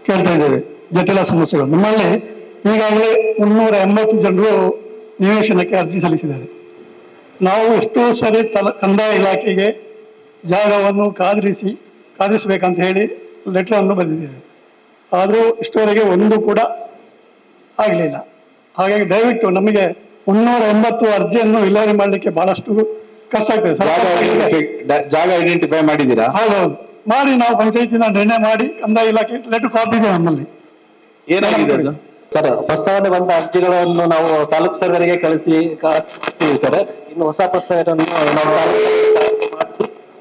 ಕೇಳ್ತಾ ಇದ್ದೇವೆ ಜಟಿಲ ಸಮಸ್ಯೆಗಳು. ನಮ್ಮಲ್ಲಿ ಈಗಾಗಲೇ 380 ಜನರು ನಿವೇಶನಕ್ಕೆ ಅರ್ಜಿ ಸಲ್ಲಿಸಿದ್ದಾರೆ. ನಾವು ಎಷ್ಟೋ ಸರಿ ಕಂದಾಯ ಇಲಾಖೆಗೆ ಜಾಗವನ್ನು ಕಾದಿರಿಸಬೇಕಂತ ಹೇಳಿ ಲೆಟರ್ ಅನ್ನು ಬರೆದಿದ್ದೇವೆ. ಆದರೂ ಇಷ್ಟವರೆಗೆ ಒಂದು ಕೂಡ ಆಗಲಿಲ್ಲ. ಹಾಗಾಗಿ ದಯವಿಟ್ಟು ನಮಗೆ 380 ಅರ್ಜಿಯನ್ನು ವಿಲೇವಾರಿ ಮಾಡಲಿಕ್ಕೆ ಬಹಳಷ್ಟು ಕಷ್ಟ ಆಗ್ತದೆ. ಜಾಗ ಐಡೆಂಟಿಫೈ ಮಾಡಿದ್ದೀರಾ? ಹೌದೌದು, ಮಾಡಿ ನಾವು ಪಂಚಾಯತಿನ ನಿರ್ಣಯ ಮಾಡಿ ಕಂದಾಯ ಇಲಾಖೆ ಲೆಟರ್ ಕಾಪಿ ಇದೆ ನಮ್ಮಲ್ಲಿ. ಏನಾಗಿದೆ ಸರ್? ಪ್ರಸ್ತಾವನೆ ಬಂದ ಅರ್ಜಿಗಳನ್ನು ನಾವು ತಾಲೂಕು ಸರ್ವರಿಗೆ ಕಳಿಸ್ತೀವಿ ಸರ್. ಇನ್ನು ಹೊಸ ಪ್ರಸ್ತಾವನೆಯನ್ನು ನಾವು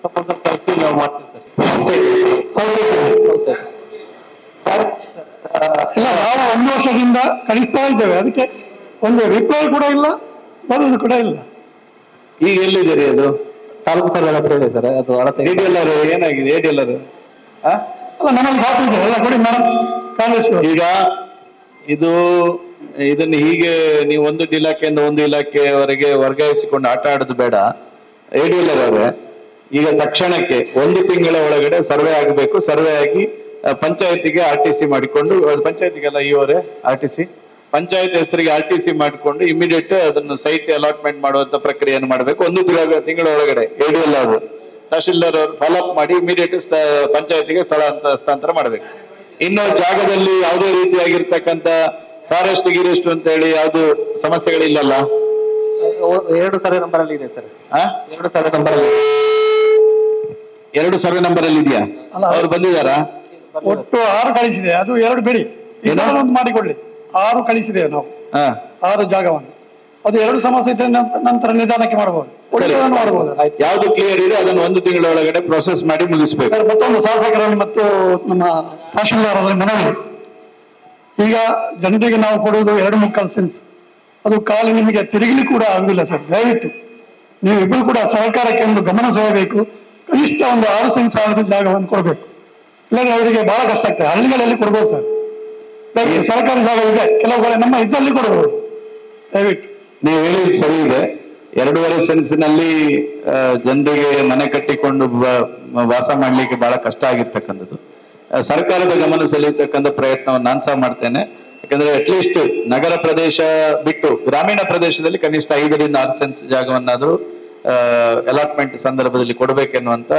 ಪ್ರಪೋಸಲ್ ಕಳಿಸಿ ನಾವು ಮಾಡ್ತೀವಿ ಸರ್. ಇಲ್ಲ, ನಾವು 1 ವರ್ಷದಿಂದ ಕಳಿಸ್ತಾ ಇದ್ದೇವೆ. ಅದಕ್ಕೆ ಒಂದು ರಿಪ್ಲೈ ಕೂಡ ಇಲ್ಲ, ಬರೋದು ಕೂಡ ಇಲ್ಲ. ಈಗ ಎಲ್ಲಿದ್ದೀರಿ? ಅದು ತಾಲೂಕು ಸರ್ವರ್ ಹತ್ರ ಇದೆ ಸರ್. ಅದು ADLR ಏನಾಗಿದೆ? ADLR ಅಲ್ಲ, ನಮ್ಮಲ್ಲಿ ಕಾಪಿ ಇದೆ ಎಲ್ಲ ಕೊಡಿ ಮೇಡಮ್. ಕಾಲೇಶ್ವರ ಈಗ ಇದನ್ನು ಹೀಗೆ ನೀವು ಒಂದು ಇಲಾಖೆಯಿಂದ ಒಂದು ಇಲಾಖೆಯವರೆಗೆ ವರ್ಗಾಯಿಸಿಕೊಂಡು ಆಟ ಆಡೋದು ಬೇಡ. ADLR ಅವರೇ, ಈಗ ತಕ್ಷಣಕ್ಕೆ 1 ತಿಂಗಳ ಒಳಗಡೆ ಸರ್ವೆ ಆಗಬೇಕು. ಸರ್ವೆ ಆಗಿ ಪಂಚಾಯತಿಗೆ RTC ಮಾಡಿಕೊಂಡು, ಪಂಚಾಯತಿಗೆಲ್ಲ ಇವರೇ RTC ಪಂಚಾಯತ್ ಹೆಸರಿಗೆ RTC ಮಾಡಿಕೊಂಡು ಇಮಿಡಿಯೇಟ್ ಅದನ್ನು ಸೈಟ್ ಅಲಾಟ್ಮೆಂಟ್ ಮಾಡುವಂತ ಪ್ರಕ್ರಿಯೆಯನ್ನು ಮಾಡಬೇಕು. 1 ತಿಂಗಳ ಒಳಗಡೆ ADLR ತಹಶೀಲ್ದಾರ್ ಅವರು ಫಾಲೋಅಪ್ ಮಾಡಿ ಇಮಿಡಿಯೇಟ್ ಪಂಚಾಯತಿಗೆ ಹಸ್ತಾಂತರ ಮಾಡಬೇಕು. ಇನ್ನು ಜಾಗದಲ್ಲಿ ಯಾವುದೇ ರೀತಿಯಾಗಿರ್ತಕ್ಕಂಥ ಫಾರೆಸ್ಟ್ ಗಿರೆಸ್ಟ್ ಅಂತ ಹೇಳಿ ಯಾವ್ದು ಸಮಸ್ಯೆಗಳಿಲ್ಲಲ್ಲ? 2 ಸರ್ವೆ ನಂಬರ್ ಅಲ್ಲಿ ಇದೆ ಸರ್. 2 ಸರ್ವೆ ನಂಬರ್ ಅಲ್ಲಿ 2 ಸರ್ವೆ ನಂಬರ್ ಅಲ್ಲಿ ಇದೆಯಾ? ಅವ್ರು ಬಂದಿದ್ದಾರಾ? ಒಟ್ಟು 6 ಕಳಿಸಿದೆ, ಅದು 2 ಬಿಡಿ, ಒಂದು ಮಾಡಿಕೊಳ್ಳಿ. 6 ಕಳಿಸಿದ್ದೇವೆ ನಾವು, 6 ಜಾಗವನ್ನು. ಅದು 2 ಸಮಸ್ಯೆ ಇದ್ದರೆ ನಂತರ ನಿಧಾನಕ್ಕೆ ಮಾಡಬಹುದು, ಮಾಡಬಹುದು. ಯಾವ್ದು ಕ್ಲಿಯರ್ ಇದೆ ಅದನ್ನು 1 ತಿಂಗಳ ಒಳಗಡೆ ಪ್ರೊಸೆಸ್ ಮಾಡಿ ಮುಗಿಸ್ಬೇಕು. ಮತ್ತೊಂದು ಶಾಸಕರಲ್ಲಿ ಮತ್ತು ನಮ್ಮ ತಹಶೀಲ್ದಾರರಲ್ಲಿ ಮನವಿ, ಈಗ ಜನರಿಗೆ ನಾವು ಕೊಡುವುದು 2 ಮುಕ್ಕಾಲು ಸೆನ್ಸ್, ಅದು ಖಾಲಿ ನಿಮಗೆ ತಿರುಗಲಿ ಕೂಡ ಆಗುದಿಲ್ಲ ಸರ್. ದಯವಿಟ್ಟು ನೀವು ಇಬ್ಬರು ಕೂಡ ಸರ್ಕಾರಕ್ಕೆ ಒಂದು ಗಮನ ಸೆಳೆಯಬೇಕು. ಕನಿಷ್ಠ ಒಂದು 6 ಸೆನ್ಸ್ ಆದರೂ ಜಾಗವನ್ನು ಕೊಡಬೇಕು, ಇಲ್ಲಾಂದ್ರೆ ಅವರಿಗೆ ಬಹಳ ಕಷ್ಟ ಆಗ್ತದೆ. ಹಳ್ಳಿಗಳಲ್ಲಿ ಕೊಡ್ಬೋದು ಸರ್, ದಯವಿಟ್ಟು ಸರ್ಕಾರಿ ಜಾಗ ಇದೆ, ಕೆಲವು ಕಡೆ ನಮ್ಮ ಇದ್ದಲ್ಲಿ ಕೊಡಬಹುದು. ದಯವಿಟ್ಟು ನೀವು ಹೇಳಿದ್ ಸರಿ ಇದೆ. 2.5 ಸೆನ್ಸಿನಲ್ಲಿ ಜನರಿಗೆ ಮನೆ ಕಟ್ಟಿಕೊಂಡು ವಾಸ ಮಾಡ್ಲಿಕ್ಕೆ ಬಹಳ ಕಷ್ಟ ಆಗಿರ್ತಕ್ಕಂಥದ್ದು. ಸರ್ಕಾರದ ಗಮನ ಸೆಳೆಯತಕ್ಕಂಥ ಪ್ರಯತ್ನವನ್ನು ನಾನು ಸಹ ಮಾಡ್ತೇನೆ. ಯಾಕಂದ್ರೆ ಅಟ್ಲೀಸ್ಟ್ ನಗರ ಪ್ರದೇಶ ಬಿಟ್ಟು ಗ್ರಾಮೀಣ ಪ್ರದೇಶದಲ್ಲಿ ಕನಿಷ್ಠ 5ರಿಂದ 6 ಸೆನ್ಸ್ ಜಾಗವನ್ನಾದ್ರೂ ಅಲಾಟ್ಮೆಂಟ್ ಸಂದರ್ಭದಲ್ಲಿ ಕೊಡಬೇಕೆನ್ನುವಂತ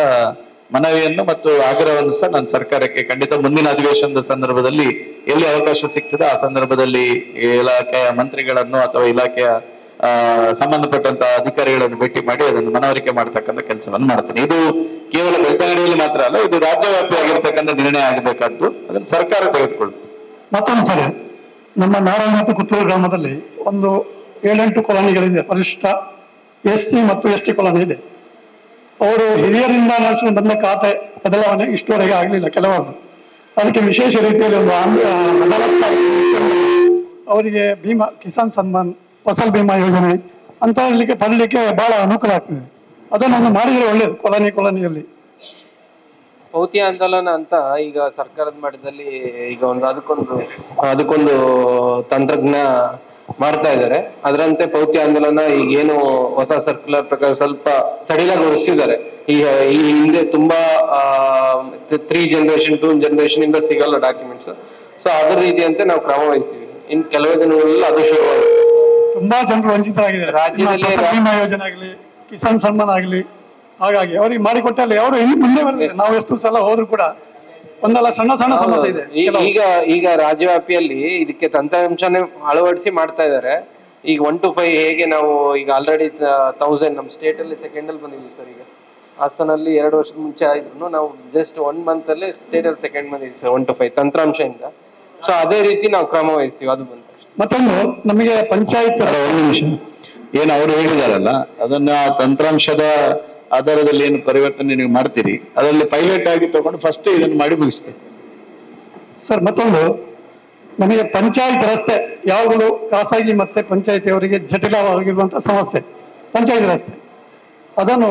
ಮನವಿಯನ್ನು ಮತ್ತು ಆಗ್ರಹವನ್ನು ಸಹ ನಾನು ಸರ್ಕಾರಕ್ಕೆ ಖಂಡಿತ ಮುಂದಿನ ಅಧಿವೇಶನದ ಸಂದರ್ಭದಲ್ಲಿ ಎಲ್ಲಿ ಅವಕಾಶ ಸಿಗ್ತದೆ ಆ ಸಂದರ್ಭದಲ್ಲಿ ಇಲಾಖೆಯ ಮಂತ್ರಿಗಳನ್ನು ಅಥವಾ ಇಲಾಖೆಯ ಸಂಬಂಧಪಟ್ಟಂತಹ ಅಧಿಕಾರಿಗಳನ್ನು ಭೇಟಿ ಮಾಡಿ ಅದನ್ನು ಮನವರಿಕೆ ಮಾಡತಕ್ಕಂಥ ಕೆಲಸವನ್ನು ಮಾಡ್ತೇನೆ. ಇದು ಕೇವಲ ಬೆಳ್ತಂಗಡಿಯಲ್ಲಿ ಮಾತ್ರ ಅಲ್ಲ, ಇದು ರಾಜ್ಯವ್ಯಾಪಿಯಾಗಿರ್ತಕ್ಕಂಥ ನಿರ್ಣಯ ಆಗಬೇಕಾದ್ದು, ಅದನ್ನು ಸರ್ಕಾರ ತೆಗೆದುಕೊಳ್ಳುತ್ತೆ. ಮತ್ತೊಂದು ಸರಿ, ನಮ್ಮ ನಾರಾಯಣ ಮತ್ತು ಕುತ್ತೂರು ಗ್ರಾಮದಲ್ಲಿ ಒಂದು 7-8 ಕಾಲೋನಿಗಳಿದೆ. ಪರಿಶಿಷ್ಟ SC ಮತ್ತು ST ಕಾಲೋನಿ ಇದೆ. ಅವರು ಹಿರಿಯರಿಂದ ನಡೆಸಿಕೊಂಡು ಬಂದ ಖಾತೆ ಬದಲಾವಣೆ ಇಷ್ಟುವರೆಗೆ ಆಗಲಿಲ್ಲ ಕೆಲವರದ್ದು. ಅದಕ್ಕೆ ವಿಶೇಷ ರೀತಿಯಲ್ಲಿ ಒಂದು ಅವರಿಗೆ ಭೀಮಾ ಕಿಸಾನ್ ಸನ್ಮಾನ್, ಫಸಲ್ ಭೀಮಾ ಯೋಜನೆ ಅಂತ ಪಡಲಿಕ್ಕೆ ಬಹಳ ಅನುಕೂಲ ಆಗ್ತದೆ. ಅದನ್ನು ಮಾಡಿದರೆ ಒಳ್ಳೇದು. ಕಾಲೋನಿಯಲ್ಲಿ ಪೌತಿ ಆಂದೋಲನ ಅಂತ ಈಗ ಸರ್ಕಾರದ ಮಟ್ಟದಲ್ಲಿ ಈಗ ಅದಕ್ಕೊಂದು ತಂತ್ರಜ್ಞ ಮಾಡ್ತಾ ಇದ್ದಾರೆ. ಅದರಂತೆ ಪೌತಿ ಆಂದೋಲನ ಈಗೇನು ಹೊಸ ಸರ್ಕ್ಯುಲರ್ ಪ್ರಕಾರ ಸ್ವಲ್ಪ ಸಡಿಲಗೊಳಿಸಿದ್ದಾರೆ. ಈ ಹಿಂದೆ ತುಂಬಾ 3 ಜನರೇಷನ್ 2 ಜನರೇಷನ್ ಇಂದ ಸಿಗಲ್ಲ ಡಾಕ್ಯುಮೆಂಟ್ಸ್. ಸೊ ಅದ್ರ ರೀತಿಯಂತೆ ನಾವು ಕ್ರಮ ವಹಿಸ್ತೀವಿ. ಇನ್ ಕೆಲವೇ ದಿನಗಳಲ್ಲಿ ಅದು ಶುರುವಾಗುತ್ತೆ. ತುಂಬಾ ಜನರು ವಂಚಿತರಾಗಿದ್ದಾರೆ ರಾಜ್ಯದಲ್ಲಿ. ಭೀಮಾ ಯೋಜನೆ ಆಗಲಿ, ಕಿಸಾನ್ ಸನ್ಮಾನ್ ಆಗಲಿ, ಹಾಗಾಗಿ ಅವ್ರಿಗೆ ಮಾಡಿಕೊಟ್ಟಲ್ಲಿ ಅವರು ಇನ್ನು ಮುಂದೆ ಬರ್ತಾರೆ. ನಾವು ಎಷ್ಟು ಸಲ ಹೋದ್ರು ಕೂಡ ಒಂದಲ್ಲ ಸಣ್ಣ ಸಮಸ್ಯೆ ಇದೆ. ಈಗ ರಾಜ್ಯವ್ಯಾಪಿಯಲ್ಲಿ ಇದಕ್ಕೆ ತಂತ್ರಾಂಶನೇ ಅಳವಡಿಸಿ ಮಾಡ್ತಾ ಇದ್ದಾರೆ. ಈಗ 1 to 5 ಹೇಗೆ ನಾವು ಈಗ ಆಲ್ರೆಡಿ 1000 ನಮ್ಮ ಸ್ಟೇಟ್ ಅಲ್ಲಿ ಸೆಕೆಂಡ್ ಅಲ್ಲಿ ಬಂದಿದ್ದೀವಿ ಸರ್. ಈಗ ಹಾಸನಲ್ಲಿ 2 ವರ್ಷದ ಮುಂಚೆ ಆಯ್ತು, ನಾವು ಜಸ್ಟ್ 1 ಮಂತ್ ಅಲ್ಲೇ ಸ್ಟೇಟ್ ಅಲ್ಲಿ ಸೆಕೆಂಡ್ ಬಂದಿದ್ದೀವಿ ಸರ್ 1 to 5 ತಂತ್ರಾಂಶದಿಂದ. ಸೊ ಅದೇ ರೀತಿ ನಾವು ಕ್ರಮ ವಹಿಸ್ತೀವಿ. ಅದು ಬಂತ ಮತ್ತೊಂದು ನಮಗೆ ಪಂಚಾಯತ್ ಏನು ಅವರು ಹೇಳಿದಾರಲ್ಲ ಅದನ್ನ ತಂತ್ರಾಂಶದ ಆಧಾರದಲ್ಲಿ ಏನು ಪರಿವರ್ತನೆ ನೀವು ಮಾಡ್ತೀರಿ ಅದರಲ್ಲಿ ಪೈಲಟ್ ಆಗಿ ತಗೊಂಡು ಫಸ್ಟ್ ಇದನ್ನು ಮಾಡಿ ಮುಗಿಸ್ಬೇಕು ಸರ್. ಮತ್ತೊಂದು ನಮಗೆ ಪಂಚಾಯತ್ ರಸ್ತೆ ಯಾವಾಗಲೂ ಖಾಸಗಿ ಮತ್ತೆ ಪಂಚಾಯತಿಯವರಿಗೆ ಜಟಿಲವಾಗಿರುವಂತಹ ಸಮಸ್ಯೆ ಪಂಚಾಯತ್ ರಸ್ತೆ. ಅದನ್ನು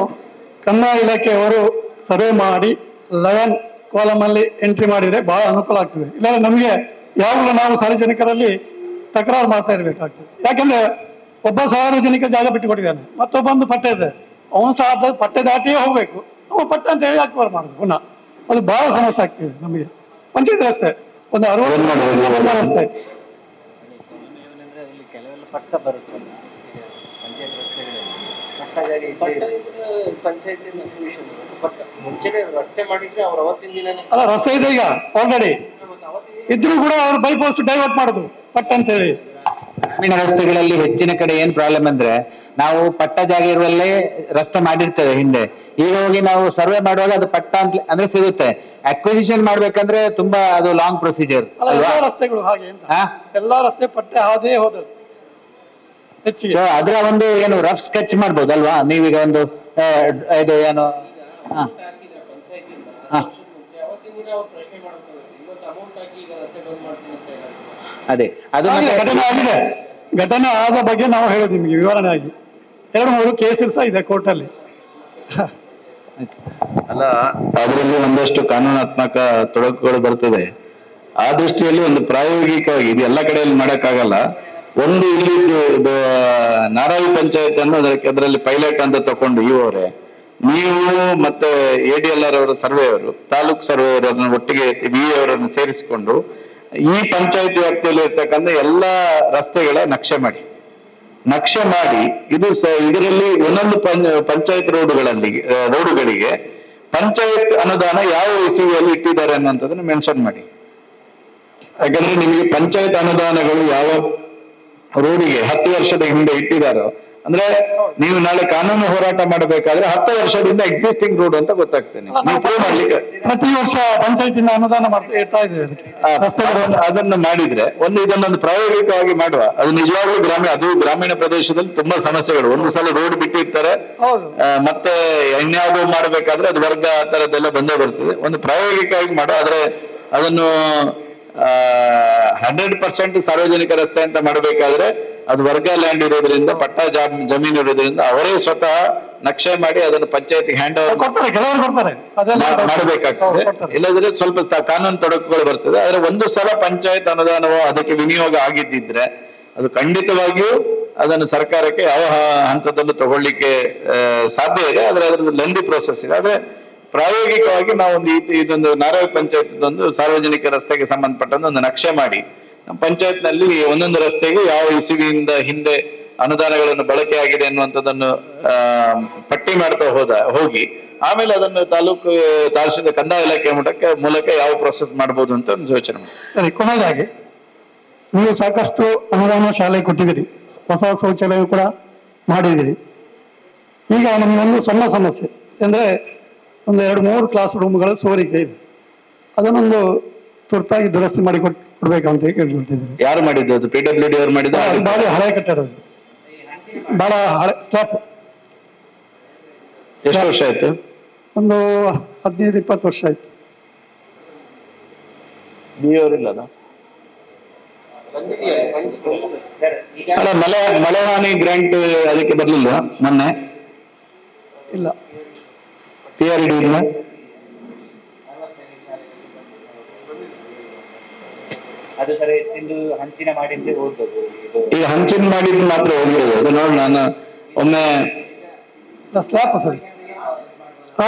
ಕಂದಾಯ ಇಲಾಖೆಯವರು ಸರ್ವೆ ಮಾಡಿ 11 ಕಾಲಮ್ ಅಲ್ಲಿ ಎಂಟ್ರಿ ಮಾಡಿದ್ರೆ ಬಹಳ ಅನುಕೂಲ ಆಗ್ತದೆ. ಇಲ್ಲಾಂದ್ರೆ ನಮಗೆ ಯಾವಾಗಲೂ ನಾವು ಸಾರ್ವಜನಿಕರಲ್ಲಿ ತಕರಾರು ಮಾಡ್ತಾ ಇರ್ಬೇಕಾಗ್ತದೆ. ಯಾಕಂದ್ರೆ ಒಬ್ಬ ಸಾರ್ವಜನಿಕ ಜಾಗ ಬಿಟ್ಟುಕೊಟ್ಟಿದ್ದಾನೆ, ಮತ್ತೊಬ್ಬ ಒಂದು ಪಟ್ಟೆ ಇದೆ, ಅವನು ಸಹ ಪಟ್ಟೆ ದಾಟಿಯೇ ಹೋಗ್ಬೇಕು. ಅವ ಪಟ್ಟೆ ಅಂತ ಹೇಳಿ ಅಕ್ವರ್ ಮಾಡುದು ಪುನಃ, ಅದು ಬಹಳ ಸಮಸ್ಯೆ ಆಗ್ತಿದೆ ನಮಗೆ. ಪಂಚಾಯತ್ ರಸ್ತೆ ಒಂದು 60 ರಸ್ತೆ ಅಲ್ಲ ರಸ್ತೆ ಇದೆ ಈಗ ಆಲ್ರೆಡಿ ಇದ್ರೂ ಕೂಡ ಅವ್ರು ಬೈಪಾಸ್ ಡೈವರ್ಟ್ ಮಾಡುದು ಪಟ್ಟ ಅಂತ ಹೇಳಿ. ಗ್ರಾಮೀಣ ರಸ್ತೆಗಳಲ್ಲಿ ಹೆಚ್ಚಿನ ಕಡೆ ಏನ್ ಪ್ರಾಬ್ಲಮ್ ಅಂದ್ರೆ ನಾವು ಪಟ್ಟ ಜಾಗ ಇರುವಲ್ಲೇ ರಸ್ತೆ ಮಾಡಿರ್ತೇವೆ ಹಿಂದೆ. ಈಗ ಹೋಗಿ ನಾವು ಸರ್ವೆ ಮಾಡುವಾಗ ಅದು ಪಟ್ಟ ಅಂತ ಅಂದ್ರೆ ಸಿಗುತ್ತೆ. ಅಕ್ವಿಸಿಷನ್ ಮಾಡ್ಬೇಕಂದ್ರೆ ತುಂಬಾ ಅದು ಲಾಂಗ್ ಪ್ರೊಸೀಜರ್. ಎಲ್ಲಾ ರಸ್ತೆಗಳು ಹಾಗೆ ಎಲ್ಲಾ ರಸ್ತೆ ಪಟ್ಟೆ ಹಾದೇ ಹೋದದ್ದು ಹೆಚ್ಚಿಗೆ. ಅದರ ಒಂದು ಏನು ರಫ್ ಸ್ಕೆಚ್ ಮಾಡ್ಬೋದಲ್ವಾ ನೀವೀಗ ಒಂದು ಇದು ಏನು ಅದೇ ಅದು ಘಟನೆ ಆಗಿದೆ. ಘಟನೆ ಆದ ಬಗ್ಗೆ ನಾವು ಹೇಳೋದು ನಿಮಗೆ ವಿವರಣೆ ಆಗಿ 2-3 ಕೇಸಸ್ ಸಹ ಇದೆ ಕೋರ್ಟಲ್ಲಿ. ಅಲ್ಲ ಅದರಲ್ಲಿ ಒಂದಷ್ಟು ಕಾನೂನಾತ್ಮಕ ತೊಡಕುಗಳು ಬರ್ತದೆ. ಆ ದೃಷ್ಟಿಯಲ್ಲಿ ಒಂದು ಪ್ರಾಯೋಗಿಕವಾಗಿ ಇದು ಎಲ್ಲ ಕಡೆಯಲ್ಲಿ ಮಾಡಕ್ಕಾಗಲ್ಲ. ಒಂದು ಇಲ್ಲಿ ನಾರಾಯಿ ಪಂಚಾಯತ್ ಅನ್ನು ಅದರಲ್ಲಿ ಪೈಲಟ್ ಅಂತ ತಕೊಂಡು ಇವರೇ ನೀವು ಮತ್ತೆ ADLR ಅವರ ಸರ್ವೆಯವರು ತಾಲೂಕು ಸರ್ವೆಯವರನ್ನು ಒಟ್ಟಿಗೆ BA ಅವರನ್ನು ಸೇರಿಸಿಕೊಂಡು ಈ ಪಂಚಾಯತ್ ವ್ಯಾಪ್ತಿಯಲ್ಲಿ ಇರ್ತಕ್ಕಂಥ ಎಲ್ಲಾ ರಸ್ತೆಗಳ ನಕ್ಷೆ ಮಾಡಿ ಇದು ಇದರಲ್ಲಿ ಒಂದೊಂದು ಪಂಚಾಯತ್ ರೋಡುಗಳಿಗೆ ಪಂಚಾಯತ್ ಅನುದಾನ ಯಾವ ಇಸಿವಿಯಲ್ಲಿ ಇಟ್ಟಿದ್ದಾರೆ ಅನ್ನೋಂಥದ್ದನ್ನು ಮೆನ್ಷನ್ ಮಾಡಿ. ಯಾಕಂದ್ರೆ ನಿಮಗೆ ಪಂಚಾಯತ್ ಅನುದಾನಗಳು ಯಾವ ರೋಡಿಗೆ 10 ವರ್ಷದ ಹಿಂದೆ ಇಟ್ಟಿದಾರೋ ಅಂದ್ರೆ ನೀವು ನಾಳೆ ಕಾನೂನು ಹೋರಾಟ ಮಾಡಬೇಕಾದ್ರೆ 10 ವರ್ಷದಿಂದ ಎಕ್ಸಿಸ್ಟಿಂಗ್ ರೋಡ್ ಅಂತ ಗೊತ್ತಾಗ್ತೇನೆ ನೀವು ಪ್ರೂವ್ ಮಾಡ್ಲಿಕ್ಕೆ ಪ್ರತಿ ವರ್ಷ ಪಂಚಾಯತಿನ ಅನುದಾನ ಇರ್ತಾ ಇದ್ದೇವೆ ಅದನ್ನು ಮಾಡಿದ್ರೆ ಇದನ್ನೊಂದು ಪ್ರಾಯೋಗಿಕವಾಗಿ ಮಾಡುವ. ಅದು ನಿಜವಾಗ್ಲೂ ಗ್ರಾಮೀಣ ಪ್ರದೇಶದಲ್ಲಿ ತುಂಬಾ ಸಮಸ್ಯೆಗಳು. ಒಂದು ಸಲ ರೋಡ್ ಬಿಟ್ಟಿರ್ತಾರೆ, ಮತ್ತೆ ಇನ್ಯಾವುದೋ ಮಾಡಬೇಕಾದ್ರೆ ಅದು ವರ್ಗ ಆ ತರದ್ದೆಲ್ಲ ಬಂದೇ ಬರ್ತದೆ. ಒಂದು ಪ್ರಾಯೋಗಿಕವಾಗಿ ಮಾಡುವ. ಆದ್ರೆ ಅದನ್ನು 100% ಸಾರ್ವಜನಿಕ ರಸ್ತೆ ಅಂತ ಮಾಡಬೇಕಾದ್ರೆ ಅದು ವರ್ಗ ಲ್ಯಾಂಡ್ ಇರೋದ್ರಿಂದ, ಪಟ್ಟಾ ಜಮೀನು ಇರೋದ್ರಿಂದ ಅವರೇ ಸ್ವತಃ ನಕ್ಷೆ ಮಾಡಿ ಅದನ್ನು ಪಂಚಾಯತಿ ಹ್ಯಾಂಡ್ ಓವರ್ ಮಾಡಬೇಕಾಗ್ತದೆ. ಇಲ್ಲದ್ರೆ ಸ್ವಲ್ಪ ಕಾನೂನು ತೊಡಕುಗಳು ಬರ್ತದೆ. ಆದ್ರೆ ಒಂದು ಸಲ ಪಂಚಾಯತ್ ಅನುದಾನವೋ ಅದಕ್ಕೆ ವಿನಿಯೋಗ ಆಗಿದ್ದಿದ್ರೆ ಅದು ಖಂಡಿತವಾಗಿಯೂ ಅದನ್ನು ಸರ್ಕಾರಕ್ಕೆ ಯಾವ ಹಂತದಲ್ಲೂ ತಗೊಳ್ಳಿಕ್ಕೆ ಸಾಧ್ಯ ಇದೆ. ಆದ್ರೆ ಅದ್ರದ್ದು ಲೆಂದಿ ಪ್ರೋಸೆಸ್ ಇದೆ. ಆದ್ರೆ ಪ್ರಾಯೋಗಿಕವಾಗಿ ನಾವು ಇದೊಂದು ನಾರಾಯಣ ಪಂಚಾಯತ್ ಸಾರ್ವಜನಿಕ ರಸ್ತೆಗೆ ಸಂಬಂಧಪಟ್ಟಂತ ಒಂದು ನಕ್ಷೆ ಮಾಡಿ ನಮ್ಮ ಪಂಚಾಯತ್ ನಲ್ಲಿ ಒಂದೊಂದು ರಸ್ತೆಗೂ ಯಾವ ಇಸುವಿಯಿಂದ ಹಿಂದೆ ಅನುದಾನಗಳನ್ನು ಬಳಕೆ ಆಗಿದೆ ಅನ್ನುವಂಥದ್ದನ್ನು ಪಟ್ಟಿ ಮಾಡ್ತಾ ಹೋಗಿ ಆಮೇಲೆ ಅದನ್ನು ತಾಲೂಕು ತಹಶೀಲ್ದಾರ್ ಕಂದಾಯ ಇಲಾಖೆ ಮೂಲಕ ಯಾವ ಪ್ರೊಸೆಸ್ ಮಾಡಬಹುದು ಅಂತ ಒಂದು ಯೋಚನೆ ಮಾಡಿ. ಸರಿ, ಕೊನೆಯದಾಗಿ ನೀವು ಸಾಕಷ್ಟು ಅನುದಾನ ಶಾಲೆ ಕೊಟ್ಟಿದ್ದೀರಿ, ಹೊಸ ಶೌಚಾಲಯ ಕೂಡ ಮಾಡಿದ್ದೀರಿ. ಈಗ ನಮಗೊಂದು ಸಣ್ಣ ಸಮಸ್ಯೆ ಅಂದ್ರೆ ಒಂದು 2-3 ಕ್ಲಾಸ್ ರೂಮ್ಗಳ ಸೋರಿಕೆ ಇದೆ. ಅದನ್ನೊಂದು ತುರ್ತಾಗಿ ದುರಸ್ತಿ ಮಾಡಿ ಕೊಡ್ಬೇಕಂತ ಕೇಳ್ಕೊಳ್ತಿದ್ದೀನಿ. ಯಾರು ಮಾಡಿದ್ದು? ಅದು PWD ಅವರು ಮಾಡಿದ್ದು. ಬಹಳ ಹಳೆ ಕಟ್ಟಡ, ಬಹಳ ಹಳೆ ಸ್ಲಾಪ್. ಎಷ್ಟು ವರ್ಷ ಆಯ್ತು? ಒಂದು 15-20 ವರ್ಷ ಆಯ್ತು. ಬಿಯವರಿಲ್ಲ ಅಲ್ಲ, ಮಳೆ ಹಾನಿ ಗ್ರಾಂಟ್ ಅದಕ್ಕೆ ಬರ್ಲಿಲ್ಲ ಮೊನ್ನೆ? ಇಲ್ಲ. PRD ಇಲ್ಲ. ಅದು ಸರಿ ಹಂಚಿನ ಮಾಡಿದ್ರೆ ಓದ್ಬೋದು. ಈಗ ಹಂಚಿನ ಮಾಡಿದ್ದು ಮಾತ್ರ ಹೋಗಿರೋದು. ಅದು ನೋಡಿ ನಾನು ಒಮ್ಮೆ ಸ್ಲಾಪ್ ಸರ್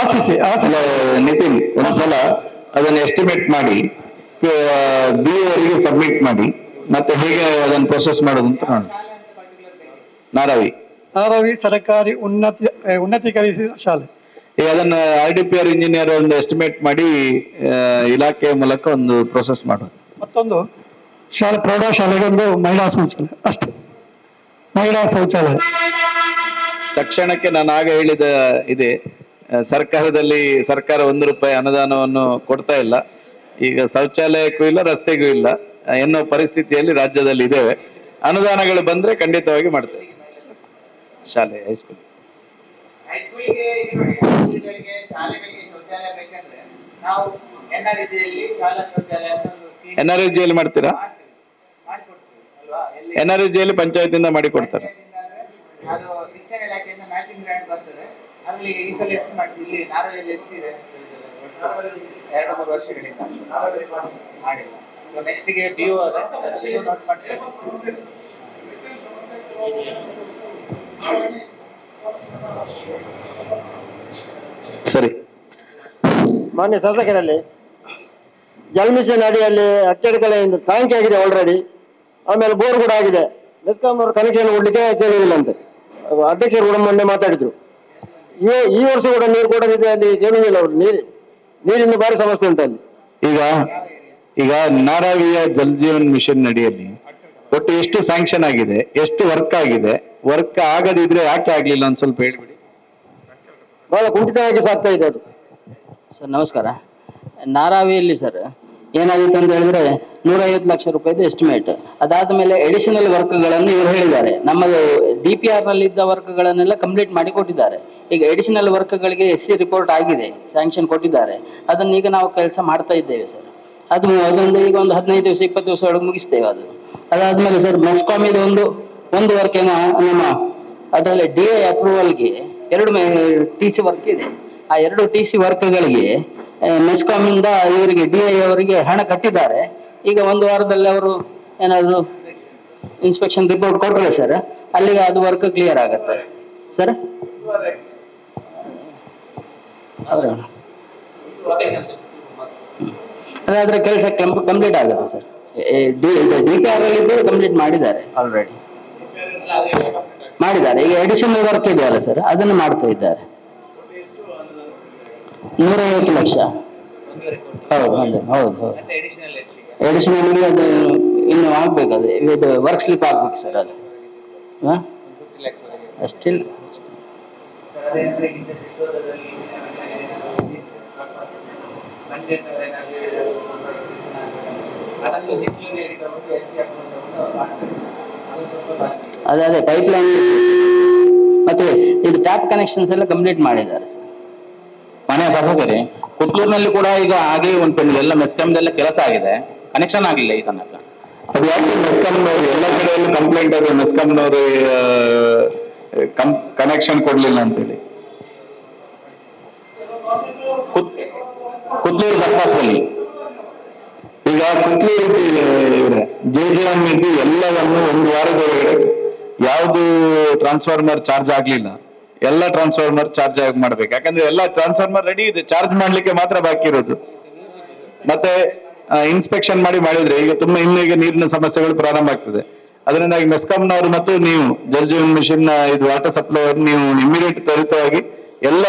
ನಿತಿನ್ ಒಂದ್ಸಲ ಅದನ್ನು ಎಸ್ಟಿಮೇಟ್ ಮಾಡಿ BO ಅವರಿಗೆ ಸಬ್ಮಿಟ್ ಮಾಡಿ ಮತ್ತೆ ಹೇಗೆ ಅದನ್ನು ಪ್ರೊಸೆಸ್ ಮಾಡೋದು ಅಂತ ನೋಡಿ. ನಾರಾವಿ ಸರ್ಕಾರಿ ಉನ್ನತೀಕರಿಸಿದ ಶಾಲೆ. ಈಗ ಅದನ್ನು RDPR ಇಂಜಿನಿಯರ್ ಒಂದು ಎಸ್ಟಿಮೇಟ್ ಮಾಡಿ ಇಲಾಖೆ ಮೂಲಕ ಒಂದು ಪ್ರೊಸೆಸ್ ಮಾಡೋದು. ಮತ್ತೊಂದು ಪ್ರೌಢಶಾಲೆಗೆ ಒಂದು ಮಹಿಳಾ ಶೌಚಾಲಯ ಅಷ್ಟೇ. ಮಹಿಳಾ ಶೌಚಾಲಯ ತಕ್ಷಣಕ್ಕೆ ನಾನು ಆಗ ಹೇಳಿದ ಇದೆ, ಸರ್ಕಾರ ₹1 ಅನುದಾನವನ್ನು ಕೊಡ್ತಾ ಇಲ್ಲ. ಈಗ ಶೌಚಾಲಯಕ್ಕೂ ಇಲ್ಲ, ರಸ್ತೆಗೂ ಇಲ್ಲ ಎನ್ನುವ ಪರಿಸ್ಥಿತಿಯಲ್ಲಿ ರಾಜ್ಯದಲ್ಲಿ ಇದ್ದೇವೆ. ಅನುದಾನಗಳು ಬಂದ್ರೆ ಖಂಡಿತವಾಗಿ ಮಾಡ್ತೇವೆ. ಶಾಲೆ ಹೈಸ್ಕೂಲ್ ಶಾಲೆಗಳಿಗೆ ಶೌಚಾಲಯ ಬೇಕಂದ್ರೆ ನಾವು NREG ಯಲ್ಲಿ ಮಾಡ್ತೀರಾ? NREG ಯಲ್ಲಿ ಪಂಚಾಯತಿಂದ ಮಾಡಿ ಕೊಡ್ತಾರೆ. ಅದು ಶಿಕ್ಷಣ ಇಲಾಖೆಯಿಂದ ಮ್ಯಾಚಿಂಗ್ ಗ್ರಾಂಟ್ ಬರ್ತದೆ. ಅದರಲ್ಲಿ ಈ ಸಲ ಎಷ್ಟು ಮಾಡ್ತೀವಿ? ಇಲ್ಲಿ ನಾರಾಯಣಲ್ಲಿ ಎಷ್ಟಿದೆ? 2-3 ವರ್ಷಗಳಿಂದ ಮಾಡಿಲ್ಲ. ನೆಕ್ಸ್ಟ್ಗೆ BO ನೋಟ್ ಮಾಡ್ತೇವೆ. ಸರಿ, ಮಾನ್ಯ ಶಾಸಕರಲ್ಲಿ ಜಲ್ ಮಿಷನ್ ಅಡಿಯಲ್ಲಿ ಅಟ್ಟೆಡ್ಕಲೆಯಿಂದ ಟ್ಯಾಂಕ್ ಆಗಿದೆ ಆಲ್ರೆಡಿ. ಆಮೇಲೆ ಬೋರ್ ಕೂಡ ಆಗಿದೆ. ಮೆಸ್ಕಾಂ ಅವರು ಕನೆಕ್ಷನ್ ಕೊಡ್ಲಿಕ್ಕೆ ಕೇಳುವುದಿಲ್ಲಂತೆ. ಅಧ್ಯಕ್ಷರು ಕೂಡ ಮೊನ್ನೆ ಮಾತಾಡಿದ್ರು. ಈ ವರ್ಷ ಕೂಡ ನೀರು ಕೊಡೋದಿದೆ, ಅಲ್ಲಿ ಕೇಳುವುದಿಲ್ಲ ಅವರು. ನೀರಿನ ಭಾರಿ ಸಮಸ್ಯೆ ಉಂಟು ಅಲ್ಲಿ. ಈಗ ನಾರಾವಿಯ ಜಲ್ ಜೀವನ್ ಮಿಷನ್ ಅಡಿಯಲ್ಲಿ ಒಟ್ಟು ಎಷ್ಟು ಸ್ಯಾಂಕ್ಷನ್ ಆಗಿದೆ, ಎಷ್ಟು ವರ್ಕ್ ಆಗಿದೆ, ವರ್ಕ್ ಆಗದಿದ್ರೆ ಯಾಕೆ ಆಗ್ಲಿಲ್ಲ ಅಂತ ಸ್ವಲ್ಪ ಹೇಳ್ಬಿಡಿ. ಬಹಳ ಕುಂಠಿತವಾಗಿ ಸಾಗ್ತಾ ಇದೆ ಅದು. ಸರ್ ನಮಸ್ಕಾರ. ನಾರಾವಿಯಲ್ಲಿ ಸರ್ ಏನಾಗಿತ್ತು ಅಂತ ಹೇಳಿದ್ರೆ 150 ಲಕ್ಷ ರೂಪಾಯಿದು ಎಸ್ಟಿಮೇಟ್. ಅದಾದ ಮೇಲೆ ಎಡಿಷನಲ್ ವರ್ಕ್ಗಳನ್ನು ಇವರು ಹೇಳಿದ್ದಾರೆ. ನಮ್ಮದು DPR ನಲ್ಲಿ ಇದ್ದ ವರ್ಕ್ಗಳನ್ನೆಲ್ಲ ಕಂಪ್ಲೀಟ್ ಮಾಡಿ ಕೊಟ್ಟಿದ್ದಾರೆ. ಈಗ ಎಡಿಷನಲ್ ವರ್ಕ್ಗಳಿಗೆ SC ರಿಪೋರ್ಟ್ ಆಗಿದೆ, ಸ್ಯಾಂಕ್ಷನ್ ಕೊಟ್ಟಿದ್ದಾರೆ. ಅದನ್ನ ಈಗ ನಾವು ಕೆಲಸ ಮಾಡ್ತಾ ಇದ್ದೇವೆ ಸರ್. ಅದೊಂದು ಈಗ ಒಂದು 15 ದಿವಸ 20 ದಿವಸ ಒಳಗೆ ಮುಗಿಸ್ತೇವೆ. ಅದಾದ್ಮೇಲೆ ಸರ್ ಮೆಸ್ಕಾಮ್ ಇದು ಒಂದು ವರ್ಕ್ ಏನೋ ನಮ್ಮ ಅದರಲ್ಲಿ DA ಅಪ್ರೂವಲ್ಗೆ 2 TC ವರ್ಕ್ ಇದೆ. ಆ 2 TC ವರ್ಕ್ಗಳಿಗೆ ಮೆಸ್ಕಾಮ್ ಇಂದ ಇವರಿಗೆ DI ಅವರಿಗೆ ಹಣ ಕಟ್ಟಿದ್ದಾರೆ. ಈಗ 1 ವಾರದಲ್ಲಿ ಅವರು ಏನಾದ್ರು ಇನ್ಸ್ಪೆಕ್ಷನ್ ರಿಪೋರ್ಟ್ ಕೊಟ್ಟರೆ ಸರ್ ಅಲ್ಲಿಗೆ ಅದು ವರ್ಕ್ ಕ್ಲಿಯರ್ ಆಗತ್ತೆ ಸರ್. ಅದಾದ್ರೆ ಕೆಲಸ ಕಂಪ್ಲೀಟ್ ಆಗುತ್ತೆ ಸರ್. DPR ಅಲ್ಲಿ ಕಂಪ್ಲೀಟ್ ಮಾಡಿದ್ದಾರೆ ಆಲ್ರೆಡಿ ಮಾಡಿದ್ದಾರೆ. ಈಗ ಎಡಿಷನಲ್ ವರ್ಕ್ ಇದೆಯಲ್ಲ ಸರ್, ಅದನ್ನು ಮಾಡ್ತಾ ಇದ್ದಾರೆ. 150 ಲಕ್ಷ. ಹೌದು. ಎಡಿಷನಲ್ ಅದು ಇನ್ನು ಆಗ್ಬೇಕು, ಅದು ಇದು ವರ್ಕ್ ಸ್ಲಿಪ್ ಆಗ್ಬೇಕು ಸರ್. ಅದು ಸ್ಟಿಲ್ ಅದೇ ಪೈಪ್ ಲೈನ್ ಮತ್ತೆ ಇದು ಟ್ಯಾಪ್ ಕನೆಕ್ಷನ್ಸ್ ಎಲ್ಲ ಕಂಪ್ಲೀಟ್ ಮಾಡಿದ್ದಾರೆ ಸರ್. ಮನೆ ಶಾಸಕರೇ, ಕುಟ್ಲೂರಿನಲ್ಲಿ ಕೂಡ ಈಗ ಹಾಗೆ ಉಂಟು, ಎಲ್ಲ ಮೆಸ್ಕಾಂದೆಲ್ಲ ಕೆಲಸ ಆಗಿದೆ, ಕನೆಕ್ಷನ್ ಆಗಲಿಲ್ಲ ಈ ತನಕ. ಅದು ಯಾಕೆ ಮೆಸ್ಕಾಂನವರು ಎಲ್ಲ ಕಡೆಯಲ್ಲೂ ಕಂಪ್ಲೇಂಟ್ ಆದ್ರೆ ಮೆಸ್ಕಾಂನವರು ಕನೆಕ್ಷನ್ ಕೊಡ್ಲಿಲ್ಲ ಅಂತೇಳಿ. ಕುಟ್ಲೂರು ಬಸ್ಪಾಸ್ನಲ್ಲಿ ಈಗ ಕುಟ್ಲೂರು JJM ಇದ್ದು ಎಲ್ಲವನ್ನು ಒಂದು ವಾರದೊಳಗಡೆ ಯಾವುದು ಟ್ರಾನ್ಸ್ಫಾರ್ಮರ್ ಚಾರ್ಜ್ ಆಗ್ಲಿಲ್ಲ, ಎಲ್ಲ ಟ್ರಾನ್ಸ್ಫಾರ್ಮರ್ ಚಾರ್ಜ್ ಆಗಿ ಮಾಡ್ಬೇಕು. ಯಾಕಂದ್ರೆ ಎಲ್ಲ ಟ್ರಾನ್ಸ್ಫಾರ್ಮರ್ ರೆಡಿ ಇದೆ, ಚಾರ್ಜ್ ಮಾಡ್ಲಿಕ್ಕೆ ಮಾತ್ರ ಬಾಕಿ ಇರೋದು. ಮತ್ತೆ ಇನ್ಸ್ಪೆಕ್ಷನ್ ಮಾಡಿದ್ರೆ ಈಗ ತುಂಬಾ ಈಗ ನೀರಿನ ಸಮಸ್ಯೆಗಳು ಪ್ರಾರಂಭ ಆಗ್ತದೆ. ಅದರಿಂದಾಗಿ ಮೆಸ್ಕಾಂನವರು ಮತ್ತು ನೀವು ಜಲ್ ಜೀವನ್ ಮಿಷನ್ ಇದು ವಾಟರ್ ಸಪ್ಲೈ ನೀವು ಇಮಿಡಿಯೇಟ್ ತ್ವರಿತವಾಗಿ ಎಲ್ಲ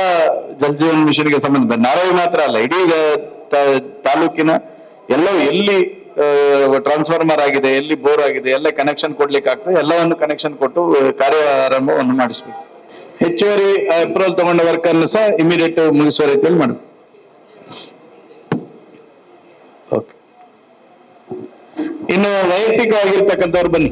ಜಲ್ ಜೀವನ್ ಮಿಷನ್ಗೆ ಸಂಬಂಧ ನಾರಾವಿ ಮಾತ್ರ ಅಲ್ಲ, ಇಡೀ ತಾಲೂಕಿನ ಎಲ್ಲವೂ ಎಲ್ಲಿ ಟ್ರಾನ್ಸ್ಫಾರ್ಮರ್ ಆಗಿದೆ, ಎಲ್ಲಿ ಬೋರ್ ಆಗಿದೆ, ಎಲ್ಲ ಕನೆಕ್ಷನ್ ಕೊಡ್ಲಿಕ್ಕೆ ಆಗ್ತದೆ, ಎಲ್ಲವನ್ನು ಕನೆಕ್ಷನ್ ಕೊಟ್ಟು ಕಾರ್ಯಾರಂಭವನ್ನು ಮಾಡಿಸ್ಬೇಕು. ಹೆಚ್ಚುವರಿ ಅಪ್ರೂವಲ್ ತಗೊಂಡ ವರ್ಕ್ ಅನ್ನು ಸಹ ಇಮಿಡಿಯೇಟ್ ಮುಗಿಸುವ ರೀತಿಯಲ್ಲಿ ಮಾಡಬೇಕು. ಓಕೆ, ಇನ್ನು ವೈಯಕ್ತಿಕವಾಗಿರ್ತಕ್ಕಂಥವ್ರು ಬನ್ನಿ.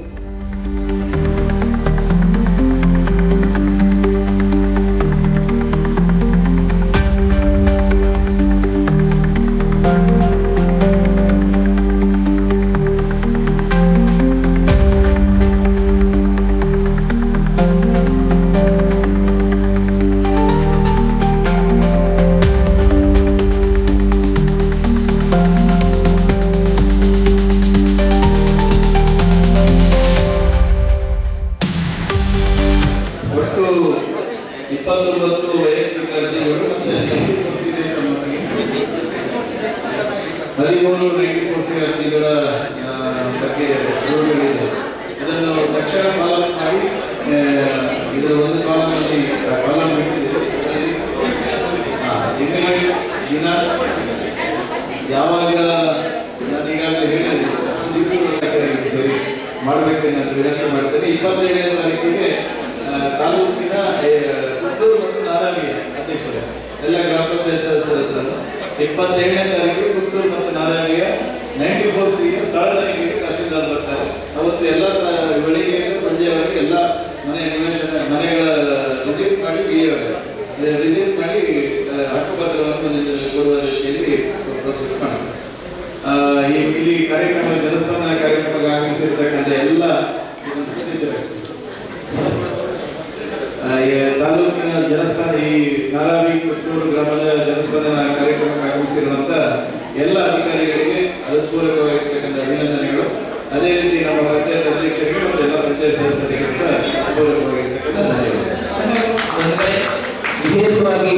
ವಿಶೇಷವಾಗಿ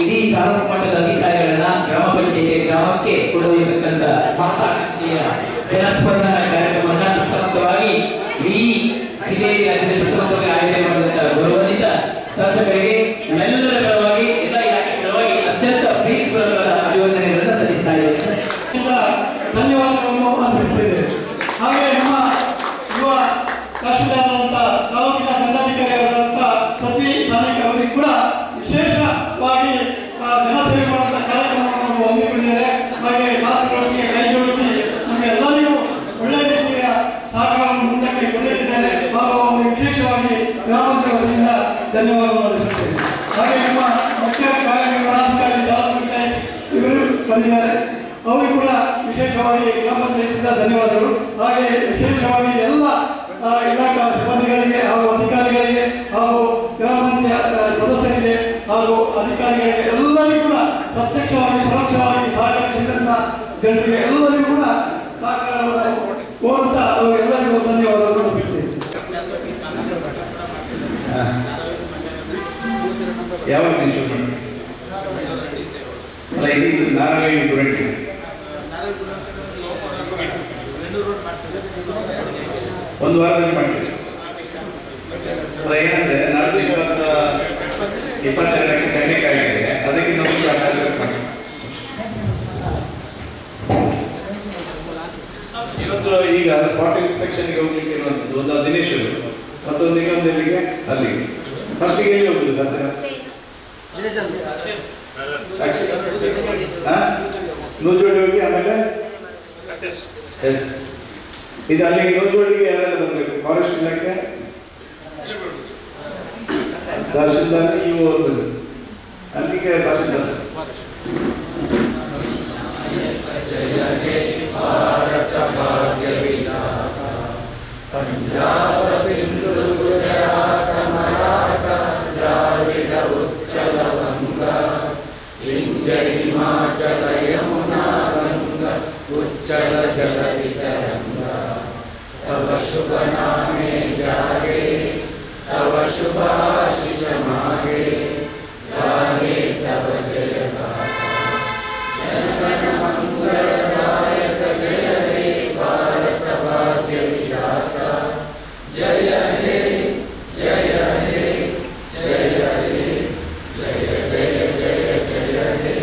ಇಡೀ ತಾಲೂಕು ಮಟ್ಟದ ಅಧಿಕಾರಿಗಳನ್ನ ಗ್ರಾಮ ಪಂಚಾಯತಿ ಗ್ರಾಮಕ್ಕೆ ಕೊಡುವುದಕ್ಕಂತ ಮಹತ್ವಾಕಾಂಕ್ಷೆಯ ಜನಸ್ಪಂದನ ಕಾರ್ಯಕ್ರಮವನ್ನು ಪ್ರಮುಖವಾಗಿ ಇಡೀ ಜಿಲ್ಲೆಯಲ್ಲಿ ಆಯೋಜನೆ ಮಾಡಿದಂತಹ ಗೌರವಾನ್ವಿತ ಶಾಸಕರಿಗೆ ನಮ್ಮೆಲ್ಲರ ಪರವಾಗಿ ಎಲ್ಲ ಇಲಾಖೆ ಪರವಾಗಿ ಅತ್ಯಂತ ಪ್ರೀತಿಪೂರ್ವಕ ಅಭಿವಂದನೆಗಳನ್ನು ಸಲ್ಲಿಸ್ತಾ ಇದ್ದೇನೆ. ಧನ್ಯವಾದಗಳನ್ನು ಅರ್ಪಿಸುತ್ತೇವೆ. ಹಾಗೆ ನಮ್ಮ ಯುವ ತಹಶೀಲ್ದಾರರಂತ ತಾಲೂಕಿನ ದಂಡಾಧಿಕಾರಿಯಾದಂಥ ಪೃಥ್ವಿ ಸಾನಿಕ್ ಅವರಿಗೆ ಕೂಡ ವಿಶೇಷವಾಗಿ ಜನಸೇವೆ ಮಾಡುವಂಥ ಕಾರ್ಯಕ್ರಮವನ್ನು ಹಮ್ಮಿಕೊಂಡಿದ್ದಾರೆ. ಹಾಗೆ ಶಾಸಕರೊಂದಿಗೆ ಕೈ ಜೋಡಿಸಿ ನಮಗೆಲ್ಲರಿಗೂ ಒಳ್ಳೆಯ ರೀತಿಯ ಸಹಕಾರವನ್ನು ಮುಂದಕ್ಕೆ ಕೊಂಡೊಯ್ದಿದ್ದಾರೆ. ಹಾಗೂ ಅವರು ವಿಶೇಷವಾಗಿ ಗ್ರಾಮಾಂತರದಿಂದ ಧನ್ಯವಾದವನ್ನು ಅರ್ಪಿಸುತ್ತೇವೆ. ಹಾಗೆ ನಮ್ಮ ಮುಖ್ಯ ಕಾರ್ಯನಿರ್ವಹಣಾಧಿಕಾರಿ ತಾಲೂಕು ಪಂಚಾಯತ್ ಇವರು ಬಂದಿದ್ದಾರೆ, ಅವರಿಗೂ ಕೂಡ ವಿಶೇಷವಾಗಿ ಗ್ರಾಮ ಪಂಚಾಯತಿಯಿಂದ ಧನ್ಯವಾದಗಳು. ಹಾಗೆ ವಿಶೇಷವಾಗಿ ಎಲ್ಲ ಇಲಾಖಾ ಸಿಬ್ಬಂದಿಗಳಿಗೆ ಹಾಗೂ ಅಧಿಕಾರಿಗಳಿಗೆ ಹಾಗೂ ಗ್ರಾಮ ಪಂಚಾಯತ್ ಸದಸ್ಯರಿಗೆ ಹಾಗೂ ಅಧಿಕಾರಿಗಳಿಗೆ ಎಲ್ಲರಿಗೂ ಕೂಡ ಪ್ರತ್ಯಕ್ಷವಾಗಿ ಪರೋಕ್ಷವಾಗಿ ಸಹಕರಿಸಿದಂಥ ಜನರಿಗೆ ಎಲ್ಲರಿಗೂ ಕೂಡ ಸಹಕಾರವನ್ನು ಕೋರುತ್ತಾ ಎಲ್ಲರಿಗೂ ಧನ್ಯವಾದಗಳು ಅರ್ಪಿಸುತ್ತೇವೆ. ಯಾವ ನಾರಾಯಣ ಒಂದು ವಾರದಲ್ಲಿ ಮಾಡ್ತೀವಿ. ಏನಂದ್ರೆ ನಾಳೆ 22ಕ್ಕೆ ಚಂಡಿಕೆ ಆಗಿದೆ, ಅದಕ್ಕಿಂತ ಮುಂಚೆ ಇವತ್ತು ಈಗ ಸ್ಪಾಟ್ ಇನ್ಸ್ಪೆಕ್ಷನ್ಗೆ ಹೋಗ್ಲಿಕ್ಕೆ ಇರುವಂಥದ್ದು ಒಂದು 15 ಮತ್ತೊಂದು ಇಲ್ಲಿಗೆ ಅಲ್ಲಿಗೆ ಫಸ್ಟಿಗೆ ಎಲ್ಲಿ ಹೋಗುದು ಹತ್ತಿರ ನೂಜೋಡಿ ಹೋಗಿ ಆಮೇಲೆ ಎಸ್ ಇದು ಅಲ್ಲಿಗೆ ನೂಜೋಡಿಗೆ ಯಾರೆಲ್ಲ ಬರಬೇಕು? ಫಾರೆಸ್ಟ್ ಇಲಾಖೆ ತಹಶೀಲ್ದಾರ್ ಇವು ಹೋಗ್ಬೇಕು ಅಲ್ಲಿಗೆ ತಹಶೀಲ್ದಾರ್ ಸರ್. ಭಾರತ ಭಾಗ್ಯ ವಿಧಾತ ಪಂಜಾಬ ಸಿಂಧು ಗುಜರಾತ ಮರಾಠ ದ್ರಾವಿಡ ಉಚ್ಚಲ ವಂಗ ವಿಂಧ್ಯ ಹಿಮಾಚಲ ಯಮುನಾ ಗಂಗ ಉಚ್ಚಲ ಜಲ ವಿತರಂಗ ತವ ಶುಭ ನಾಮೆ ಜಾಗೆ ತವ ಶುಭಾಶಿಷ ಮಾಗೆ ಗಾಯೇ ತವ ಜಯ ಗಾಥಾ ಜನಗಣ ಮಂಗಳದಾಯಕ ಜಯ ಹೇ ಭಾರತ ಭಾಗ್ಯ ವಿಧಾತ ಜಯ ಹೇ ಜಯ ಹೇ ಜಯ ಹೇ ಜಯ ಜಯ ಜಯ ಜಯ ಹೇ.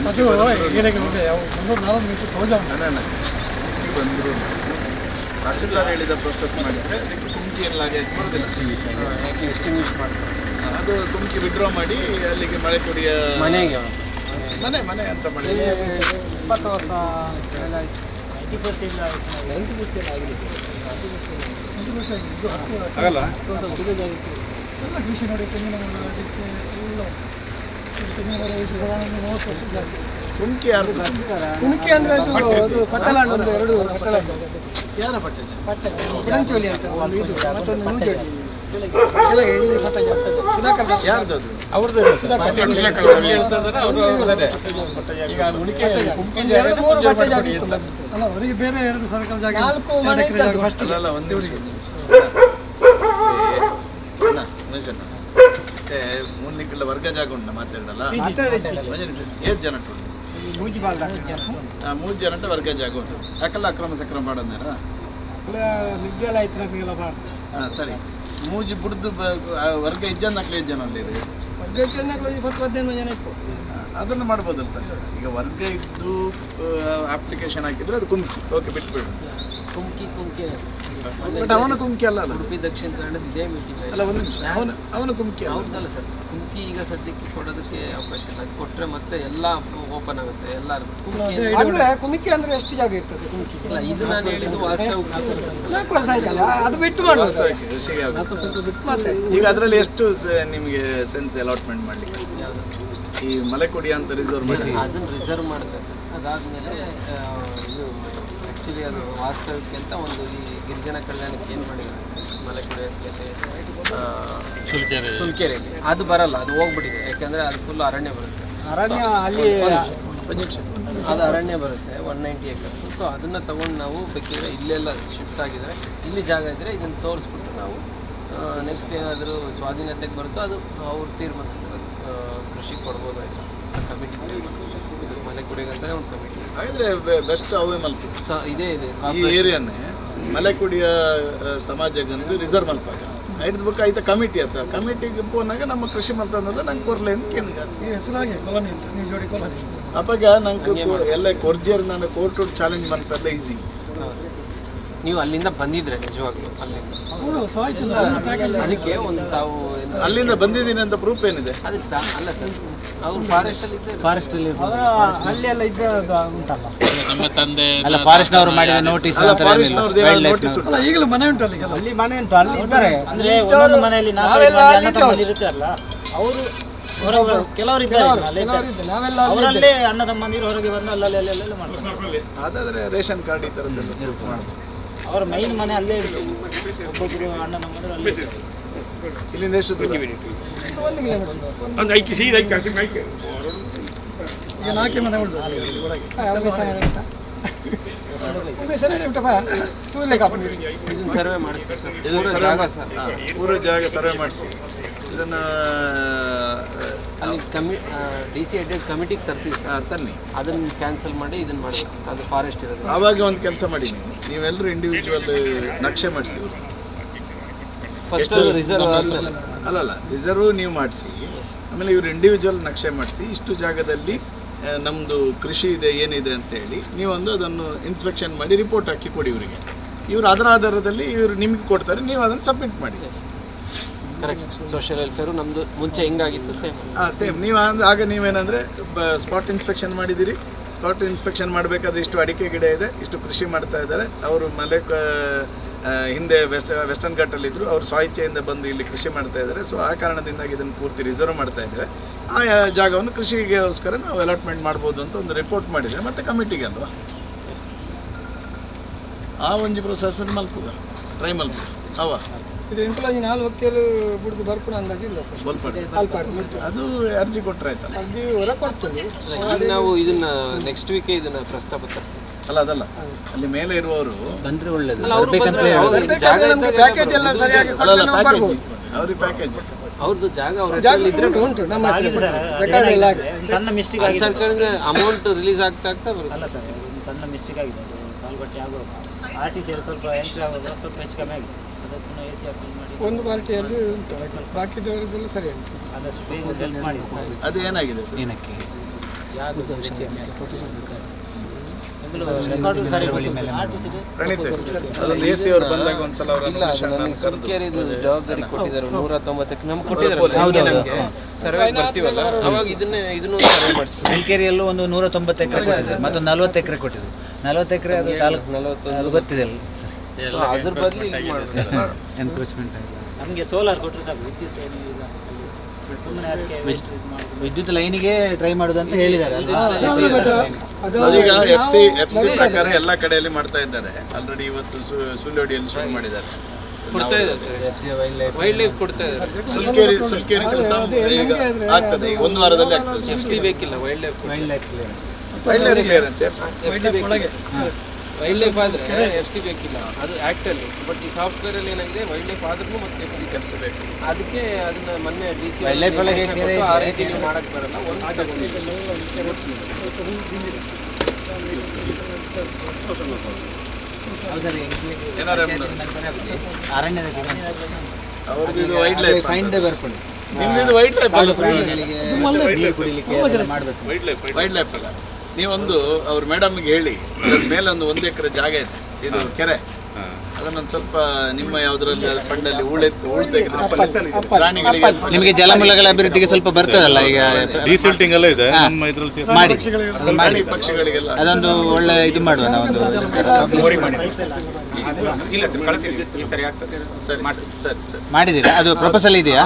ಅದು ಏನಾಗಿ ಬಂದರು ತಹಶೀಲ್ದಾರ್ ಹೇಳಿದ ಪ್ರೊಸೆಸ್ ಮಾಡಿದರೆ ಅದಕ್ಕೆ ತುಮಕಿ ಎಲ್ಲಾಗೆ ಬರೋದಿಲ್ಲ, ಎಸ್ಟಿಂಗ್ವಿಷ್ ಮಾಡಿ ಅದು ತುಮಕಿ ವಿಡ್ರಾ ಮಾಡಿ ಅಲ್ಲಿಗೆ ಮಳೆ ಕುಡಿಯ ಮನೆಗೆ ಮನೆ ಮನೆ ಅಂತ ಮಾಡಿ 20 ವರ್ಷ 90% ಆಗಲ್ಲ ಎಲ್ಲ ಕೃಷಿ ನೋಡಿ ತೆಂಗಿನ ಮರ ಅದಕ್ಕೆ ಎಲ್ಲ ತೆಂಗಿನ ಮರ 30 ವರ್ಷ ಜಾಸ್ತಿ. ಕುಮ್ಕಿ ಯಾರು? ಕುಮ್ಕಿ ಅಂದ್ರೆ ಅದು ಪಟ್ಟಲಾಂಡ್ ಒಂದು 2 ಪಟ್ಟಲಾಂಡ್. ಯಾರ ಪಟ್ಟೆ? ಪಟ್ಟೆ ಉಡಂಚೋಲಿ ಅಂತ ಒಂದು ಇದು ಮತ್ತೊಂದು ನೂಜೋಡಿ ಎಲ್ಲ ಇಲ್ಲಿ ಪಟ್ಟೆ ಸುಧಾಕರ್ ಯಾರ್ದು ಅದು? ಅವ್ರದ್ದು ಸುಧಾಕರ್ ಈಗ ಉಳಿಕೆ ಕುಮ್ಕಿ 2-3 ಪಟ್ಟೆ ಜಾಗ ಇತ್ತು. ಅಲ್ಲ ಅವರಿಗೆ ಬೇರೆ 2 ಸರ್ಕಲ್ ಜಾಗ 4 ಮನೆ ಇದ್ದದ್ದು ಫಸ್ಟ್. ಅಲ್ಲ ಒಂದು ನಿಮಿಷ ಮತ್ತೆ ಮೂರ್ನಿಕ್ಕೆಲ್ಲ ವರ್ಗ ಜಾಗ ಉಂಟ ಮಾತಾಡಲ್ಲ ಏತ್ ಜನ ಮೂರು ಜನ ವರ್ಗ ಜಾಗ ಉಂಟು ಯಾಕಲ್ಲ ಅಕ್ರಮ ಸಕ್ರಮ ಮಾಡೋದಾರ ಹಾಂ ಸರಿ ಮೂಜಿ ಬುಡ್ದು ವರ್ಗ ಇಜ್ಜನ ಹಾಕ್ಲಿ ಜನ ಅಲ್ಲಿ ಅದನ್ನು ಮಾಡ್ಬೋದಲ್ಲ ತಕ್ಷಣ. ಈಗ ವರ್ಗ ಇದ್ದು ಅಪ್ಲಿಕೇಶನ್ ಹಾಕಿದ್ರೆ ಅದು ಕುಮ್ಕಿ ಓಕೆ ಬಿಟ್ಬಿಡು. ಕುಮ್ಕಿ ಬಟ್ ಅವನ ಕುಮ್ಕಿ ಅಲ್ಲ ಉಡುಪಿ ದಕ್ಷಿಣ ಕನ್ನಡ ಇದೇ ಮೀಟಿಂಗ್ ಅಲ್ಲ ಒಂದು ನಿಮಿಷ ಅವನ ಕುಮ್ಕಿ ಹೌದಲ್ಲ ಸರ್. ಕುಮ್ಕಿ ಈಗ ಸದ್ಯಕ್ಕೆ ಕೊಡೋದಕ್ಕೆ ಅವಕಾಶ ಇಲ್ಲ. ಅದು ಕೊಟ್ಟರೆ ಮತ್ತೆ ಎಲ್ಲ ಓಪನ್ ಆಗುತ್ತೆ ಎಲ್ಲರೂ. ಕುಮ್ಕಿ ಅಂದ್ರೆ ಎಷ್ಟು ಜಾಗ ಇರ್ತದೆ ಕುಮ್ಕಿ? ಇಲ್ಲ ಇದು ನಾನು ಹೇಳಿದ್ದು ವಾಸ್ತವ 4 ವರ್ಷ ಅದು ಬಿಟ್ಟು ಮಾಡುವ ಬಿಟ್ಟು ಮತ್ತೆ ಈಗ ಅದರಲ್ಲಿ ಎಷ್ಟು ನಿಮಗೆ ಸೆನ್ಸ್ ಅಲಾಟ್ಮೆಂಟ್ ಮಾಡಲಿಕ್ಕೆ ಈ ಮಲೆಕುಡಿ ಅಂತ ರಿಸರ್ವ್ ಮಾಡಿ ಅದನ್ನು ರಿಸರ್ವ್ ಮಾಡಿದ್ರೆ ಸರ್. ಅದಾದಮೇಲೆ ಇದು ಆ್ಯಕ್ಚುಲಿ ಅದು ವಾಸ್ತವಕ್ಕೆ ಅಂತ ಒಂದು ಈ ಗಿರಿಜನ ಕಲ್ಯಾಣಕ್ಕೆ ಏನು ಮಾಡಿದ್ದಾರೆ ಮಲೆಕುಡಿ ಸುಲ್ಕೆರೆಯಲ್ಲಿ ಅದು ಬರಲ್ಲ, ಅದು ಹೋಗ್ಬಿಟ್ಟಿದೆ. ಯಾಕಂದರೆ ಅದು ಫುಲ್ ಅರಣ್ಯ ಬರುತ್ತೆ. ಅರಣ್ಯ ಅಲ್ಲಿ ಅದು ಅರಣ್ಯ ಬರುತ್ತೆ 190 acres. ಸೊ ಅದನ್ನು ತೊಗೊಂಡು ನಾವು ಬೇಕಿದ್ರೆ ಇಲ್ಲೆಲ್ಲ ಶಿಫ್ಟ್ ಆಗಿದರೆ ಇಲ್ಲಿ ಜಾಗ ಇದ್ದರೆ ಇದನ್ನು ತೋರಿಸ್ಬಿಟ್ಟು ನಾವು ನೆಕ್ಸ್ಟ್ ಏನಾದರೂ ಸ್ವಾಧೀನತೆಗೆ ಬರುತ್ತೋ ಅದು ಅವ್ರ ತೀರ್ಮಾನ ಸರ್. ಅದು ಕೃಷಿ ಕೊಡ್ಬೋದು ಆಯಿತು ಕಮಿಟಿ ಇದು ಮಲೆಕುಡಿಗಂತ ಒಂದು ಕಮಿಟಿ. ಹಾಗಾದರೆ ಬೆಸ್ಟ್ ಅವೇ ಮಲ್ಪು ಇದೆ ಈ ಏರಿಯಾನೇ ಮಲೆಕುಡಿಯ ಸಮಾಜಗೊಂದು ರಿಸರ್ವ್ ಮಲ್ಪಾಗ ಹಿಡಿದು ಬೇಕು ಆಯ್ತಾ ಕಮಿಟಿ ಅಂತ ಕಮಿಟಿಗೆ ಪೋನಾಗ ನಮ್ಮ ಕೃಷಿ ಮಲ್ತಂದ್ರೆ ನಂಗೆ ಕೊರ್ಲೆ ಅಂತ ಕೇಂದ್ರ ಈ ಹೆಸರಾಗಿ ಕೊಲನಿ ಅಂತ ನೀವು ಜೋಡಿ ಕೊಲನಿ ಅಪ್ಪಾಗ ನಂಗೆ ಎಲ್ಲ ಕೊರ್ಜೇರ್ ನಾನು ಕೋರ್ಟ್ ಚಾಲೆಂಜ್ ಮಲ್ಪೆಲ್ಲ ಈಸಿ. ನೀವು ಅಲ್ಲಿಂದ ಬಂದಿದ್ರೆ ನಿಜವಾಗ್ಲೂ ಅಲ್ಲಿಂದ ಅದಕ್ಕೆ ಒಂದು ತಾವು ಅಲ್ಲಿಂದ ಬಂದಿದ್ದೀನಿ ಅಂತ ಪ್ರೂಫ್ ಏನಿದೆ? ಅದಕ್ಕೆ ಅಲ್ಲ ಸರ್ ಅವ್ರು ಫಾರೆಸ್ಟಲ್ಲಿ ಇದ್ದಾರೆ. ಫಾರೆಸ್ಟಲ್ಲಿ ಅಲ್ಲಿ ಎಲ್ಲ ಇದ್ದ ಉಂಟಲ್ಲ ನಮ್ಮ ತಂದೆ ಅಲ್ಲ ಫಾರೆಸ್ಟ್ ಅವರು ಮಾಡಿದ ನೋಟಿಸ್ ಅಲ್ಲ ಈಗಲೂ ಮನೆ ಉಂಟು ಅಲ್ಲಿ ಮನೆ ಉಂಟು ಅಲ್ಲಿ ಇದ್ದಾರೆ. ಅಂದ್ರೆ ಒಂದೊಂದು ಮನೆಯಲ್ಲಿ 4 ಅಣ್ಣ ತಮ್ಮಂದಿರು ಇರ್ತಾರಲ್ಲ ಅವರು ಹೊರಗೆ ಕೆಲವರು ಇದ್ದಾರೆ ಅವರಲ್ಲೇ ಅಣ್ಣ ತಮ್ಮಂದಿರು ಹೊರಗೆ ಬಂದು ಅಲ್ಲೆಲ್ಲ ಮಾಡ್ತಾರೆ. ಅದಾದ್ರೆ ರೇಷನ್ ಕಾರ್ಡ್ ಈ ಥರದ್ದೆಲ್ಲ ಅವರ ಮೈನ್ ಮನೆ ಅಲ್ಲೇ ಉಂಟು. ಒಬ್ಬೊಬ್ಬರು ಅಣ್ಣ ತಮ್ಮಂದಿರು ಅಲ್ಲೇ ಇಲ್ಲಿಂದ ಎಷ್ಟು ದೂರ? 1 ಈಗ 4 ಮನೆ ಉಂಟು ಸರ್ವೆ ಮಾಡಿಸ್ತಾರೆ ಸರ್. ಪೂರ ಜಾಗ ಸರ್ವೆ ಮಾಡಿಸಿ ಇದನ್ನು ಅಲ್ಲಿ DC ಹೆಡೆಡ್ ಕಮಿಟಿಗೆ ತರ್ತೀವಿ ಸರ್. ತನ್ನಿ, ಅದನ್ನು ಕ್ಯಾನ್ಸಲ್ ಮಾಡಿ ಇದನ್ನು ಮಾಡಿ, ಅದು ಫಾರೆಸ್ಟ್ ಇರೋದು. ಆವಾಗ ಒಂದು ಕೆಲಸ ಮಾಡಿ, ನೀವೆಲ್ಲರೂ ಇಂಡಿವಿಜುವಲ್ ನಕ್ಷೆ ಮಾಡಿಸಿ. ಫಸ್ಟ್ ರಿಸರ್ವ್ ಅಲ್ಲಲ್ಲ, ರಿಸರ್ವ್ ನೀವು ಮಾಡಿಸಿ, ಆಮೇಲೆ ಇವರು ಇಂಡಿವಿಜುವಲ್ ನಕ್ಷೆ ಮಾಡಿಸಿ, ಇಷ್ಟು ಜಾಗದಲ್ಲಿ ನಮ್ಮದು ಕೃಷಿ ಇದೆ ಏನಿದೆ ಅಂತೇಳಿ ನೀವೊಂದು ಅದನ್ನು ಇನ್ಸ್ಪೆಕ್ಷನ್ ಮಾಡಿ ರಿಪೋರ್ಟ್ ಹಾಕಿ ಕೊಡಿ ಇವರಿಗೆ. ಇವರು ಅದರ ಆಧಾರದಲ್ಲಿ ಇವರು ನಿಮಗೆ ಕೊಡ್ತಾರೆ, ನೀವು ಅದನ್ನು ಸಬ್ಮಿಟ್ ಮಾಡಿ. ಕರೆಕ್ಟ್. ಸೋಷಿಯಲ್ ವೆಲ್ಫೇರು ನಮ್ಮದು ಮುಂಚೆ ಹೆಂಗಾಗಿತ್ತು ಸೇಮ್. ನೀವು ಆಗ ನೀವೇನಂದರೆ ಸ್ಪಾಟ್ ಇನ್ಸ್ಪೆಕ್ಷನ್ ಮಾಡಿದ್ದೀರಿ. ಸ್ಪಾಟ್ ಇನ್ಸ್ಪೆಕ್ಷನ್ ಮಾಡಬೇಕಾದ್ರೆ ಇಷ್ಟು ಅಡಿಕೆ ಗಿಡ ಇದೆ, ಇಷ್ಟು ಕೃಷಿ ಮಾಡ್ತಾ ಇದ್ದಾರೆ, ಅವರು ಹಿಂದೆ ವೆಸ್ಟರ್ನ್ ಘಾಟಲ್ಲಿದ್ದರು, ಅವರು ಸ್ವೇಚ್ಛೆಯಿಂದ ಬಂದು ಇಲ್ಲಿ ಕೃಷಿ ಮಾಡ್ತಾ ಇದ್ದಾರೆ. ಸೊ ಆ ಕಾರಣದಿಂದಾಗಿ ಇದನ್ನು ಪೂರ್ತಿ ರಿಸರ್ವ್ ಮಾಡ್ತಾ ಇದ್ದಾರೆ. ಆ ಜಾಗವನ್ನು ಕೃಷಿಗೋಸ್ಕರ ನಾವು ಅಲಾಟ್ಮೆಂಟ್ ಮಾಡ್ಬೋದು ಅಂತ ಒಂದು ರಿಪೋರ್ಟ್ ಮಾಡಿದರೆ ಮತ್ತೆ ಕಮಿಟಿಗೆ ಅಲ್ವಾ ಆ ಒಂಜಿ ಪ್ರೊಸೆಸ್ ಮಲ್ಪುದ ಟ್ರೈ ಮಲ್ಪುದ ಅವ ಇದು ಎಂಕ್ಲಾಜಿ 4 ವಕೀಲು ಬಿಡುದು ಬರ್ಪುಣ ಅಂದಾಗಿಲ್ಲ ಸರ್. ಅದು ಅರ್ಜಿ ಕೊಟ್ಟರೆ ಆಯ್ತಲ್ಲ, ಅದು ಹೊರ ಕೊಡ್ತದೆ. ನಾವು ಇದನ್ನ ನೆಕ್ಸ್ಟ್ ವೀಕೆ ಇದನ್ನ ಪ್ರಸ್ತಾಪ ತರ್ತೀವಿ. ಅಲ್ಲ ಅದಲ್ಲ, ಅಲ್ಲಿ ಮೇಲೆ ಇರುವವರು ಬಂದ್ರೆ ಒಳ್ಳೇದು. ಪ್ಯಾಕೇಜ್ ಎಲ್ಲ ಸರಿಯಾಗಿ ಅವ್ರಿಗೆ ಪ್ಯಾಕೇಜ್ ಅವ್ರದ್ದು ಜಾಗ ಅವ್ರ ಉಂಟು ನಮ್ಮ ರೆಕಾರ್ಡ್ ಎಲ್ಲ ಸಣ್ಣ ಮಿಸ್ಟೇಕ್ ಆಗಿದೆ. ಸರ್ಕಾರದ ಅಮೌಂಟ್ ರಿಲೀಸ್ ಆಗ್ತಾ ಬರುತ್ತೆ. ಅಲ್ಲ ಸರ್, ಸಣ್ಣ ಮಿಸ್ಟೇಕ್ ಆಗಿದೆ. ಅದು ಕಾಲ್ಗಟ್ಟಿ ಆಗುವಾಗ RTC ಸ್ವಲ್ಪ ಎಂಟ್ರಿ ಆಗುವಾಗ ಸ್ವಲ್ಪ ಹೆಚ್ಚು ಕಮ್ಮಿ ಆಗಿದೆ. ಅದಕ್ಕೆ ಪುನಃ AC ಅಪ್ಲೈ ಮಾಡಿ ಒಂದು ಪಾರ್ಟಿಯಲ್ಲಿ ಉಂಟು, ಬಾಕಿದವರದೆಲ್ಲ ಸರಿ ಆದಷ್ಟು ಬೇಗ ಹೆಲ್ಪ್ ಮಾಡಿ. ಅದು ಏನಾಗಿದೆ ಏನಕ್ಕೆ ಅದೊಂದು AC ಅವ್ರು ಬಂದಾಗ ಒಂದ್ಸಲ ಜವಾಬ್ದಾರಿ ಕೊಟ್ಟಿದ್ದಾರೆ 190ಕ್ಕೆ ನಮ್ಗೆ ಕೊಟ್ಟಿದ್ದಾರೆ. ಸರ್ವೆ ಬರ್ತೀವಲ್ಲ ಅವಾಗ ಇದನ್ನು ಸರ್ವೆ ಮಾಡಿಸ್ತೀವಿ. ಬೆಳ್ಕೇರಿಯಲ್ಲೂ ಒಂದು 190 ಎಕರೆ ಕೊಟ್ಟಿದ್ದಾರೆ, ಮತ್ತೊಂದು 40 ಎಕರೆ ಕೊಟ್ಟಿದ್ರು. 40 ಎಕರೆ ಅದು 40 ಅದು ಗೊತ್ತಿದೆ ಅಲ್ಲ ಸರ್. ಅದ್ರ ಬದಲು ಎನ್ಕ್ರೋಚ್ಮೆಂಟ್ ನಮಗೆ ಸೋಲಾರ್ ಕೊಟ್ಟರೆ ಸಾಕು, ವಿದ್ಯುತ್ ಏನು ಇಲ್ಲ. ಸುಮ್ಮನೆ ಅದಕ್ಕೆ ವಿದ್ಯುತ್ ಲೈನಿಗೆ ಟ್ರೈ ಮಾಡೋದು ಅಂತ ಹೇಳಿದ್ದಾರೆ. ಅದೀಗ FC ಪ್ರಕಾರ ಎಲ್ಲ ಕಡೆಯಲ್ಲಿ ಮಾಡ್ತಾ ಇದ್ದಾರೆ. ಆಲ್ರೆಡಿ ಇವತ್ತು ಸುಳ್ಯೋಡಿಯಲ್ಲಿ ಶುರು ಮಾಡಿದ್ದಾರೆ. ವೈಲ್ಡ್ ಲೈಫ್ ಕೊಡ್ತಾ ಇದ್ದಾರೆ. ಸುಲ್ಕೇರಿ ಕೆಲಸ ಈಗ ಆಗ್ತದೆ, ಈಗ ಒಂದು ವಾರದಲ್ಲಿ ಆಗ್ತದೆ. FC ಬೇಕಿಲ್ಲ, wild life clearance. Wild life ಆದ್ರೆ FC ಬೇಕಿಲ್ಲ, ಅದು ಆಕ್ಟ್ ಅಲ್ಲಿ. ಬಟ್ ಈ ಸಾಫ್ಟ್ವೇರ್ ಅಲ್ಲಿ ಏನಾಗಿದೆ, ವೈಲ್ಡ್ ಲೈಫ್ ಆದ್ರೂ ಮತ್ತೆ FC ಬೇಕು. ಅದಕ್ಕೆ ಅದನ್ನ ಮೊನ್ನೆ DC ಆ ರೀತಿ ಮಾಡಕ್ ಬರಲ್ಲ. ಒಂದು ಅರಣ್ಯದ ಅವ್ರದ್ದು ವೈಲ್ಡ್ ಲೈಫ್ ಫೈಂಡ್ ಬರ್ಕೊಳ್ಳಿ. ನಿಮ್ದು ವೈಲ್ಡ್ ಲೈಫ್ ಅಲ್ಲ, ವೈಲ್ಡ್ ಲೈಫ್ ಅಲ್ಲ. ನೀವೊಂದು ಅವ್ರ ಮೇಡಮ್ಗೆ ಹೇಳಿ, ಅದ್ರ ಮೇಲೆ ಒಂದು 1 ಎಕರೆ ಜಾಗ ಇದೆ, ಇದು ಕೆರೆ, ಅದನ್ನೊಂದು ಸ್ವಲ್ಪ ನಿಮ್ಮ ಯಾವ್ದ್ರಲ್ಲಿ ಫಂಡಲ್ಲಿ ಪ್ರಾಣಿಗಳಿಗೆ ನಿಮಗೆ ಜಲಮೂಲಗಳ ಅಭಿವೃದ್ಧಿಗೆ ಸ್ವಲ್ಪ ಬರ್ತದಲ್ಲ, ಈಗ ಡಿಸಿಲ್ಟಿಂಗ್ ಎಲ್ಲ ಇದೆ ನಮ್ಮ ಇದ್ರಲ್ಲಿ ಮಾಡಿ ಪಕ್ಷಿಗಳಿಗೆಲ್ಲ ಅದೊಂದು ಒಳ್ಳೆ ಇದು ಮಾಡುವ ನಾವೊಂದು ಮಾಡಿದ್ದೀರಾ? ಅದು ಪ್ರಪೋಸಲ್ ಇದೆಯಾ?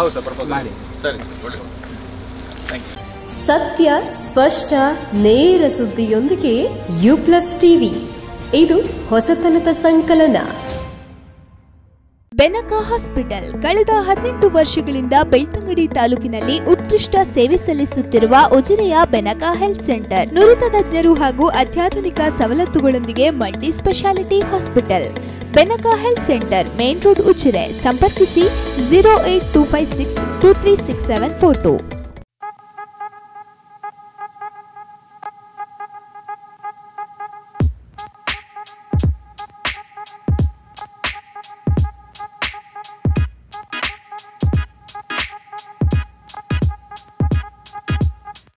ಮಾಡಿ. ಸರಿ ಒಳ್ಳೆ. ಸತ್ಯ, ಸ್ಪಷ್ಟ, ನೇರ ಸುದ್ದಿಯೊಂದಿಗೆ U+ TV. ಇದು ಹೊಸತನದ ಸಂಕಲನ. ಬೆನಕ ಹಾಸ್ಪಿಟಲ್ ಕಳೆದ 18 ವರ್ಷಗಳಿಂದ ಬೆಳ್ತಂಗಡಿ ತಾಲೂಕಿನಲ್ಲಿ ಉತ್ಕೃಷ್ಟ ಸೇವೆ ಸಲ್ಲಿಸುತ್ತಿರುವ ಉಜಿರೆಯ ಬೆನಕ ಹೆಲ್ತ್ ಸೆಂಟರ್ ನುರಿತ ತಜ್ಞರು ಹಾಗೂ ಅತ್ಯಾಧುನಿಕ ಸವಲತ್ತುಗಳೊಂದಿಗೆ multi speciality hospital. Benaka health centre, main road, Ujire. ಸಂಪರ್ಕಿಸಿ 08256236742.